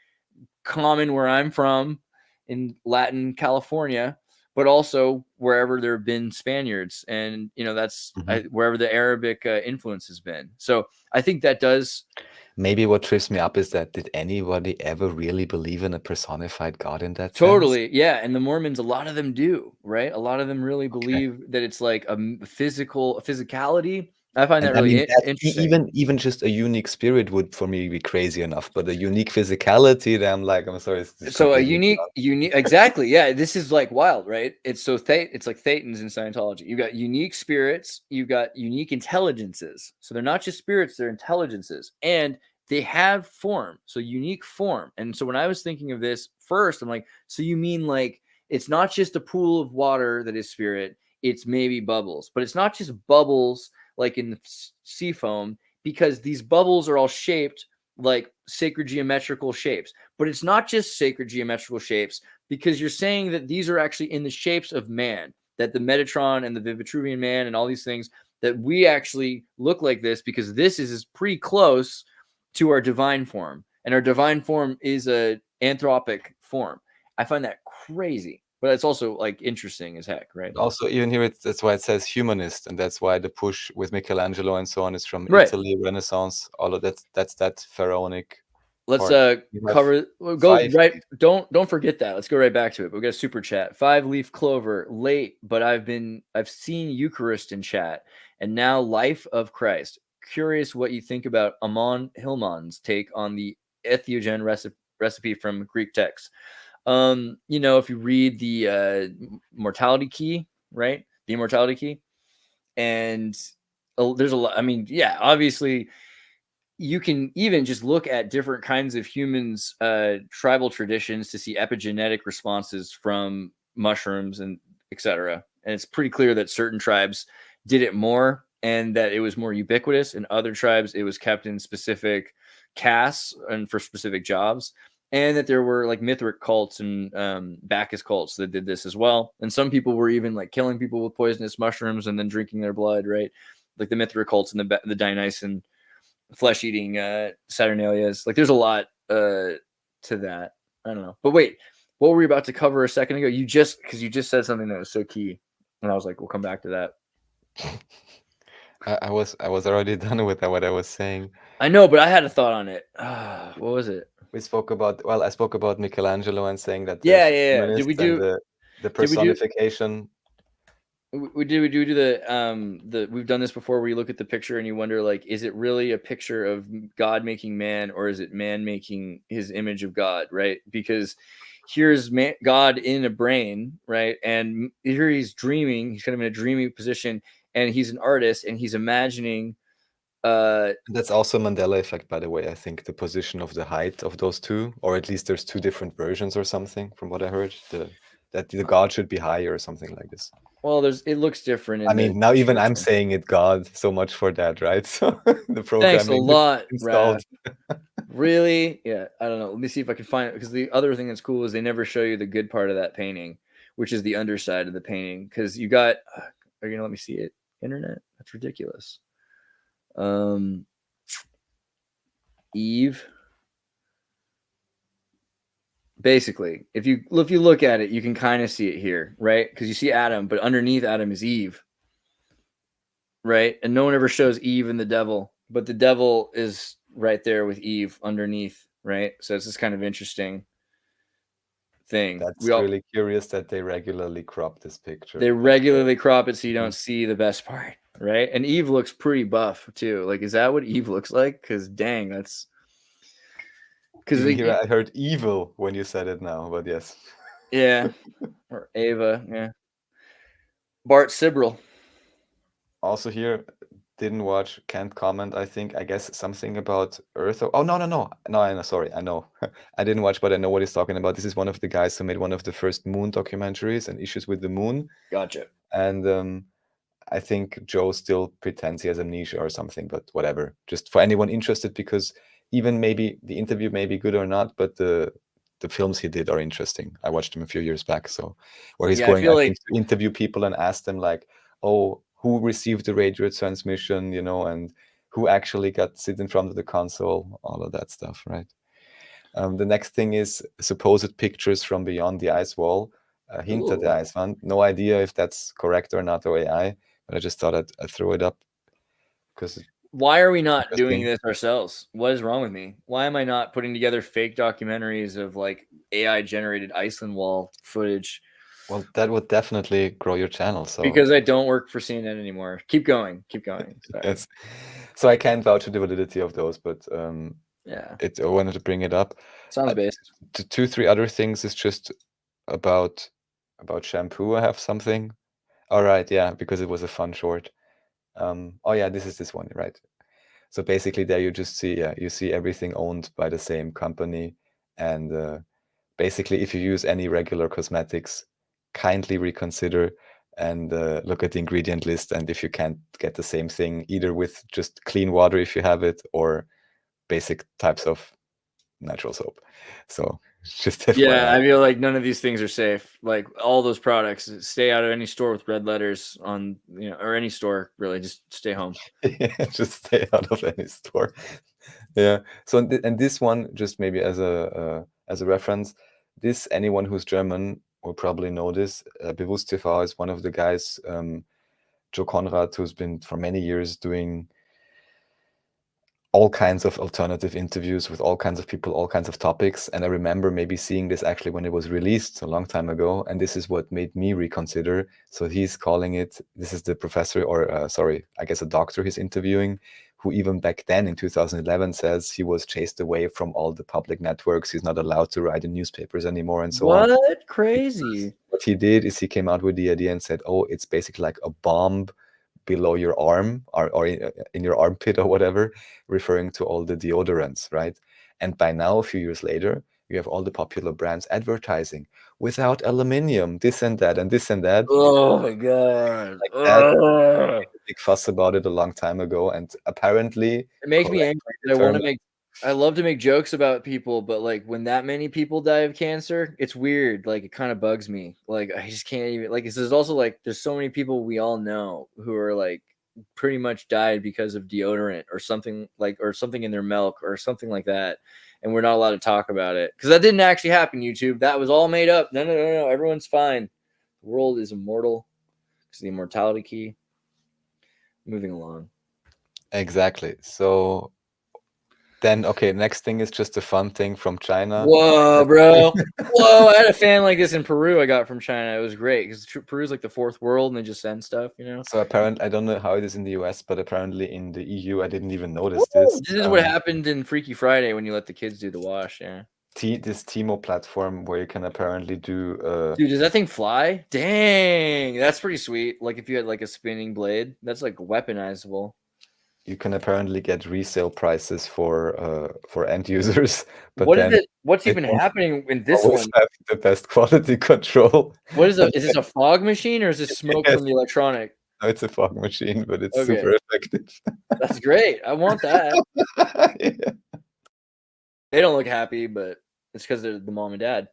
common where I'm from in Latin California, but also wherever there have been Spaniards, and you know that's wherever the Arabic influence has been. So I think that does. Maybe what trips me up is that did anybody ever really believe in a personified God in that sense? Totally, yeah. And the Mormons, a lot of them do, right? A lot of them really believe that it's like a physicality. I find that really interesting. Even just a unique spirit would for me be crazy enough, but a unique physicality, then I'm like, I'm sorry. So a unique, exactly, yeah. This is like wild, right? It's so it's like Thetans in Scientology. You've got unique spirits, you've got unique intelligences. So they're not just spirits; they're intelligences, and they have form. So unique form. And so when I was thinking of this first, I'm like, so you mean like it's not just a pool of water that is spirit? It's maybe bubbles, but it's not just bubbles like in the sea foam, because these bubbles are all shaped like sacred geometrical shapes. But it's not just sacred geometrical shapes, because you're saying that these are actually in the shapes of man, that the Metatron and the Vitruvian man and all these things, that we actually look like this because this is pretty close to our divine form. And our divine form is a anthropic form. I find that crazy. But it's also like interesting as heck, right? Also, even here, that's why it says humanist, and that's why the push with Michelangelo and so on is from Italy, Renaissance, all of that. That's that pharaonic. Let's cover. Right. Don't forget that. Let's go right back to it. But we got a super chat. 5-leaf clover, late, but I've seen Eucharist in chat, and now Life of Christ. Curious what you think about Amon Hillman's take on the Ethiogen recipe from Greek text. You know, if you read the mortality key, right? The immortality key, and there's a lot. I mean, yeah, obviously, you can even just look at different kinds of humans, tribal traditions to see epigenetic responses from mushrooms and etc. And it's pretty clear that certain tribes did it more, and that it was more ubiquitous. In other tribes, it was kept in specific castes and for specific jobs. And that there were like Mithric cults and Bacchus cults that did this as well. And some people were even like killing people with poisonous mushrooms and then drinking their blood, right? Like the Mithric cults and the Dionysian flesh-eating Saturnalias. Like there's a lot to that. I don't know. But wait, what were we about to cover a second ago? You just said something that was so key. And I was like, we'll come back to that. I was already done with what I was saying. I know, but I had a thought on it. What was it? I spoke about Michelangelo and saying that did we do the personification? We do the we've done this before where you look at the picture and you wonder, like, is it really a picture of God making man, or is it man making his image of God, right? Because here's God in a brain, right? And here he's dreaming. He's kind of in a dreamy position, and he's an artist, and he's imagining. That's also Mandela effect, by the way. I think the position of the height of those two, or at least there's two different versions or something, from what I heard. That the God should be higher or something like this. Well, it looks different. I mean, now even I'm saying it, God, so much for that, right? So the programming. Thanks a lot, installed. Really? Yeah, I don't know. Let me see if I can find it, because the other thing that's cool is they never show you the good part of that painting, which is the underside of the painting. Because you got, are you gonna let me see it? Internet? That's ridiculous. Eve. Basically, if you look at it, you can kind of see it here, right? Because you see Adam, but underneath Adam is Eve, right? And no one ever shows Eve and the devil, but the devil is right there with Eve underneath, right? So it's this kind of interesting thing. That's really curious that they regularly crop this picture. They regularly crop it so you don't see the best part, right? And Eve looks pretty buff too. Like, is that what Eve looks like? Because dang, that's. Because I heard evil when you said it now, but yes. Yeah. Or Ava, yeah. Bart Sibrel. Also here, didn't watch, can't comment. I guess something about Earth. Oh, no, I know, sorry, I know. I didn't watch, but I know what he's talking about. This is one of the guys who made one of the first moon documentaries and issues with the moon. Gotcha. And I think Joe still pretends he has amnesia or something, but whatever. Just for anyone interested, because even maybe the interview may be good or not, but the films he did are interesting. I watched them a few years back. So where he's going to interview people and ask them like, oh, who received the radio transmission, and who actually got sit in front of the console, all of that stuff, right? The next thing is supposed pictures from beyond the ice wall, hinter the Eiswand. No idea if that's correct or not, or AI, but I just thought I'd throw it up. Because why are we not doing this ourselves? What is wrong with me? Why am I not putting together fake documentaries of like AI generated Iceland wall footage? Well, that would definitely grow your channel. So because I don't work for CNN anymore. Keep going. Yes. So I can't vouch for the validity of those, but yeah, I wanted to bring it up. Sounds based. 2-3 other things is just about shampoo. I have something. All right, yeah, because it was a fun short. Oh yeah, this one, right? So basically, there you just see, you see everything owned by the same company, and basically, if you use any regular cosmetics, kindly reconsider and look at the ingredient list. And if you can't get the same thing, either with just clean water if you have it, or basic types of natural soap. So just FYI. Yeah, I feel like none of these things are safe. Like all those products, stay out of any store with red letters on, or any store really. Just stay home. Yeah, just stay out of any store. Yeah. So and this one, just maybe as a reference, this anyone who's German will probably know this. Bewusst TV is one of the guys, Joe Conrad, who's been for many years doing all kinds of alternative interviews with all kinds of people, all kinds of topics. And I remember maybe seeing this actually when it was released a long time ago. And this is what made me reconsider. So he's calling it, this is the professor, or sorry, I guess a doctor he's interviewing, who even back then in 2011 says he was chased away from all the public networks. He's not allowed to write in newspapers anymore and so on. What? Crazy. What he did is he came out with the idea and said, oh, it's basically like a bomb below your arm or in your armpit or whatever, referring to all the deodorants, right? And by now, a few years later, you have all the popular brands advertising without aluminium, this and that, and this and that. Oh my God. Like that. Big fuss about it a long time ago. And apparently it makes me angry. I love to make jokes about people, but like when that many people die of cancer, it's weird. Like it kind of bugs me. Like I just can't even, like, there's also like, there's so many people we all know who are like pretty much died because of deodorant or something in their milk or something like that. And we're not allowed to talk about it because that didn't actually happen, YouTube. That was all made up. No. Everyone's fine. The world is immortal. It's the immortality key. Moving along. Exactly. So then, okay, next thing is just a fun thing from China. Whoa, bro. Whoa, I had a fan like this in Peru I got from China. It was great because Peru's like the fourth world and they just send stuff, So apparently, I don't know how it is in the US, but apparently in the EU, I didn't even notice this. This is what happened in Freaky Friday when you let the kids do the wash, yeah. this Timo platform where you can apparently do. Dude, does that thing fly? Dang, that's pretty sweet. Like if you had like a spinning blade, that's like weaponizable. You can apparently get resale prices for end users, but What then is it? What's they even don't happening in this always one? have the best quality control. What is it? Is this a fog machine or is this smoke Yes. from the electronic? No, it's a fog machine, but it's Okay. super effective. That's great. I want that. Yeah. They don't look happy, but it's because they're the mom and dad.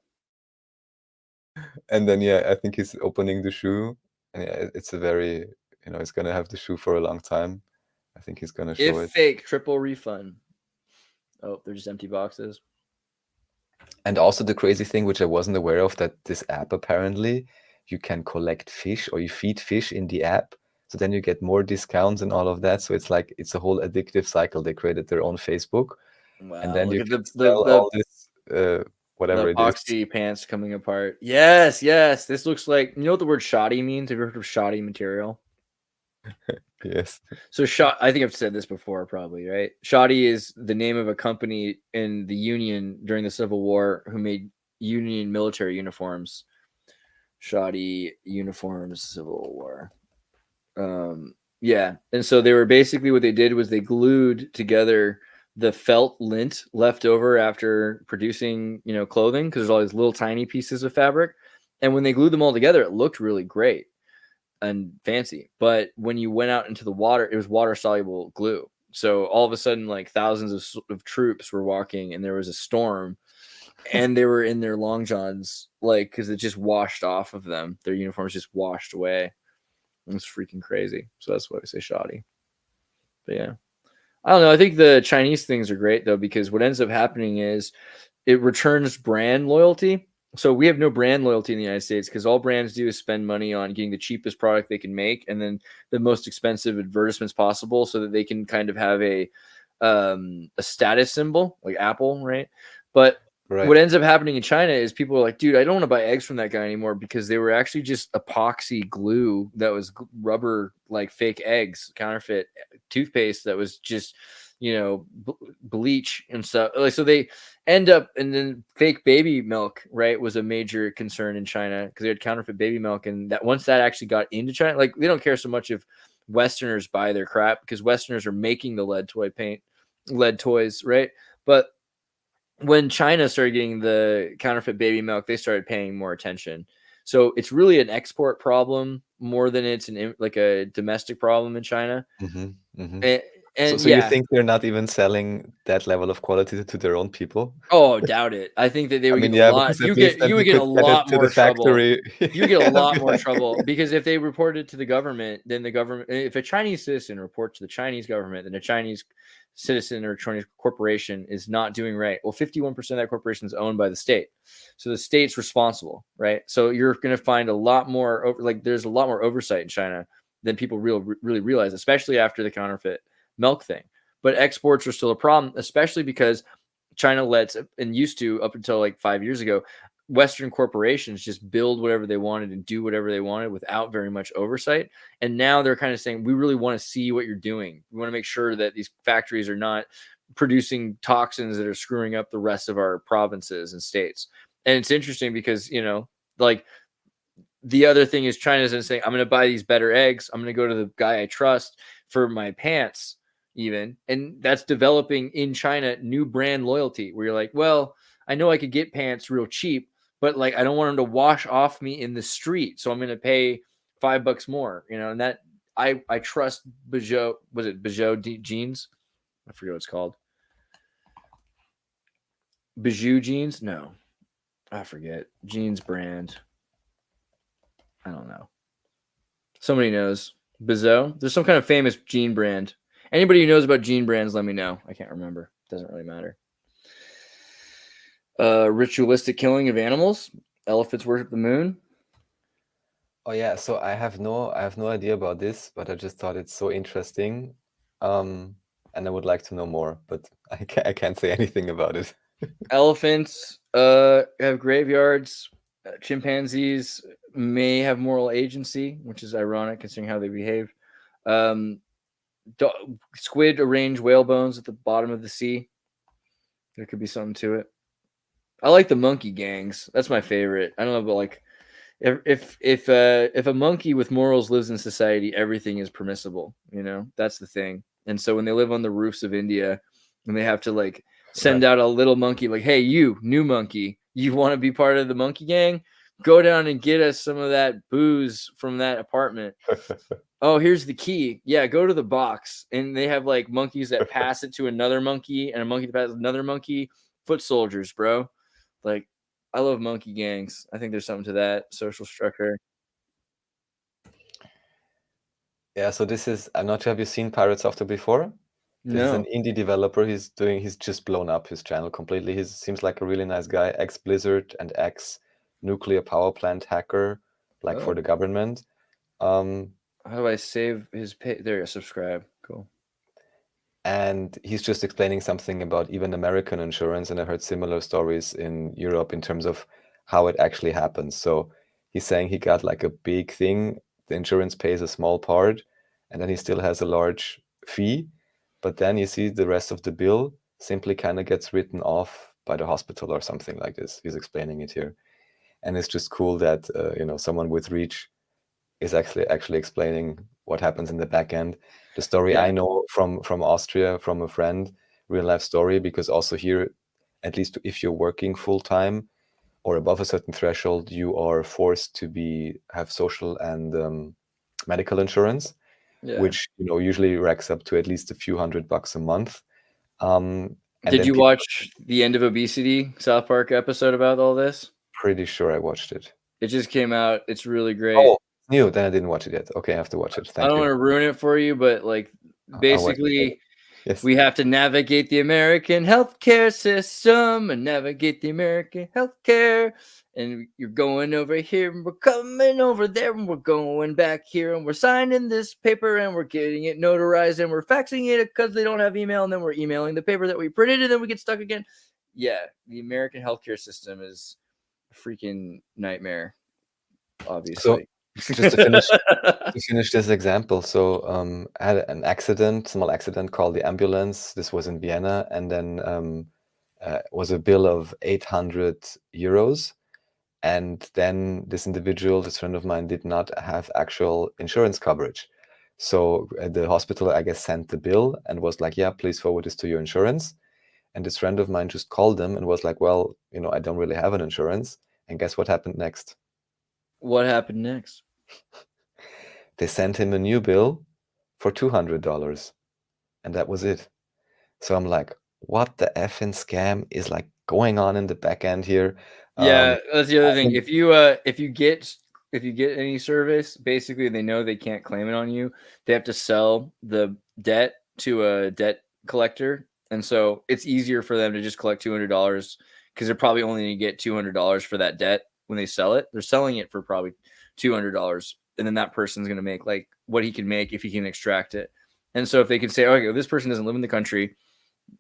And then I think he's opening the shoe, and it's a very he's gonna have the shoe for a long time. I think he's gonna show If it. fake, triple refund. Oh, they're just empty boxes. And also the crazy thing, which I wasn't aware of, that this app apparently you can collect fish or you feed fish in the app. So then you get more discounts and all of that. So it's like it's a whole addictive cycle. They created their own Facebook, Wow, and then look you at can sell all this whatever the it is. epoxy pants coming apart. Yes, yes. This looks like, you know what the word shoddy means? Have you heard of shoddy material? Yes. So I think I've said this before, probably, right? Shoddy is the name of a company in the Union during the Civil War who made Union military uniforms. Shoddy uniforms, Civil War. Yeah, and so they were basically, what they did was they glued together the felt lint left over after producing, clothing, because there's all these little tiny pieces of fabric, and when they glued them all together, it looked really great and fancy. But when you went out into the water, it was water soluble glue. So all of a sudden, like thousands of troops were walking, and there was a storm, and they were in their long johns, like, because it just washed off of them. Their uniforms just washed away. It was freaking crazy. So that's why I say shoddy. But yeah, I don't know. I think the Chinese things are great though, because what ends up happening is it returns brand loyalty. So we have no brand loyalty in the United States because all brands do is spend money on getting the cheapest product they can make and then the most expensive advertisements possible so that they can kind of have a status symbol like Apple, right? But what ends up happening in China is people are like, dude, I don't want to buy eggs from that guy anymore because they were actually just epoxy glue that was rubber, like fake eggs, counterfeit toothpaste that was just, bleach and stuff. Like, so they end up, and then fake baby milk, right, was a major concern in China because they had counterfeit baby milk. And that once that actually got into China, like they don't care so much if Westerners buy their crap because Westerners are making the lead toys, right? But when China started getting the counterfeit baby milk, they started paying more attention. So it's really an export problem more than it's like a domestic problem in China. Mm-hmm, mm-hmm. And so you think they're not even selling that level of quality to their own people? Oh, doubt it. I think that they would get a lot. You would get a lot more trouble. You get a lot more trouble because if they report it to the government, then the government, if a Chinese citizen reports to the Chinese government, then a Chinese citizen or Chinese corporation is not doing right. Well, 51% of that corporation is owned by the state. So the state's responsible, right? So you're going to find a lot more, there's a lot more oversight in China than people really realize, especially after the counterfeit milk thing. But exports are still a problem, especially because China lets, and used to up until like 5 years ago, Western corporations just build whatever they wanted and do whatever they wanted without very much oversight. And now they're kind of saying, we really want to see what you're doing. We want to make sure that these factories are not producing toxins that are screwing up the rest of our provinces and states. And it's interesting because, like the other thing is China isn't saying, I'm going to buy these better eggs. I'm going to go to the guy I trust for my pants even. And that's developing in China new brand loyalty where you're like, well, I know I could get pants real cheap, but like, I don't want them to wash off me in the street. So I'm going to pay $5 more, and that I trust Bijou. Was it Bijou jeans? I forget what it's called. Bijou jeans? No, I forget. Jeans brand. I don't know. Somebody knows. Bijou? There's some kind of famous jean brand. Anybody who knows about jean brands, let me know. I can't remember. Doesn't really matter. Ritualistic killing of animals. Elephants worship the moon. Oh yeah, so I have no idea about this, but I just thought it's so interesting, and I would like to know more, but I can't say anything about it. Elephants have graveyards. Chimpanzees may have moral agency, which is ironic considering how they behave. Squid arrange whale bones at the bottom of the sea. There could be something to it. I like the monkey gangs. That's my favorite. I don't know, but like, if a monkey with morals lives in society, everything is permissible. You know, that's the thing. And so when they live on the roofs of India, and they have to like send out a little monkey, like, hey, you new monkey, you want to be part of the monkey gang? Go down and get us some of that booze from that apartment. Oh, here's the key. Yeah, go to the box. And they have like monkeys that pass it to another monkey, and a monkey that passes another monkey. Foot soldiers, bro. Like, I love monkey gangs. I think there's something to that social structure. Yeah, so this is, I'm not sure, have you seen Pirate Software before? This is an indie developer. He's just blown up his channel completely. He seems like a really nice guy, ex-Blizzard and ex-nuclear power plant hacker, like for the government. How do I save his page? There you go, subscribe. Cool. And he's just explaining something about even American insurance, and I heard similar stories in Europe in terms of how it actually happens. So he's saying he got like a big thing, the insurance pays a small part, and then he still has a large fee, but then you see the rest of the bill simply kind of gets written off by the hospital or something like this. He's explaining it here. And it's just cool that someone with reach is actually explaining what happens in the back end. The story I know from Austria, from a friend, real life story, because also here, at least if you're working full time or above a certain threshold, you are forced to have social and medical insurance, which usually racks up to at least a few $100 a month. Did you watch the End of Obesity South Park episode about all this? Pretty sure I watched it. It just came out. It's really great. Oh, new. Then I didn't watch it yet. Okay, I have to watch it. Thank you. I don't want to ruin it for you, but like basically, we have to navigate the American healthcare system and navigate the American healthcare. And you're going over here, and we're coming over there, and we're going back here, and we're signing this paper, and we're getting it notarized, and we're faxing it because they don't have email, and then we're emailing the paper that we printed, and then we get stuck again. Yeah, the American healthcare system is a freaking nightmare, obviously. So, just to finish this example, so I had an small accident, called the ambulance. This was in Vienna, and then was a bill of 800 euros. And then this individual, this friend of mine, did not have actual insurance coverage. So the hospital, I guess, sent the bill and was like, yeah, please forward this to your insurance. And this friend of mine just called them and was like, well, I don't really have an insurance. And guess what happened next? What happened next? They sent him a new bill for $200. And that was it. So I'm like, what the effing scam is like going on in the back end here? Yeah, that's the other thing. If you get any service, basically they know they can't claim it on you. They have to sell the debt to a debt collector, and so it's easier for them to just collect $200 because they're probably only going to get $200 for that debt when they sell it. They're selling it for probably $200, and then that person's going to make like what he can make if he can extract it. And so if they can say, okay, this person doesn't live in the country,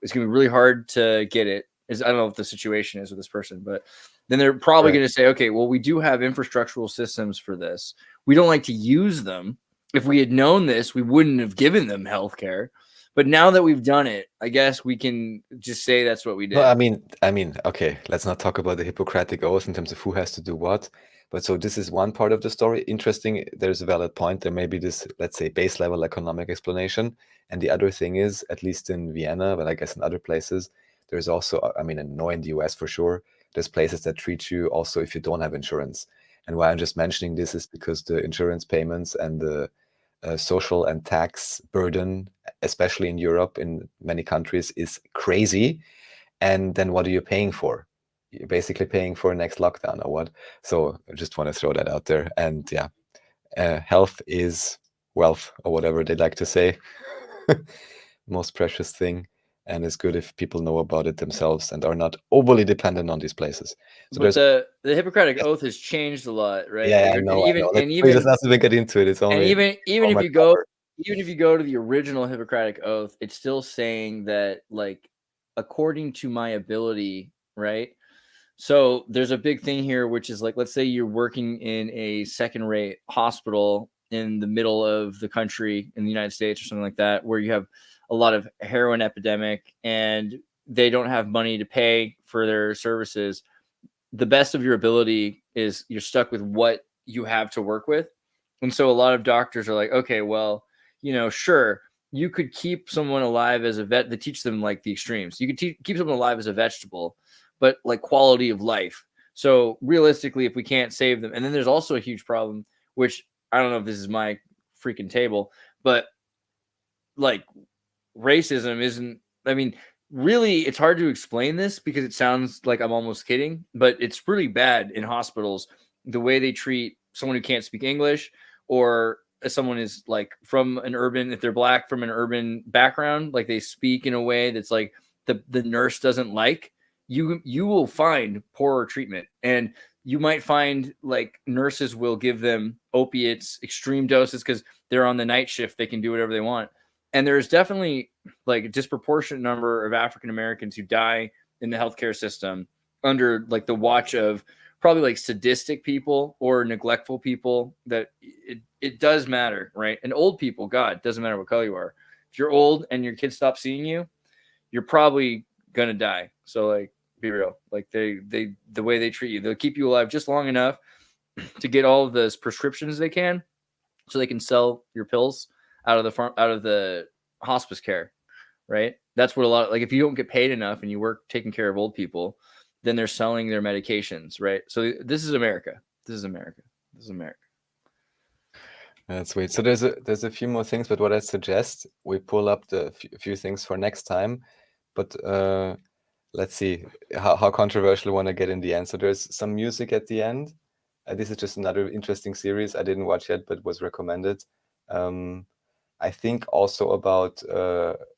it's going to be really hard to get it. I don't know what the situation is with this person, but then they're probably going to say, okay, well, we do have infrastructural systems for this. We don't like to use them. If we had known this, we wouldn't have given them healthcare. But now that we've done it, I guess we can just say that's what we did. No, I mean, okay, let's not talk about the Hippocratic Oath in terms of who has to do what. But so this is one part of the story. Interesting, there's a valid point. There may be this, let's say, base level economic explanation. And the other thing is, at least in Vienna, but I guess in other places, there's also, I mean, I know in the US for sure, there's places that treat you also if you don't have insurance. And why I'm just mentioning this is because the insurance payments and the social and tax burden, especially in Europe, in many countries, is crazy. And then what are you paying for? You're basically paying for a next lockdown or what? So I just want to throw that out there. And yeah, health is wealth, or whatever they like to say. Most precious thing. And it's good if people know about it themselves and are not overly dependent on these places. So but the Hippocratic Oath has changed a lot, right? Yeah, I know. Let's not even get into it. It's only even if you go to the original Hippocratic Oath, it's still saying that, like, according to my ability, right? So there's a big thing here, which is like, let's say you're working in a second-rate hospital in the middle of the country in the United States or something like that, where you have a lot of heroin epidemic and they don't have money to pay for their services. the best of your ability is you're stuck with what you have to work with. And so a lot of doctors are like, okay, well, sure, you could keep someone alive as a vet. They teach them like the extremes. You could keep someone alive as a vegetable, but like quality of life. So realistically, if we can't save them, and then there's also a huge problem, which I don't know if this is my freaking table, but like racism isn't, I mean, really, it's hard to explain this because it sounds like I'm almost kidding, but it's really bad in hospitals, the way they treat someone who can't speak English, or if someone is like from an urban, if they're black from an urban background, like they speak in a way that's like the nurse doesn't like, you will find poorer treatment. And you might find like nurses will give them opiates, extreme doses, because they're on the night shift. They can do whatever they want. And there's definitely like a disproportionate number of African Americans who die in the healthcare system under like the watch of probably like sadistic people or neglectful people. That it does matter, right? And old people, God, doesn't matter what color you are. If you're old and your kids stop seeing you, you're probably gonna die. So like, be real. Like the way they treat you, they'll keep you alive just long enough to get all of those prescriptions they can, so they can sell your pills out of the hospice care, right? That's what a lot of, like, if you don't get paid enough and you work taking care of old people, then they're selling their medications, right? So this is America. This is America. This is America. That's sweet. So there's a few more things, but what I suggest, we pull up the few things for next time. But let's see how controversial we want to get in the end. So there's some music at the end. This is just another interesting series I didn't watch yet, but was recommended. I think also about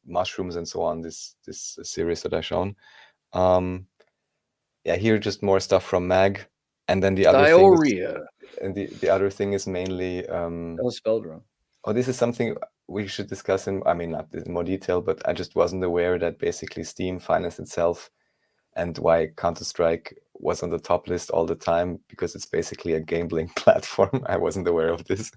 mushrooms and so on, this series that I've shown. Yeah, here just more stuff from Mag. And then the other diarrhea. And the other thing is mainly that was spelled wrong. Oh, this is something we should discuss in, I mean, not in more detail, but I just wasn't aware that basically Steam financed itself, and why Counter-Strike was on the top list all the time, because it's basically a gambling platform. I wasn't aware of this.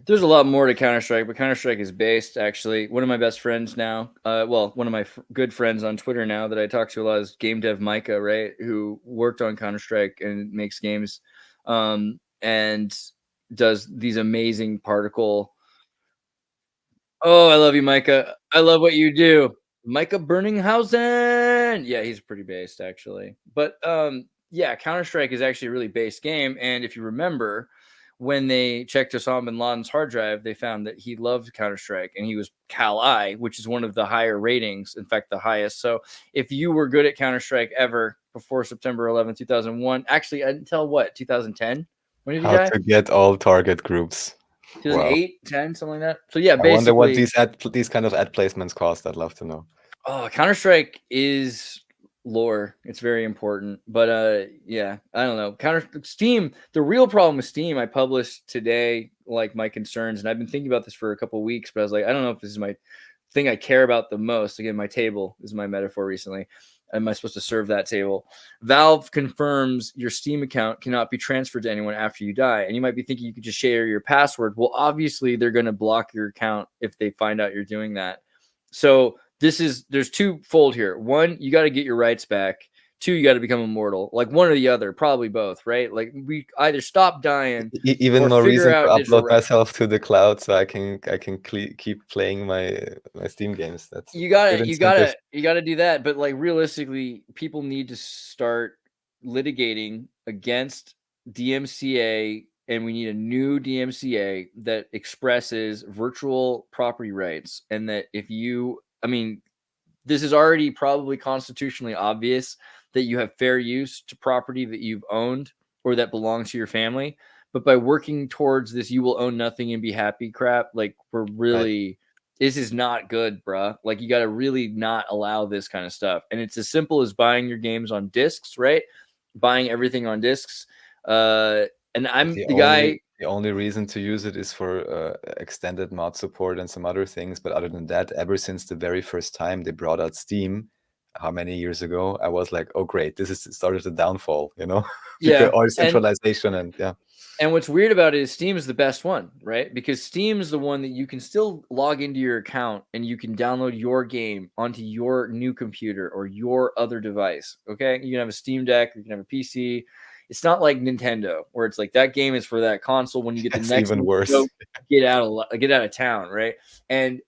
There's a lot more to Counter-Strike, but Counter-Strike is based, actually. One of my best friends now, one of my good friends on Twitter now that I talk to a lot is Game Dev Micah, right? Who worked on Counter-Strike and makes games, and does these amazing particle. Oh, I love you, Micah. I love what you do. Micah Berninghausen. Yeah, he's pretty based, actually. But yeah, Counter-Strike is actually a really based game. And if you remember, when they checked Osama bin Laden's hard drive, they found that he loved Counter-Strike, and he was Cal-I, which is one of the higher ratings, in fact, the highest. So if you were good at Counter-Strike ever before September 11, 2001, actually, until what, 2010? When did he die? How to get all target groups. 2008, wow. 10, something like that. So yeah, basically, I wonder what these kind of ad placements cost. I'd love to know. Oh, Counter-Strike is lore. It's very important. But yeah, I don't know. Steam, the real problem with Steam, I published today like my concerns, and I've been thinking about this for a couple of weeks, but I was like, I don't know if this is my thing I care about the most. Again, my table is my metaphor recently. Am I supposed to serve that table? Valve confirms your Steam account cannot be transferred to anyone after you die. And you might be thinking you could just share your password. Well, obviously they're going to block your account if they find out you're doing that. So there's twofold here. One, you got to get your rights back. Two, you got to become immortal. Like one or the other, probably both, right? Like we either stop dying. Even more reason to upload myself to the cloud so I can keep playing my Steam games. That's you gotta do that. But like realistically, people need to start litigating against DMCA, and we need a new DMCA that expresses virtual property rights. And that this is already probably constitutionally obvious that you have fair use to property that you've owned or that belongs to your family. But by working towards this, you will own nothing and be happy crap. Like this is not good, bruh. Like you got to really not allow this kind of stuff. And it's as simple as buying your games on discs, right? Buying everything on discs. And I'm the only reason to use it is for extended mod support and some other things. But other than that, ever since the very first time they brought out Steam, how many years ago, I was like, oh great, this is started the downfall, Yeah. Or centralization and yeah. And what's weird about it is Steam is the best one, right? Because Steam is the one that you can still log into your account and you can download your game onto your new computer or your other device. Okay, you can have a Steam Deck, you can have a PC, It's not like Nintendo, where it's like that game is for that console. When you get the It's next even worse. get out of town, right? And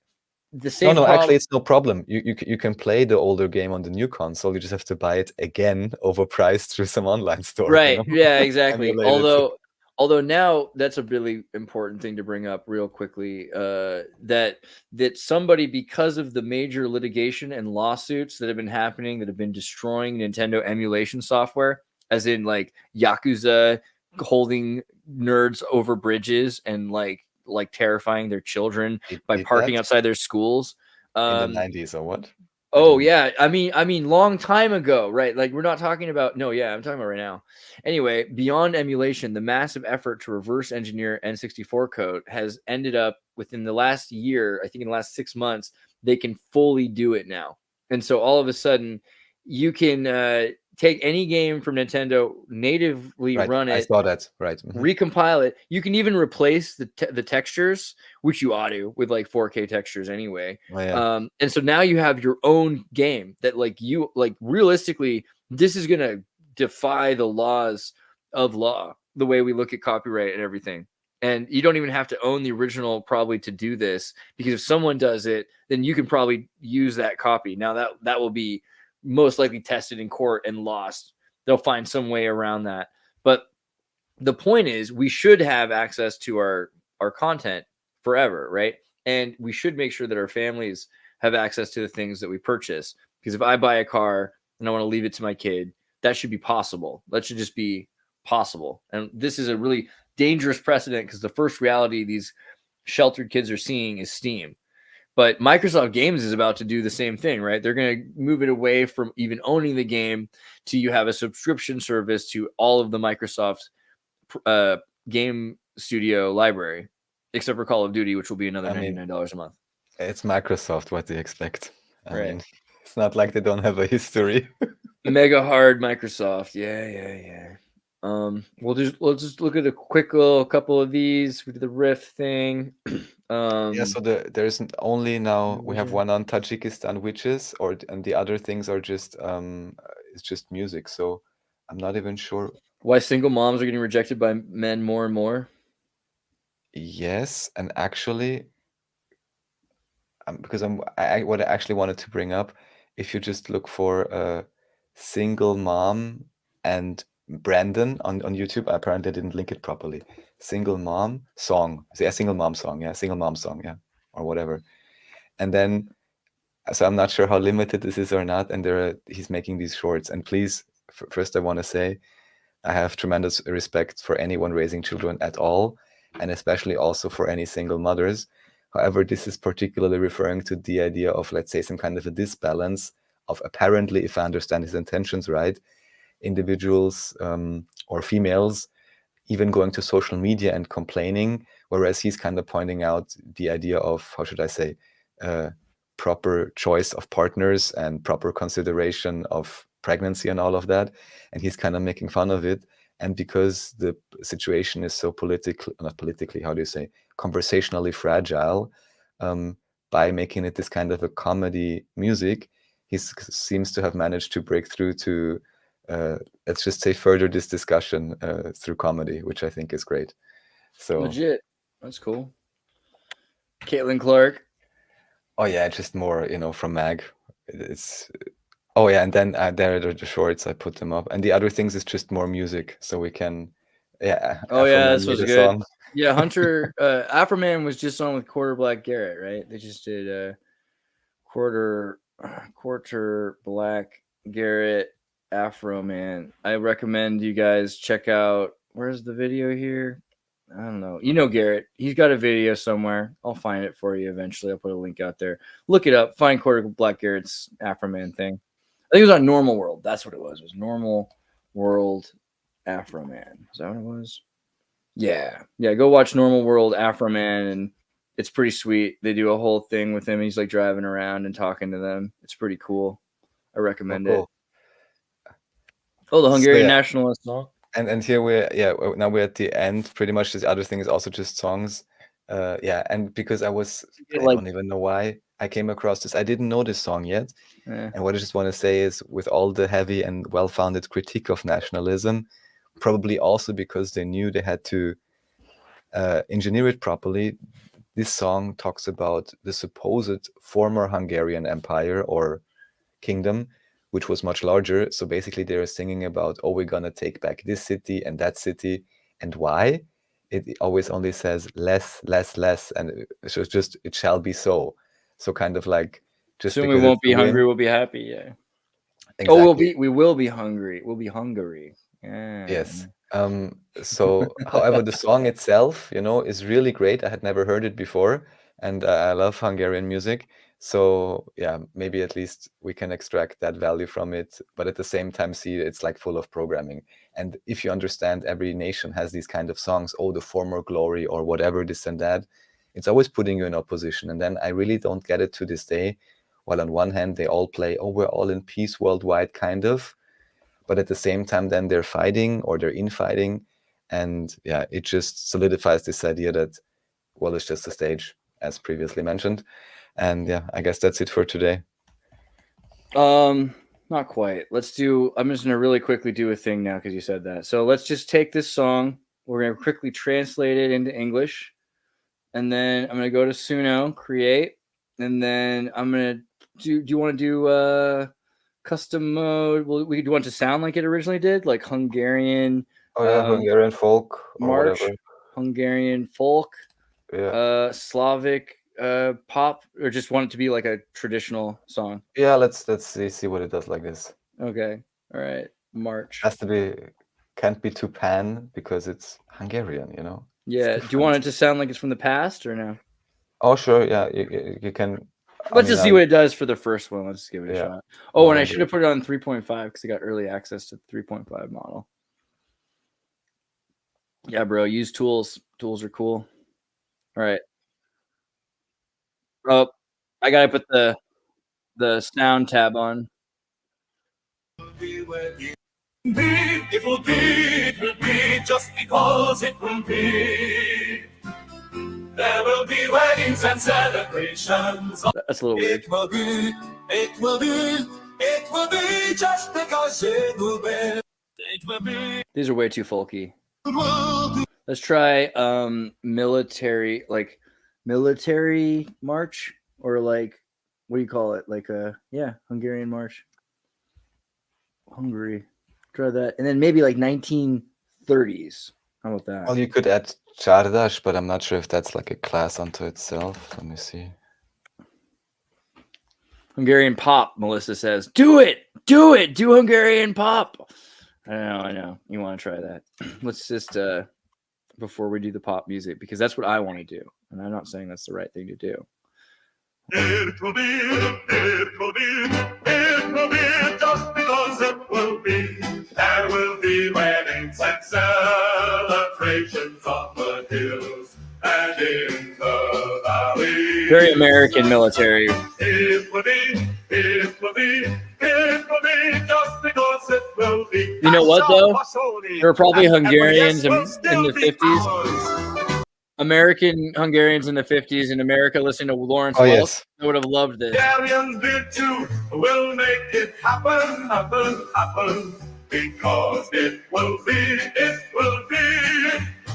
the same. No, actually, it's no problem. You can play the older game on the new console. You just have to buy it again overpriced through some online store. Right? Yeah, exactly. Emulated. Although now that's a really important thing to bring up real quickly. That somebody, because of the major litigation and lawsuits that have been happening, that have been destroying Nintendo emulation software, as in like Yakuza holding nerds over bridges and like terrifying their children by parking outside their schools in the 90s or what? Oh yeah, I mean long time ago, right? Like we're not talking about I'm talking about right now. Anyway, beyond emulation, the massive effort to reverse engineer N64 code has ended up within the last year, I think in the last 6 months, they can fully do it now. And so all of a sudden you can take any game from Nintendo, natively run it. I saw that. Right. Recompile it. You can even replace the textures, which you ought to, with like 4K textures anyway. Oh, yeah. And so now you have your own game that realistically, this is going to defy the laws of law, the way we look at copyright and everything. And you don't even have to own the original probably to do this, because if someone does it, then you can probably use that copy. Now that will be most likely tested in court and lost. They'll find some way around that. But the point is, we should have access to our content forever, right? And we should make sure that our families have access to the things that we purchase. Because if I buy a car and I want to leave it to my kid, that should be possible. That should just be possible. And this is a really dangerous precedent, because the first reality these sheltered kids are seeing is Steam. But Microsoft Games is about to do the same thing, right? They're going to move it away from even owning the game to you have a subscription service to all of the Microsoft game studio library, except for Call of Duty, which will be another $99 a month. It's Microsoft. What do you expect? I Right. mean, it's not like they don't have a history. Mega hard Microsoft. Yeah. We'll just look at a quick little couple of these. We did the Rift thing. Yeah, so there's only now we have one on Tajikistan witches, and the other things are just it's just music. So I'm not even sure why single moms are getting rejected by men more and more. Yes, and actually, because what I actually wanted to bring up, if you just look for a single mom and Brandon on YouTube, I apparently didn't link it properly. Single mom song, single mom song, yeah, or whatever. And then, so I'm not sure how limited this is or not. And he's making these shorts. And please, first I want to say, I have tremendous respect for anyone raising children at all, and especially also for any single mothers. However, this is particularly referring to the idea of, let's say, some kind of a disbalance of, apparently, if I understand his intentions right, individuals or females even going to social media and complaining, whereas he's kind of pointing out the idea of, how should I say, proper choice of partners and proper consideration of pregnancy and all of that. And he's kind of making fun of it. And because the situation is so conversationally fragile, by making it this kind of a comedy music, he seems to have managed to break through to, let's just say, further this discussion through comedy, which I think is great. So legit. That's cool. Caitlin Clark. Oh yeah, just more, from Mag. It's oh yeah, and then there are the shorts. I put them up, and the other things is just more music, so we can, yeah. Oh yeah, this was good. Song. Yeah, Hunter Afroman was just on with Quarter Black Garrett, right? They just did Quarter Black Garrett Afroman. I recommend you guys check out. Where's the video here? I don't know. Garrett. He's got a video somewhere. I'll find it for you eventually. I'll put a link out there. Look it up. Find Quarter Black Garrett's Afroman thing. I think it was on Normal World. That's what it was. It was Normal World Afroman. Is that what it was? Yeah. Go watch Normal World Afroman, and it's pretty sweet. They do a whole thing with him. He's like driving around and talking to them. It's pretty cool. I recommend it. Oh, the Hungarian nationalist song. And here now we're at the end. Pretty much the other thing is also just songs. And because I don't even know why I came across this. I didn't know this song yet. Yeah. And what I just want to say is, with all the heavy and well-founded critique of nationalism, probably also because they knew they had to engineer it properly. This song talks about the supposed former Hungarian Empire or kingdom, which was much larger. So basically they were singing about, oh, we're gonna take back this city and that city. And why? It always only says less, less, less, and it's just it shall be so. So kind of like just soon we won't be hungry, we'll be happy. Yeah. Exactly. Oh, we will be hungry. We'll be Hungary. Yeah. Yes. So, however, the song itself, you know, is really great. I had never heard it before, and I love Hungarian music. So, yeah, maybe at least we can extract that value from it, but at the same time, see it's like full of programming. And if you understand, every nation has these kind of songs, oh, the former glory or whatever, this and that. It's always putting you in opposition. And then I really don't get it to this day. While on one hand, they all play, oh, we're all in peace worldwide, kind of. But at the same time, then they're fighting or they're infighting. And yeah, it just solidifies this idea that, well, it's just a stage, as previously mentioned. And yeah, I guess that's it for today. Not quite. I'm just going to really quickly do a thing now because you said that. So let's just take this song. We're going to quickly translate it into English. And then I'm going to go to Suno, create. And then I'm going to do you want to do custom mode? Well, do you want it to sound like it originally did? Like Hungarian. Oh, yeah, Hungarian folk. March. Whatever. Hungarian folk. Yeah. Slavic pop, or just want it to be like a traditional song? Yeah, let's see what it does like this. Okay. All right. March. Has to be, can't be too pan because it's Hungarian, you know? Yeah. Do you want it to sound like it's from the past or no? Oh, sure. Yeah, you can. Let's just see what it does for the first one. Let's give it a shot. Oh, Well, and I should have put it on 3.5 because I got early access to the 3.5 model. Yeah, bro. Use tools. Tools are cool. All right. Oh, I gotta put the sound tab on. It will be just because it will be. There will be weddings and celebrations. That's a little weird. It will be just because it will be. It will be. These are way too folky. Let's try military march, or like, what do you call it? Like Hungarian march. Hungary. Try that. And then maybe like 1930s. How about that? Well, you could add Csárdas, but I'm not sure if that's like a class unto itself. Let me see. Hungarian pop, Melissa says. Do it! Do Hungarian pop! I know. You want to try that. Let's just, before we do the pop music, because that's what I want to do. And I'm not saying that's the right thing to do. It will be just because it will be. There will be weddings and celebrations on the hills and in the valley. Very American military. It will be just because it will be. You know what, though? There were probably Hungarians in the 50s. American Hungarians in the 50s in America listening to Lawrence Welk. Yes. They would have loved this. Hungarians did too. Will make it happen. Because it will be.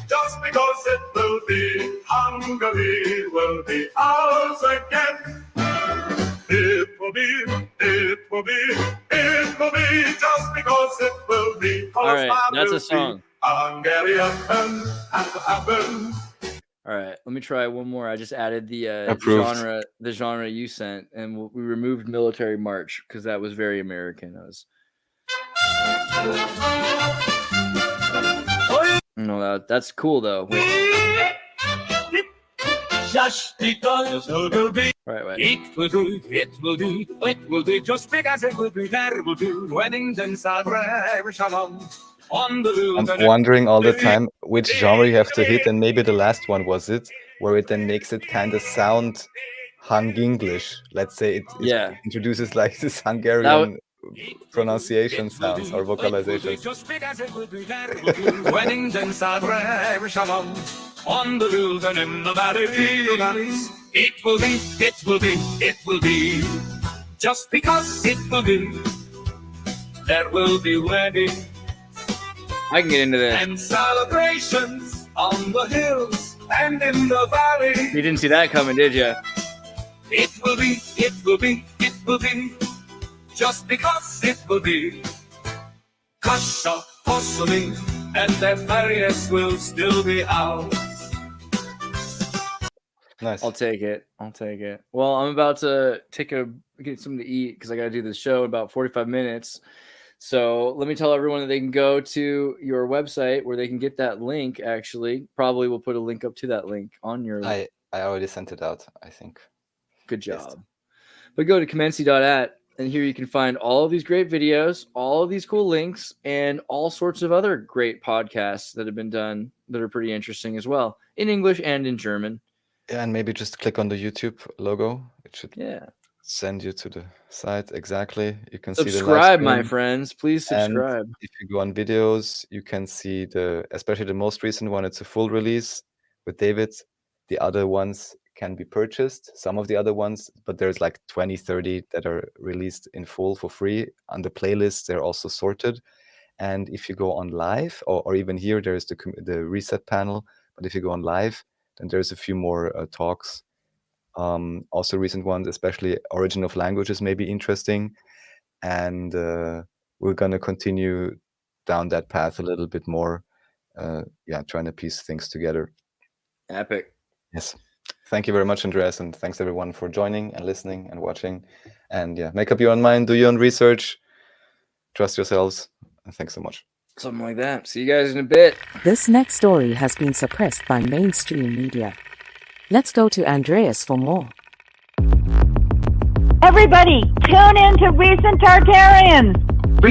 Just because it will be. Hungary will be ours again. It will be just because it will be. All right, that's a song. Hungarian has to happen. All right, let me try one more. I just added the genre you sent, and we removed military march because that was very American. No, that's cool though. Just because it will be. Right. It will do. Just because it will be, there will be weddings and celebrations. I'm wondering all the time which genre you have to hit, and maybe the last one was it, where it then makes it kind of sound Hung-English. Let's say it introduces like this Hungarian pronunciation sounds or vocalizations. Just because it will be, there will be weddings and celebrations on the hills and in the valleys. It will be. Just because it will be, there will be weddings I can get into this. And celebrations on the hills and in the valley. You didn't see that coming, did you? It will be, it will be, it will be, just because it will be. Kasha, porcelain, and their barriers will still be ours. Nice. I'll take it. Well, I'm about to get something to eat because I got to do this show in about 45 minutes. So let me tell everyone that they can go to your website where they can get that link. Actually, probably we'll put a link up to that link on your. I already sent it out, I think. Good job. But go to commency.at, and here you can find all of these great videos, all of these cool links, and all sorts of other great podcasts that have been done that are pretty interesting as well, in English and in German. Yeah, and maybe just click on the YouTube logo. It should Yeah. send you to the site. Exactly. You can Subscribe, see the my friends. Please subscribe. And if you go on videos, you can see especially the most recent one. It's a full release with David. The other ones can be purchased, some of the other ones, but there's like 20, 30 that are released in full for free. On the playlist, they're also sorted. And if you go on live, or even here, there's the reset panel. But if you go on live, then there's a few more talks. Also recent ones, especially origin of languages may be interesting. And we're going to continue down that path a little bit more. Trying to piece things together. Epic. Yes. Thank you very much, Andreas, and thanks everyone for joining and listening and watching. And make up your own mind, do your own research, trust yourselves, and thanks so much. Something like that. See you guys in a bit. This next story has been suppressed by mainstream media. Let's go to Andreas for more. Everybody, tune in to Recent Tartarians.